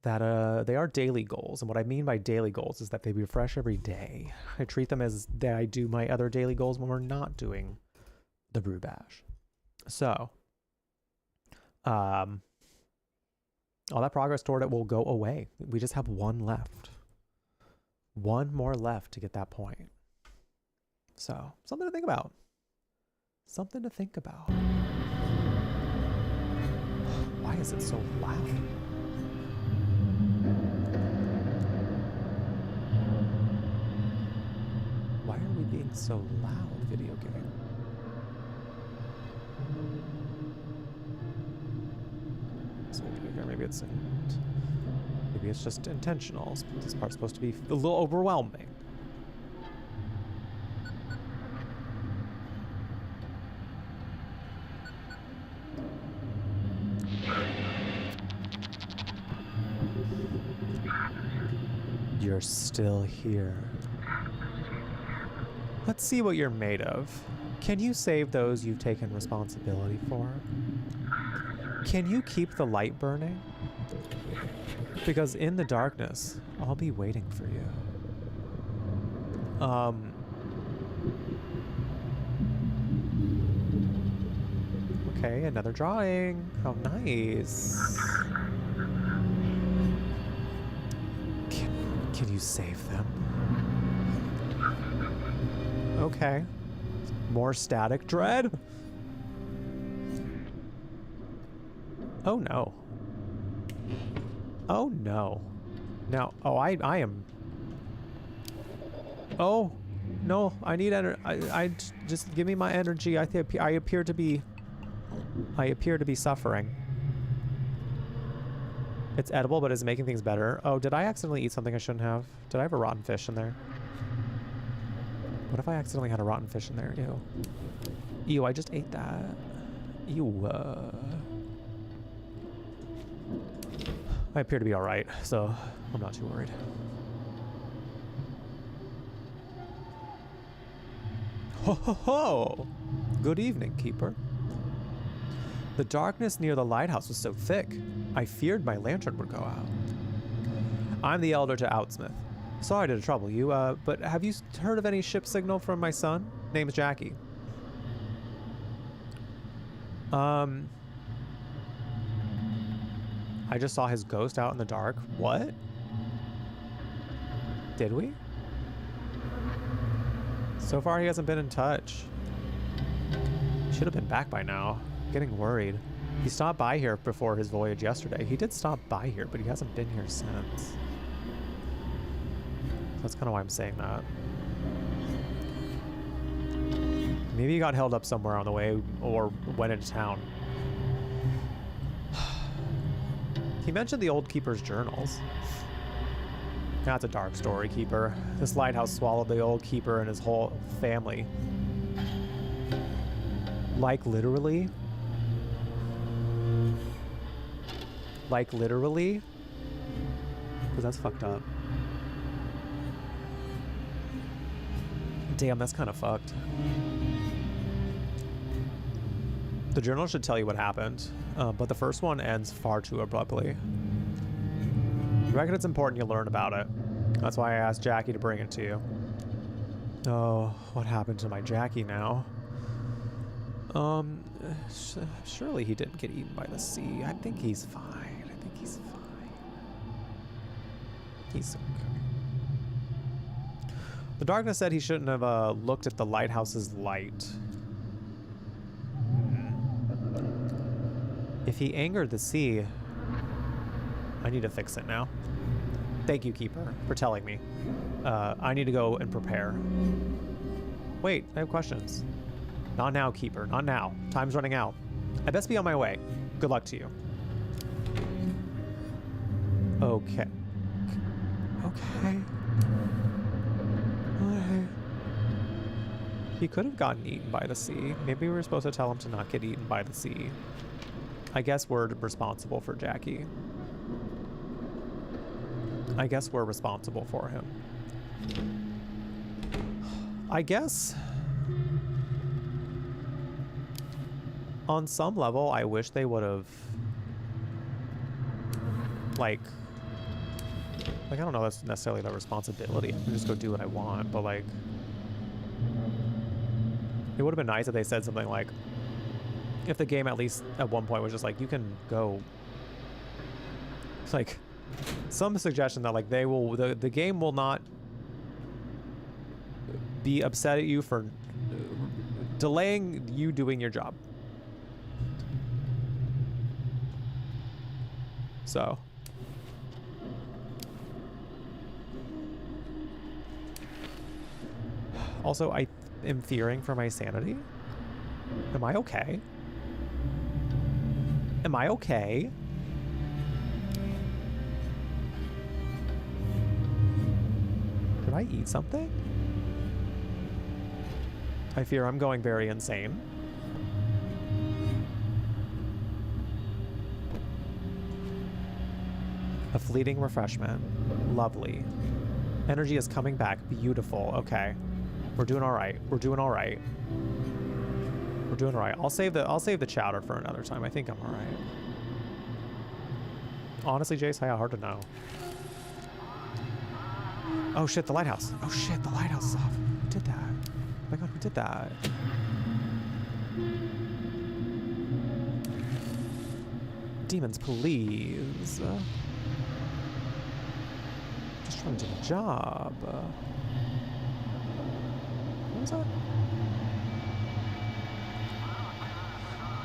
that they are daily goals. And what I mean by daily goals is that they refresh every day. I treat them as that I do my other daily goals when we're not doing the brew bash. So, all that progress toward it will go away. We just have one left. One more left to get that point. So, something to think about. Something to think about. Why is it so loud? Why are we being so loud, video game? targets, and maybe it's just intentional. This part's supposed to be a little overwhelming. You're still here. Let's see what you're made of. Can you save those you've taken responsibility for? Can you keep the light burning? Because in the darkness, I'll be waiting for you. Okay, another drawing. How nice. Can you save them? Okay. More static dread? Oh no. Oh no. Now, oh, I am. Oh, no, I need energy. Just give me my energy. I appear to be suffering. It's edible, but it's making things better. Oh, did I accidentally eat something I shouldn't have? Did I have a rotten fish in there? What if I accidentally had a rotten fish in there? Ew. Ew, I just ate that. Ew. I appear to be alright, so I'm not too worried. Ho ho ho! Good evening, Keeper. The darkness near the lighthouse was so thick, I feared my lantern would go out. I'm the elder to Outsmith. Sorry to trouble you, but have you heard of any ship signal from my son? Name's Jackie. I just saw his ghost out in the dark. What? Did we? So far he hasn't been in touch. Should have been back by now. Getting worried. He stopped by here before his voyage yesterday. He did stop by here, but he hasn't been here since. That's kind of why I'm saying that. Maybe he got held up somewhere on the way or went into town. He mentioned the old Keeper's journals. That's a dark story, Keeper. This lighthouse swallowed the old Keeper and his whole family. Like literally? Like literally? Because that's fucked up. Damn, that's kind of fucked. The journal should tell you what happened, but the first one ends far too abruptly. I reckon it's important you learn about it. That's why I asked Jackie to bring it to you. Oh, what happened to my Jackie now? Surely he didn't get eaten by the sea. I think he's fine. I think he's fine. He's okay. The darkness said he shouldn't have looked at the lighthouse's light. If he angered the sea, I need to fix it now. Thank you, Keeper, for telling me. I need to go and prepare. Wait, I have questions. Not now, Keeper. Not now. Time's running out. I best be on my way. Good luck to you. Okay. Okay. Okay. He could have gotten eaten by the sea. Maybe we were supposed to tell him to not get eaten by the sea. I guess we're responsible for Jackie. I guess we're responsible for him. I guess on some level, I wish they would have like I don't know, that's necessarily the responsibility. I can just go do what I want, but like it would have been nice if they said something like, if the game at least at one point was just like, you can go. It's like some suggestion that like they will, the game will not be upset at you for delaying you doing your job. So. Also, I am fearing for my sanity. Am I okay? Am I okay? Did I eat something? I fear I'm going very insane. A fleeting refreshment. Lovely. Energy is coming back. Beautiful. Okay. We're doing all right. We're doing all right. We're doing all right. I'll save the chowder for another time. I think I'm all right. Honestly, Jace, how hard to know. Oh shit, the lighthouse. Oh shit, the lighthouse is off. Who did that? Oh my god, who did that? Demons, please. Just trying to do the job. What was that?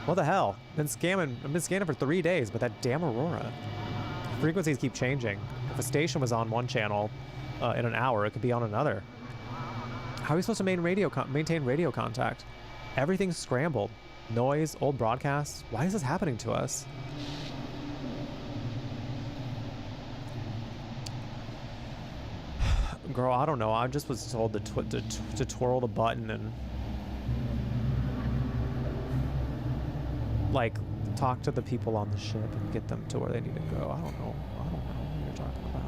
What the hell? I've been scanning for 3 days, but that damn Aurora. Frequencies keep changing. If a station was on one channel in an hour, it could be on another. How are we supposed to maintain radio contact? Everything's scrambled. Noise, old broadcasts. Why is this happening to us? Girl, I don't know. I just was told to twirl the button and like talk to the people on the ship and get them to where they need to go. I don't know. I don't know what you're talking about.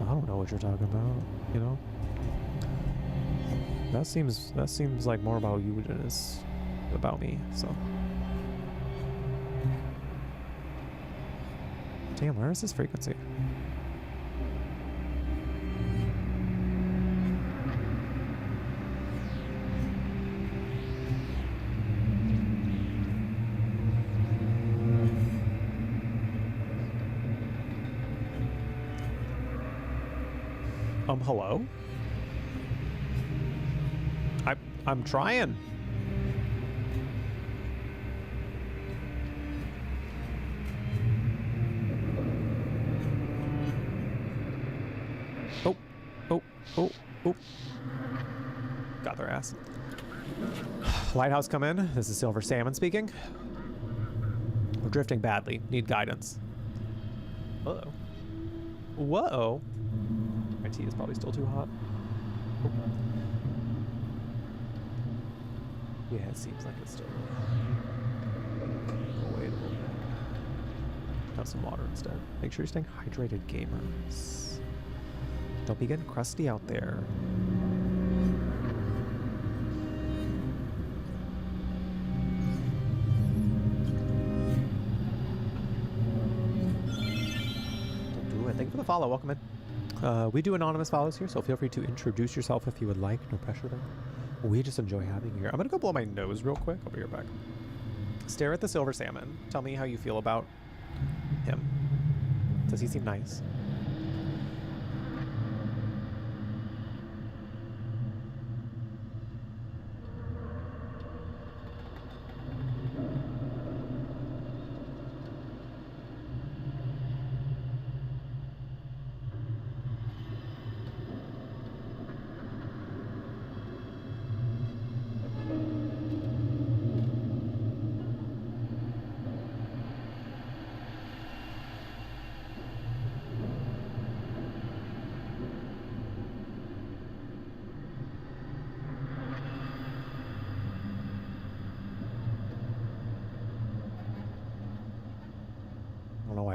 I don't know what you're talking about. You know. That seems like more about you than it is about me. So. Damn, where is this frequency? Hello? I'm trying. Oh. Got their ass. Lighthouse, come in. This is Silver Salmon speaking. We're drifting badly. Need guidance. Uh-oh. Whoa. My tea is probably still too hot. Oh. Yeah, it seems like it's still... Oh, wait a little bit. Have some water instead. Make sure you're staying hydrated, gamers. Don't be getting crusty out there. Don't do it. Thank you for the follow. Welcome in. We do anonymous follows here, so feel free to introduce yourself if you would like. No pressure there. We just enjoy having you here. I'm going to go blow my nose real quick. I'll be right back. Stare at the silver salmon. Tell me how you feel about him. Does he seem nice?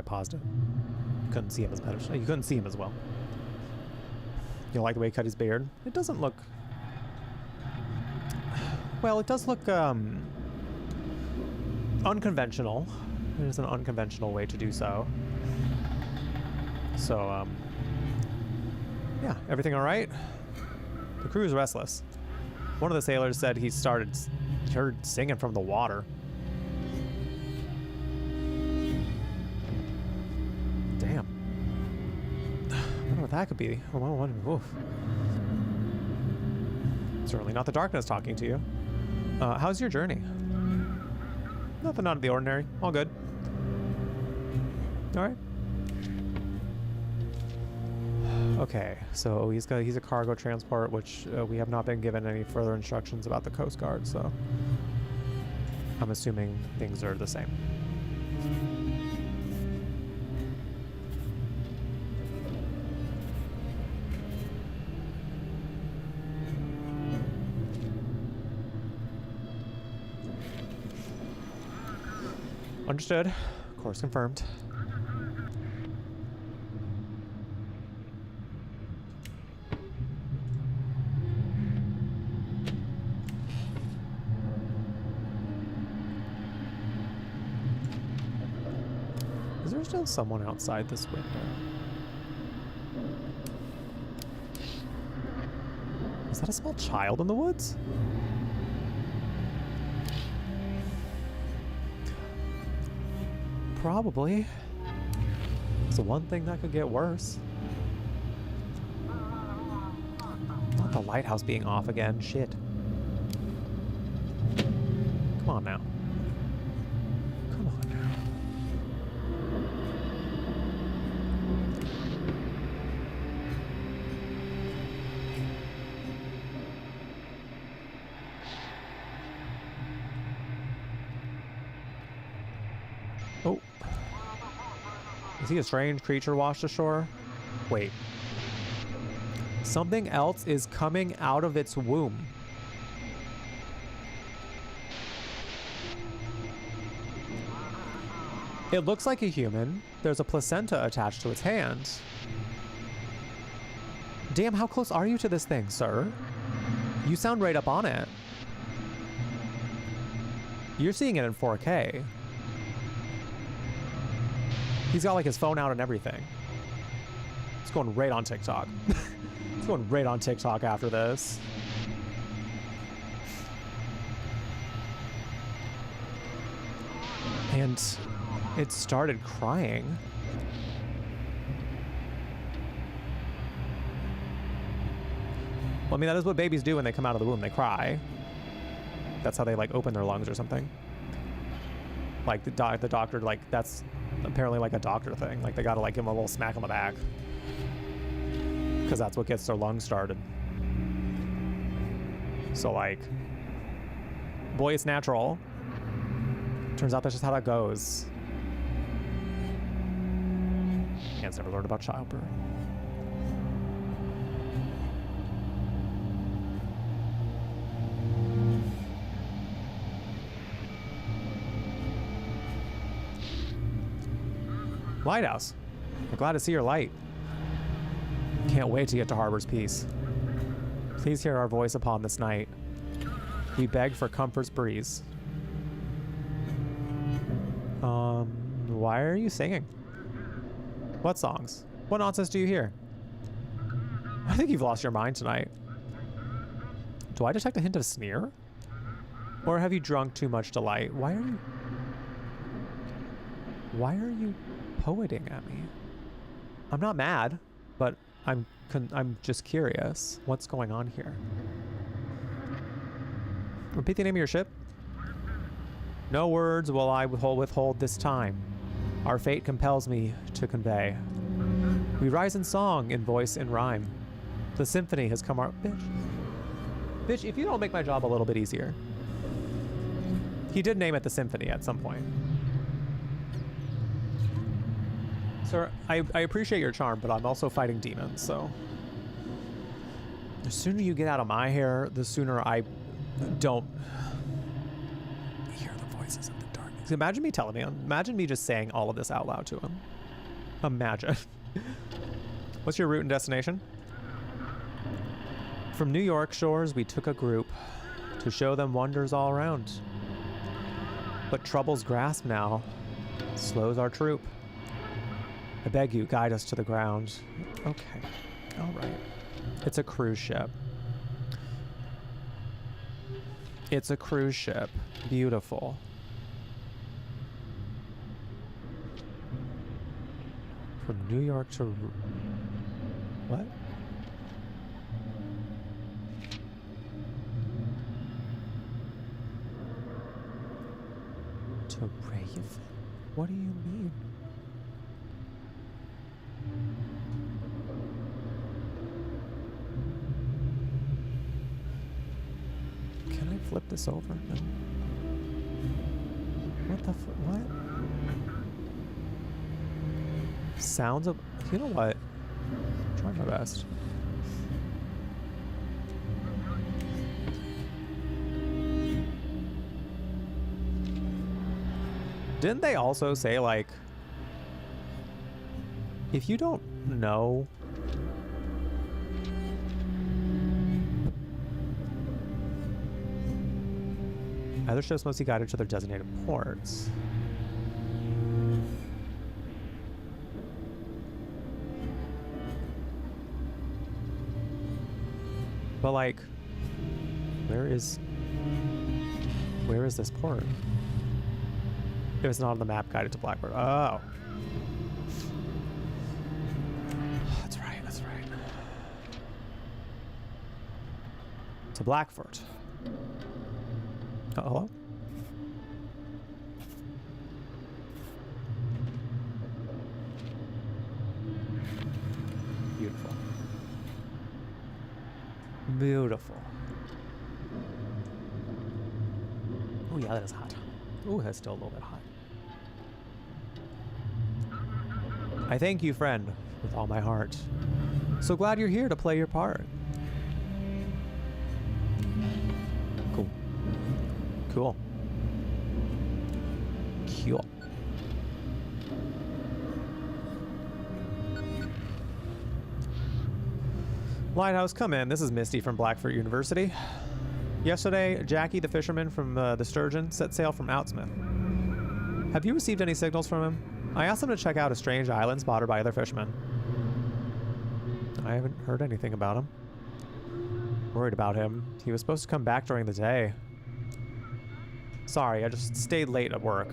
Paused it. You couldn't see him as better. You couldn't see him as well. You like the way he cut his beard? It doesn't look... Well, it does look unconventional. It is an unconventional way to do so. So, yeah, everything all right? The crew is restless. One of the sailors said he heard singing from the water. That could be. Oof. Certainly not the darkness talking to you. How's your journey? Nothing out of the ordinary. All good. All right. Okay, so he's a cargo transport, which we have not been given any further instructions about the Coast Guard, so I'm assuming things are the same. Understood. Course confirmed. Is there still someone outside this window? Is that a small child in the woods? Probably. It's the one thing that could get worse. Not the lighthouse being off again. Shit. Come on now. Come on now. Oh. Is he a strange creature washed ashore? Wait. Something else is coming out of its womb. It looks like a human. There's a placenta attached to its hand. Damn, how close are you to this thing, sir? You sound right up on it. You're seeing it in 4K. He's got like his phone out and everything. It's going right on TikTok. It's going right on TikTok after this. And it started crying. Well, I mean, that is what babies do when they come out of the womb. They cry. That's how they like open their lungs or something. Like the doctor, like that's apparently like a doctor thing. Like they gotta like give them a little smack on the back. Because that's what gets their lungs started. So like, boy, it's natural. Turns out that's just how that goes. Man's never learned about childbirth. Lighthouse. I'm glad to see your light. Can't wait to get to Harbor's Peace. Please hear our voice upon this night. We beg for comfort's breeze. Why are you singing? What songs? What nonsense do you hear? I think you've lost your mind tonight. Do I detect a hint of sneer? Or have you drunk too much delight? Why are you poeting at me? I'm not mad, but I'm just curious. What's going on here? Repeat the name of your ship. No words will I withhold this time. Our fate compels me to convey. We rise in song, in voice, in rhyme. The symphony has come our... Bitch, if you don't make my job a little bit easier. He did name it the symphony at some point. Sir, I appreciate your charm, but I'm also fighting demons, so... The sooner you get out of my hair, the sooner I don't hear the voices of the darkness. Imagine me telling me, imagine me just saying all of this out loud to him. Imagine. What's your route and destination? From New York shores, we took a group to show them wonders all around. But trouble's grasp now slows our troop. I beg you, guide us to the ground. Okay. All right. It's a cruise ship. It's a cruise ship. Beautiful. From New York to... What? To Raven? What do you mean? Can I flip this over? No. What the what? Sounds of... You know what? I'm trying my best. Didn't they also say, like, if you don't know other ships must be guided to their designated ports. But like, where is this port? If it's not on the map guided to Blackbird. Oh. That's right, that's right. To Blackford. Hello? Beautiful. Beautiful. Oh yeah, that is hot. Oh, that's still a little bit hot. I thank you, friend, with all my heart. So glad you're here to play your part. Cool. Cool. Cool. Lighthouse, come in. This is Misty from Blackford University. Yesterday, Jackie, the fisherman from the Sturgeon, set sail from Outsmith. Have you received any signals from him? I asked him to check out a strange island spotted by other fishermen. I haven't heard anything about him. Worried about him. He was supposed to come back during the day. Sorry, I just stayed late at work.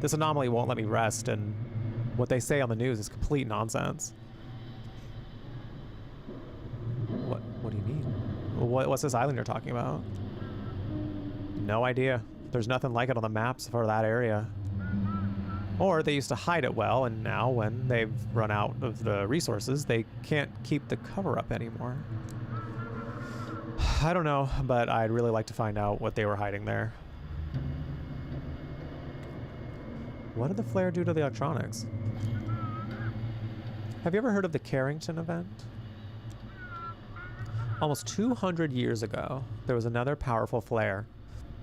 This anomaly won't let me rest, and what they say on the news is complete nonsense. What do you mean? What's this island you're talking about? No idea. There's nothing like it on the maps for that area. Or they used to hide it well, and now when they've run out of the resources, they can't keep the cover up anymore. I don't know, but I'd really like to find out what they were hiding there. What did the flare do to the electronics? Have you ever heard of the Carrington event? Almost 200 years ago, there was another powerful flare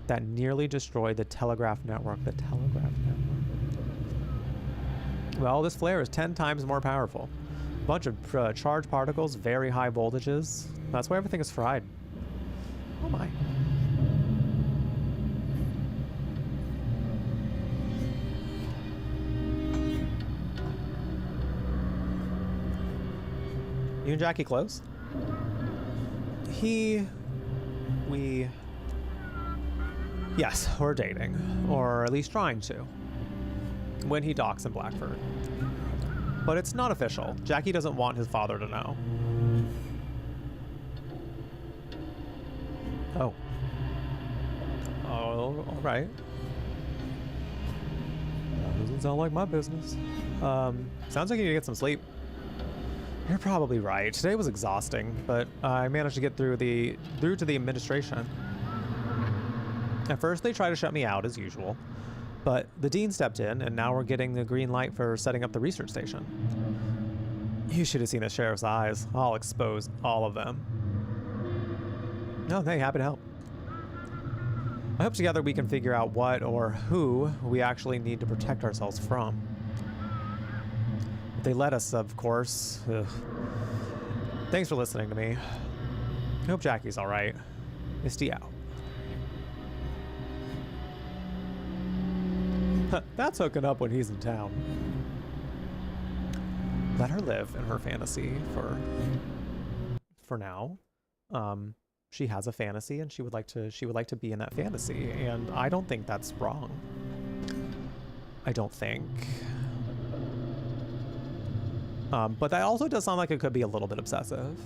that nearly destroyed the telegraph network. The telegraph network. Well, this flare is 10 times more powerful. A bunch of charged particles, very high voltages. That's why everything is fried. Oh my. You and Jackie close? Yes, we're dating. Or at least trying to. When he docks in Blackford. But it's not official. Jackie doesn't want his father to know. Oh. Oh, alright. That doesn't sound like my business. Sounds like you need to get some sleep. You're probably right. Today was exhausting, but I managed to get through to the administration. At first, they tried to shut me out, as usual. But the dean stepped in, and now we're getting the green light for setting up the research station. You should have seen the sheriff's eyes. I'll expose all of them. No, hey, happy to help. I hope together we can figure out what or who we actually need to protect ourselves from. If they let us, of course. Ugh. Thanks for listening to me. I hope Jackie's alright. Misty out. That's hooking up when he's in town. Let her live in her fantasy for now. She has a fantasy and she would like to be in that fantasy, and I don't think that's wrong. I don't think. But that also does sound like it could be a little bit obsessive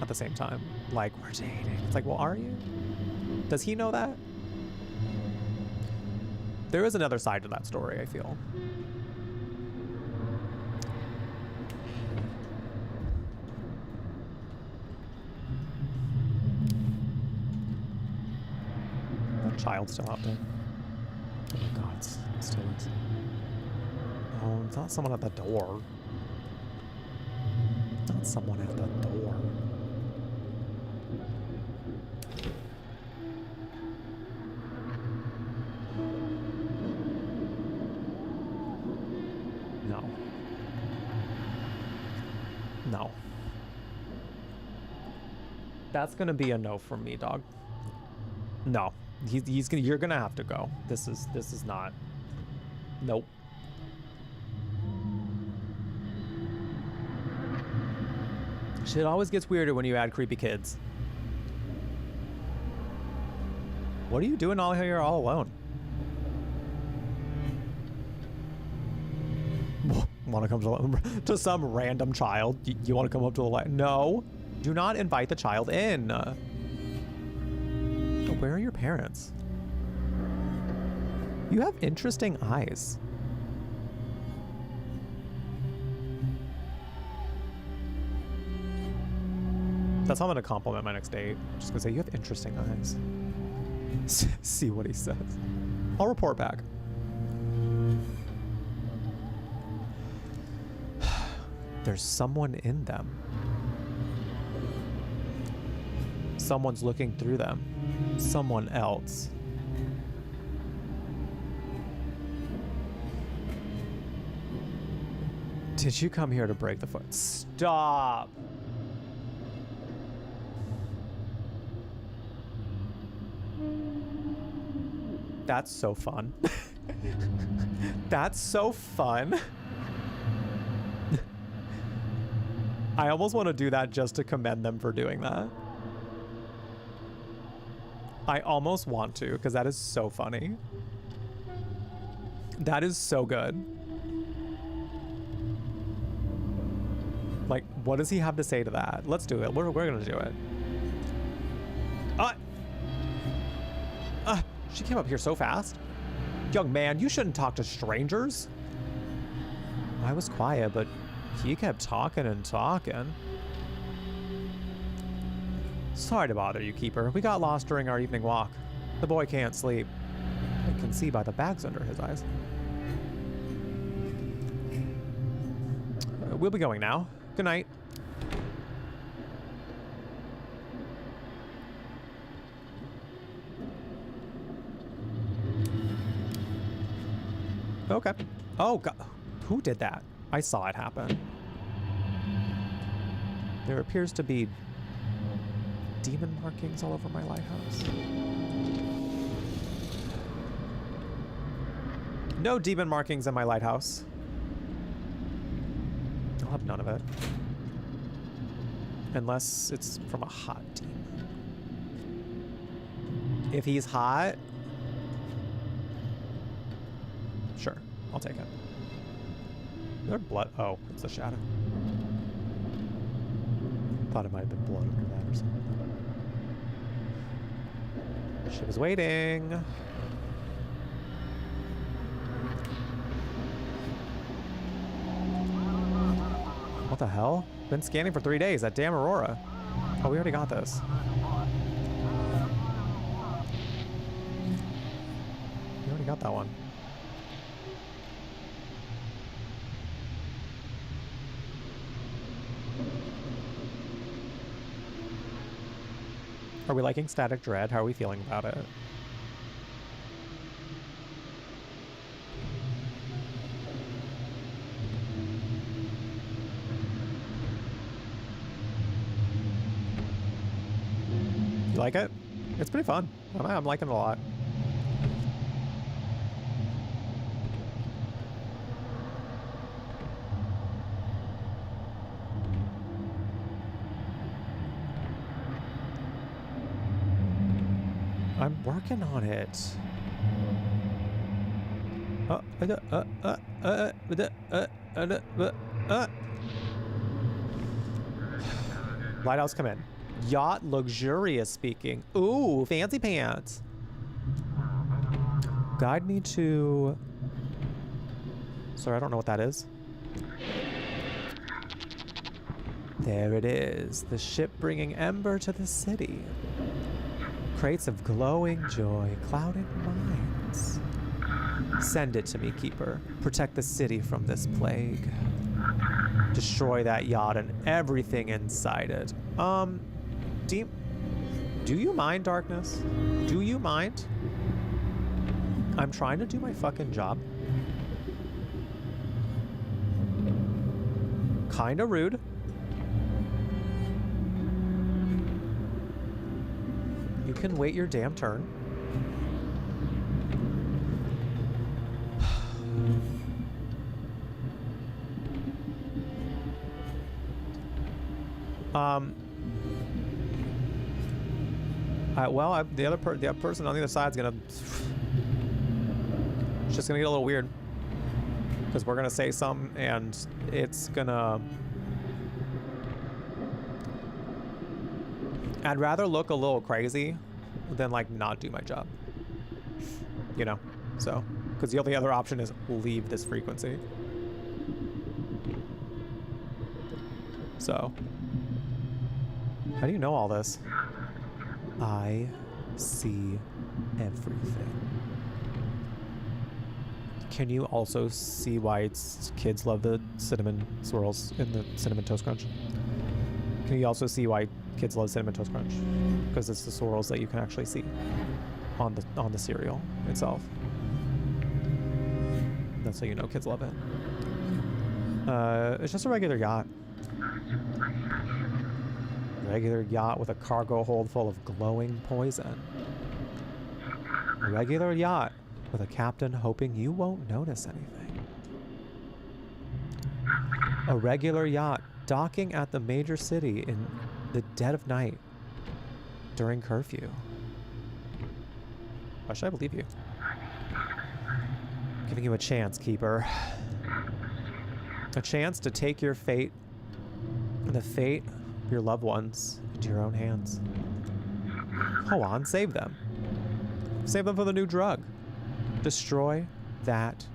at the same time. Like, we're dating. It's like, well, are you? Does he know that? There is another side to that story, I feel. That child's still out there. Oh my god, it's still is. Oh, it's not someone at the door. Not someone at the door. No. That's gonna be a no from me, dog. No. He's gonna, you're gonna have to go. This is not. Nope. Shit always gets weirder when you add creepy kids. What are you doing all here all alone? Want to come to some random child? You want to come up to the light? No. Do not invite the child in. Where are your parents? You have interesting eyes. That's how I'm gonna compliment my next date. Just gonna say, you have interesting eyes. See what he says. I'll report back. There's someone in them. Someone's looking through them. Someone else. Did you come here to break the foot? Stop. That's so fun. That's so fun. I almost want to do that just to commend them for doing that. I almost want to, because that is so funny. That is so good. Like, what does he have to say to that? Let's do it. We're gonna do it. She came up here so fast. Young man, you shouldn't talk to strangers. I was quiet, but he kept talking and talking. Sorry to bother you, Keeper. We got lost during our evening walk. The boy can't sleep. I can see by the bags under his eyes. We'll be going now. Good night. Okay. Oh, God. Who did that? I saw it happen. There appears to be demon markings all over my lighthouse. No demon markings in my lighthouse. I'll have none of it. Unless it's from a hot demon. If he's hot, sure, I'll take it. Is there blood? Oh, it's a shadow. Thought it might have been blood under that or something. She was waiting. What the hell? Been scanning for 3 days. That damn Aurora. Oh, we already got this. We already got that one. Are we liking Static Dread? How are we feeling about it? You like it? It's pretty fun. I'm liking it a lot. I'm working on it. Lighthouse, come in. Yacht luxurious speaking. Ooh, fancy pants. Guide me to... Sorry, I don't know what that is. There it is. The ship bringing ember to the city. Crates of glowing joy, clouded minds. Send it to me, Keeper. Protect the city from this plague. Destroy that yacht and everything inside it. Do you mind, Darkness? Do you mind? I'm trying to do my fucking job. Kinda rude. You can wait your damn turn. Well, the other person on the other side's gonna. It's just gonna get a little weird because we're gonna say something and it's gonna. I'd rather look a little crazy than like not do my job. You know, so because the only other option is leave this frequency. So, how do you know all this? I see everything. Can you also see why kids love the cinnamon swirls in the cinnamon toast crunch? Can you also see why kids love cinnamon toast crunch? Because it's the swirls that you can actually see on the cereal itself. That's how you know kids love it. It's just a regular yacht. Regular yacht with a cargo hold full of glowing poison. A regular yacht with a captain hoping you won't notice anything. A regular yacht docking at the major city in the dead of night during curfew. Why should I believe you? Giving you a chance, Keeper. A chance to take your fate and the fate of your loved ones into your own hands. Hold on, save them. Save them for the new drug. Destroy that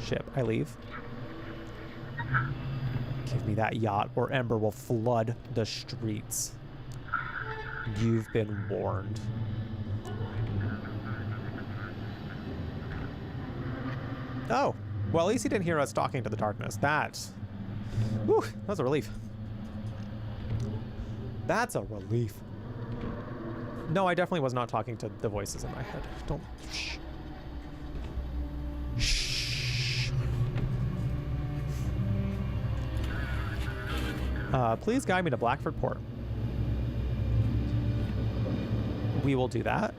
ship. I leave. Give me that yacht or Ember will flood the streets. You've been warned. Oh, well, at least he didn't hear us talking to the darkness. Whew, that's a relief. That's a relief. No, I definitely was not talking to the voices in my head. Don't. Shh. Shh. Please guide me to Blackford Port. We will do that.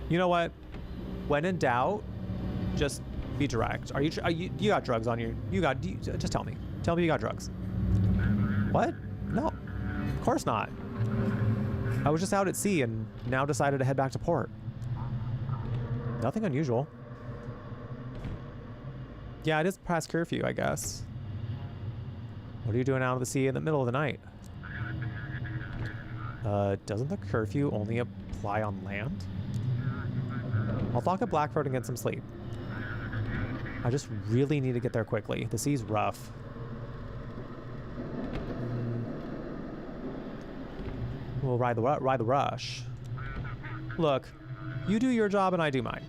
You know what? When in doubt, just be direct. Are you got drugs on you? Just tell me. Tell me you got drugs. What? No, of course not. I was just out at sea and now decided to head back to port. Nothing unusual. Yeah, it is past curfew, I guess. What are you doing out of the sea in the middle of the night? Doesn't the curfew only apply on land? I'll dock at Blackford and get some sleep. I just really need to get there quickly. The sea's rough. We'll ride the rush. Look, you do your job and I do mine.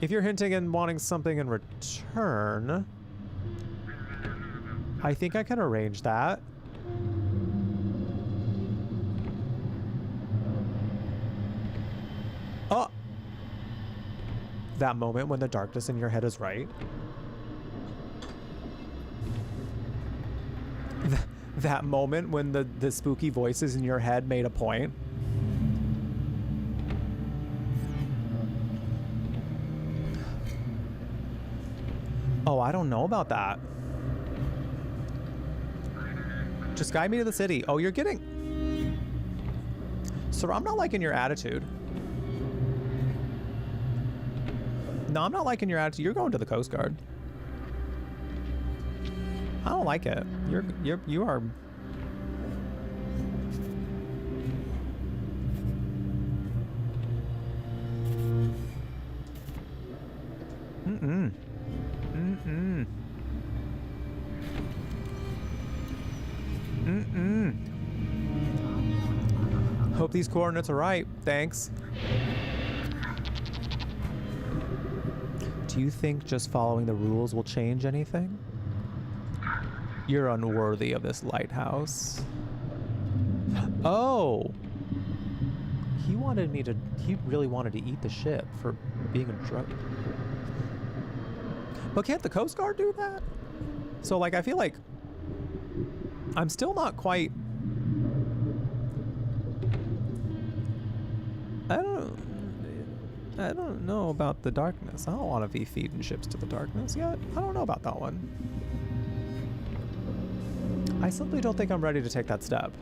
If you're hinting and wanting something in return, I think I can arrange that. Oh! That moment when the darkness in your head is right. That moment when the spooky voices in your head made a point. Oh, I don't know about that. Just guide me to the city. Oh, you're getting... Sir, I'm not liking your attitude. No, I'm not liking your attitude. You're going to the Coast Guard. I don't like it. You are... Mm-mm. Mm-mm. Mm-mm. Hope these coordinates are right. Thanks. Do you think just following the rules will change anything? You're unworthy of this lighthouse. Oh! He really wanted to eat the ship for being a drug. But can't the Coast Guard do that? So, like, I feel like I'm still not quite I don't know about the darkness. I don't want to be feeding ships to the darkness yet. I don't know about that one. I simply don't think I'm ready to take that step.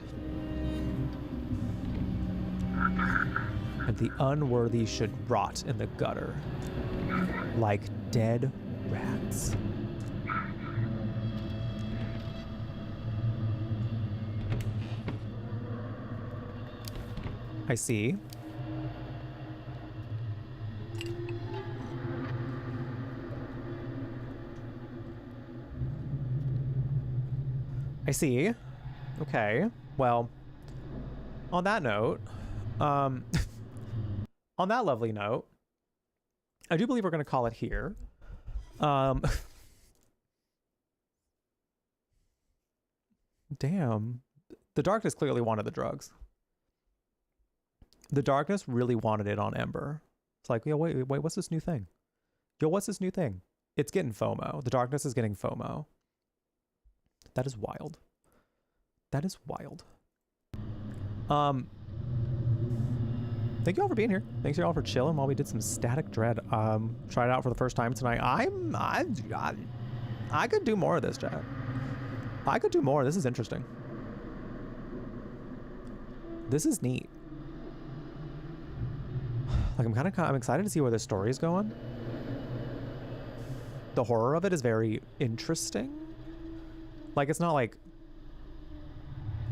And the unworthy should rot in the gutter like dead rats. I see. I see. Okay. Well, on that note, on that lovely note, I do believe we're going to call it here. Damn. The darkness clearly wanted the drugs. The darkness really wanted it on Ember. It's like, yo, wait, what's this new thing? Yo, what's this new thing? It's getting FOMO. The darkness is getting FOMO. That is wild. That is wild. Thank you all for being here. Thanks you all for chilling while we did some Static Dread. Tried it out for the first time tonight. I could do more of this, chat. I could do more. This is interesting. This is neat. Like I'm excited to see where this story is going. The horror of it is very interesting. Like it's not like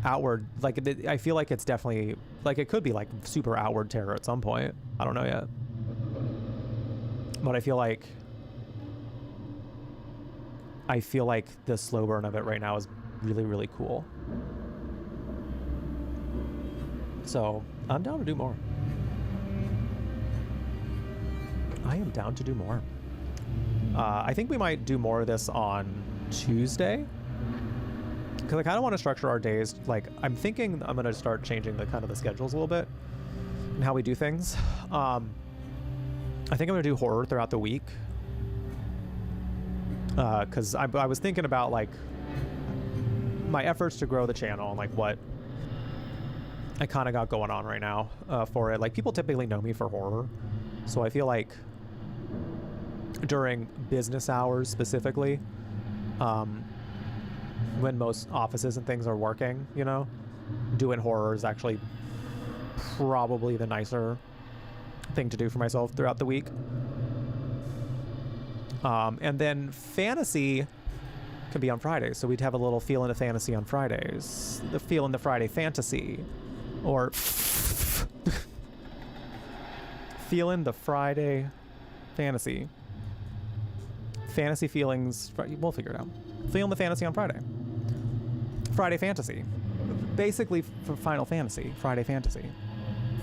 outward, like I feel like it's definitely like it could be like super outward terror at some point. I don't know yet. But I feel like the slow burn of it right now is really, really cool. So I'm down to do more. I am down to do more. I think we might do more of this on Tuesday. Because I kind of want to structure our days. Like, I'm thinking I'm going to start changing the kind of the schedules a little bit and how we do things. I think I'm going to do horror throughout the week. Because I was thinking about, like, my efforts to grow the channel and, like, what I kind of got going on right now for it. Like, people typically know me for horror. So I feel like during business hours specifically, when most offices and things are working, you know, doing horror is actually probably the nicer thing to do for myself throughout the week. And then fantasy can be on Fridays. So we'd have a little Feelin' the Fantasy on Fridays. The Feelin' the Friday Fantasy. Or Feelin' the Friday Fantasy. Fantasy feelings. We'll figure it out. Feelin' the Fantasy on Friday. Friday Fantasy. Basically for Final Fantasy. Friday Fantasy.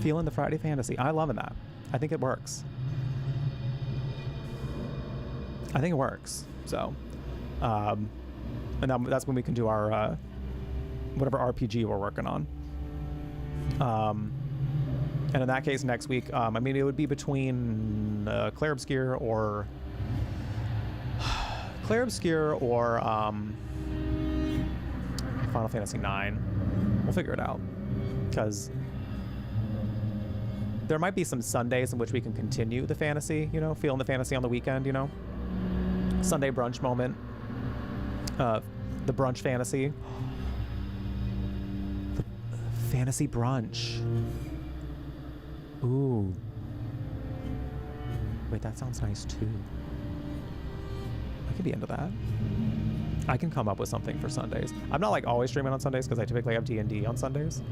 Feelin' the Friday Fantasy. I'm loving that. I think it works. I think it works. So, and that's when we can do our whatever RPG we're working on. And in that case, next week, I mean, it would be between Clair Obscure or Final Fantasy IX. We'll figure it out, because there might be some Sundays in which we can continue the fantasy, you know, feeling the fantasy on the weekend, you know. Sunday brunch moment. The brunch fantasy. The fantasy brunch. Ooh. Wait, that sounds nice too. I could be into that. I can come up with something for Sundays. I'm not like always streaming on Sundays because I typically have D&D on Sundays.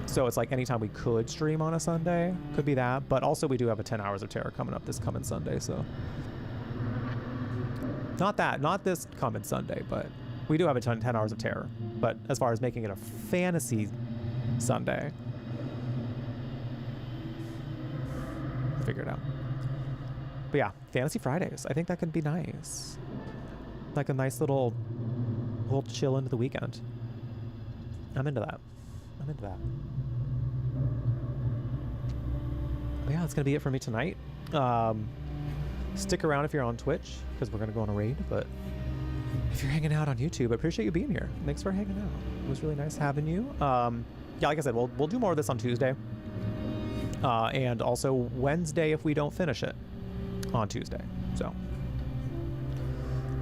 So it's like anytime we could stream on a Sunday, could be that. But also we do have a 10 Hours of Terror coming up this coming Sunday, so. Not this coming Sunday, but we do have a 10 Hours of Terror. But as far as making it a fantasy Sunday, we'll figure it out. But yeah, Fantasy Fridays. I think that could be nice. Like a nice little chill into the weekend. I'm into that. But yeah, that's going to be it for me tonight. Stick around if you're on Twitch, because we're going to go on a raid. But if you're hanging out on YouTube, I appreciate you being here. Thanks for hanging out. It was really nice having you. yeah, like I said, we'll do more of this on Tuesday. And also Wednesday if we don't finish it on Tuesday. So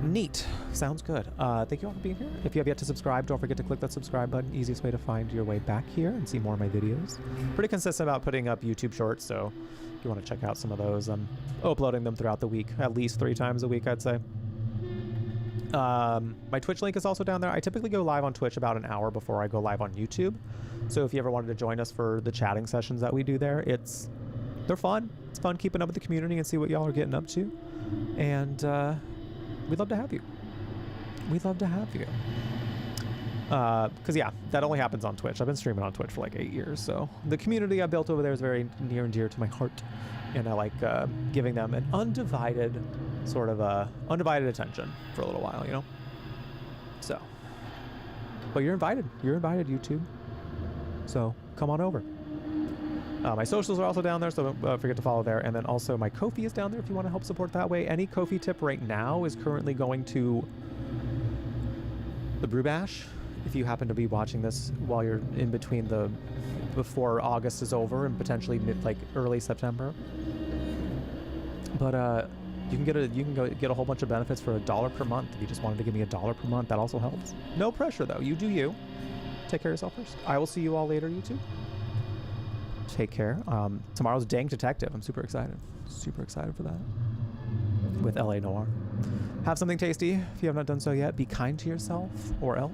neat. Sounds good. Thank you all for being here. If you have yet to subscribe, don't forget to click that subscribe button. Easiest way to find your way back here and see more of my videos. Pretty consistent about putting up YouTube shorts, so if you want to check out some of those, I'm uploading them throughout the week, at least 3 times a week, I'd say. My Twitch link is also down there. I typically go live on Twitch about an hour before I go live on YouTube. So if you ever wanted to join us for the chatting sessions that we do there, they're fun. It's fun keeping up with the community and see what y'all are getting up to. And we'd love to have you. We'd love to have you. Because, yeah, that only happens on Twitch. I've been streaming on Twitch for like 8 years. So the community I built over there is very near and dear to my heart. And I like giving them an undivided undivided attention for a little while, you know? So, but you're invited. You're invited, YouTube. So come on over. My socials are also down there, so don't forget to follow there. And then also my Ko-fi is down there if you want to help support that way. Any Ko-fi tip right now is currently going to the Brew Bash. If you happen to be watching this while you're in between before August is over and potentially early September. But you can go get a whole bunch of benefits for $1 per month. If you just wanted to give me $1 per month, that also helps. No pressure though. You do you. Take care of yourself first. I will see you all later, YouTube. Take care. Tomorrow's Dang Detective. I'm super excited. Super excited for that. With LA Noir. Have something tasty if you have not done so yet. Be kind to yourself, or else.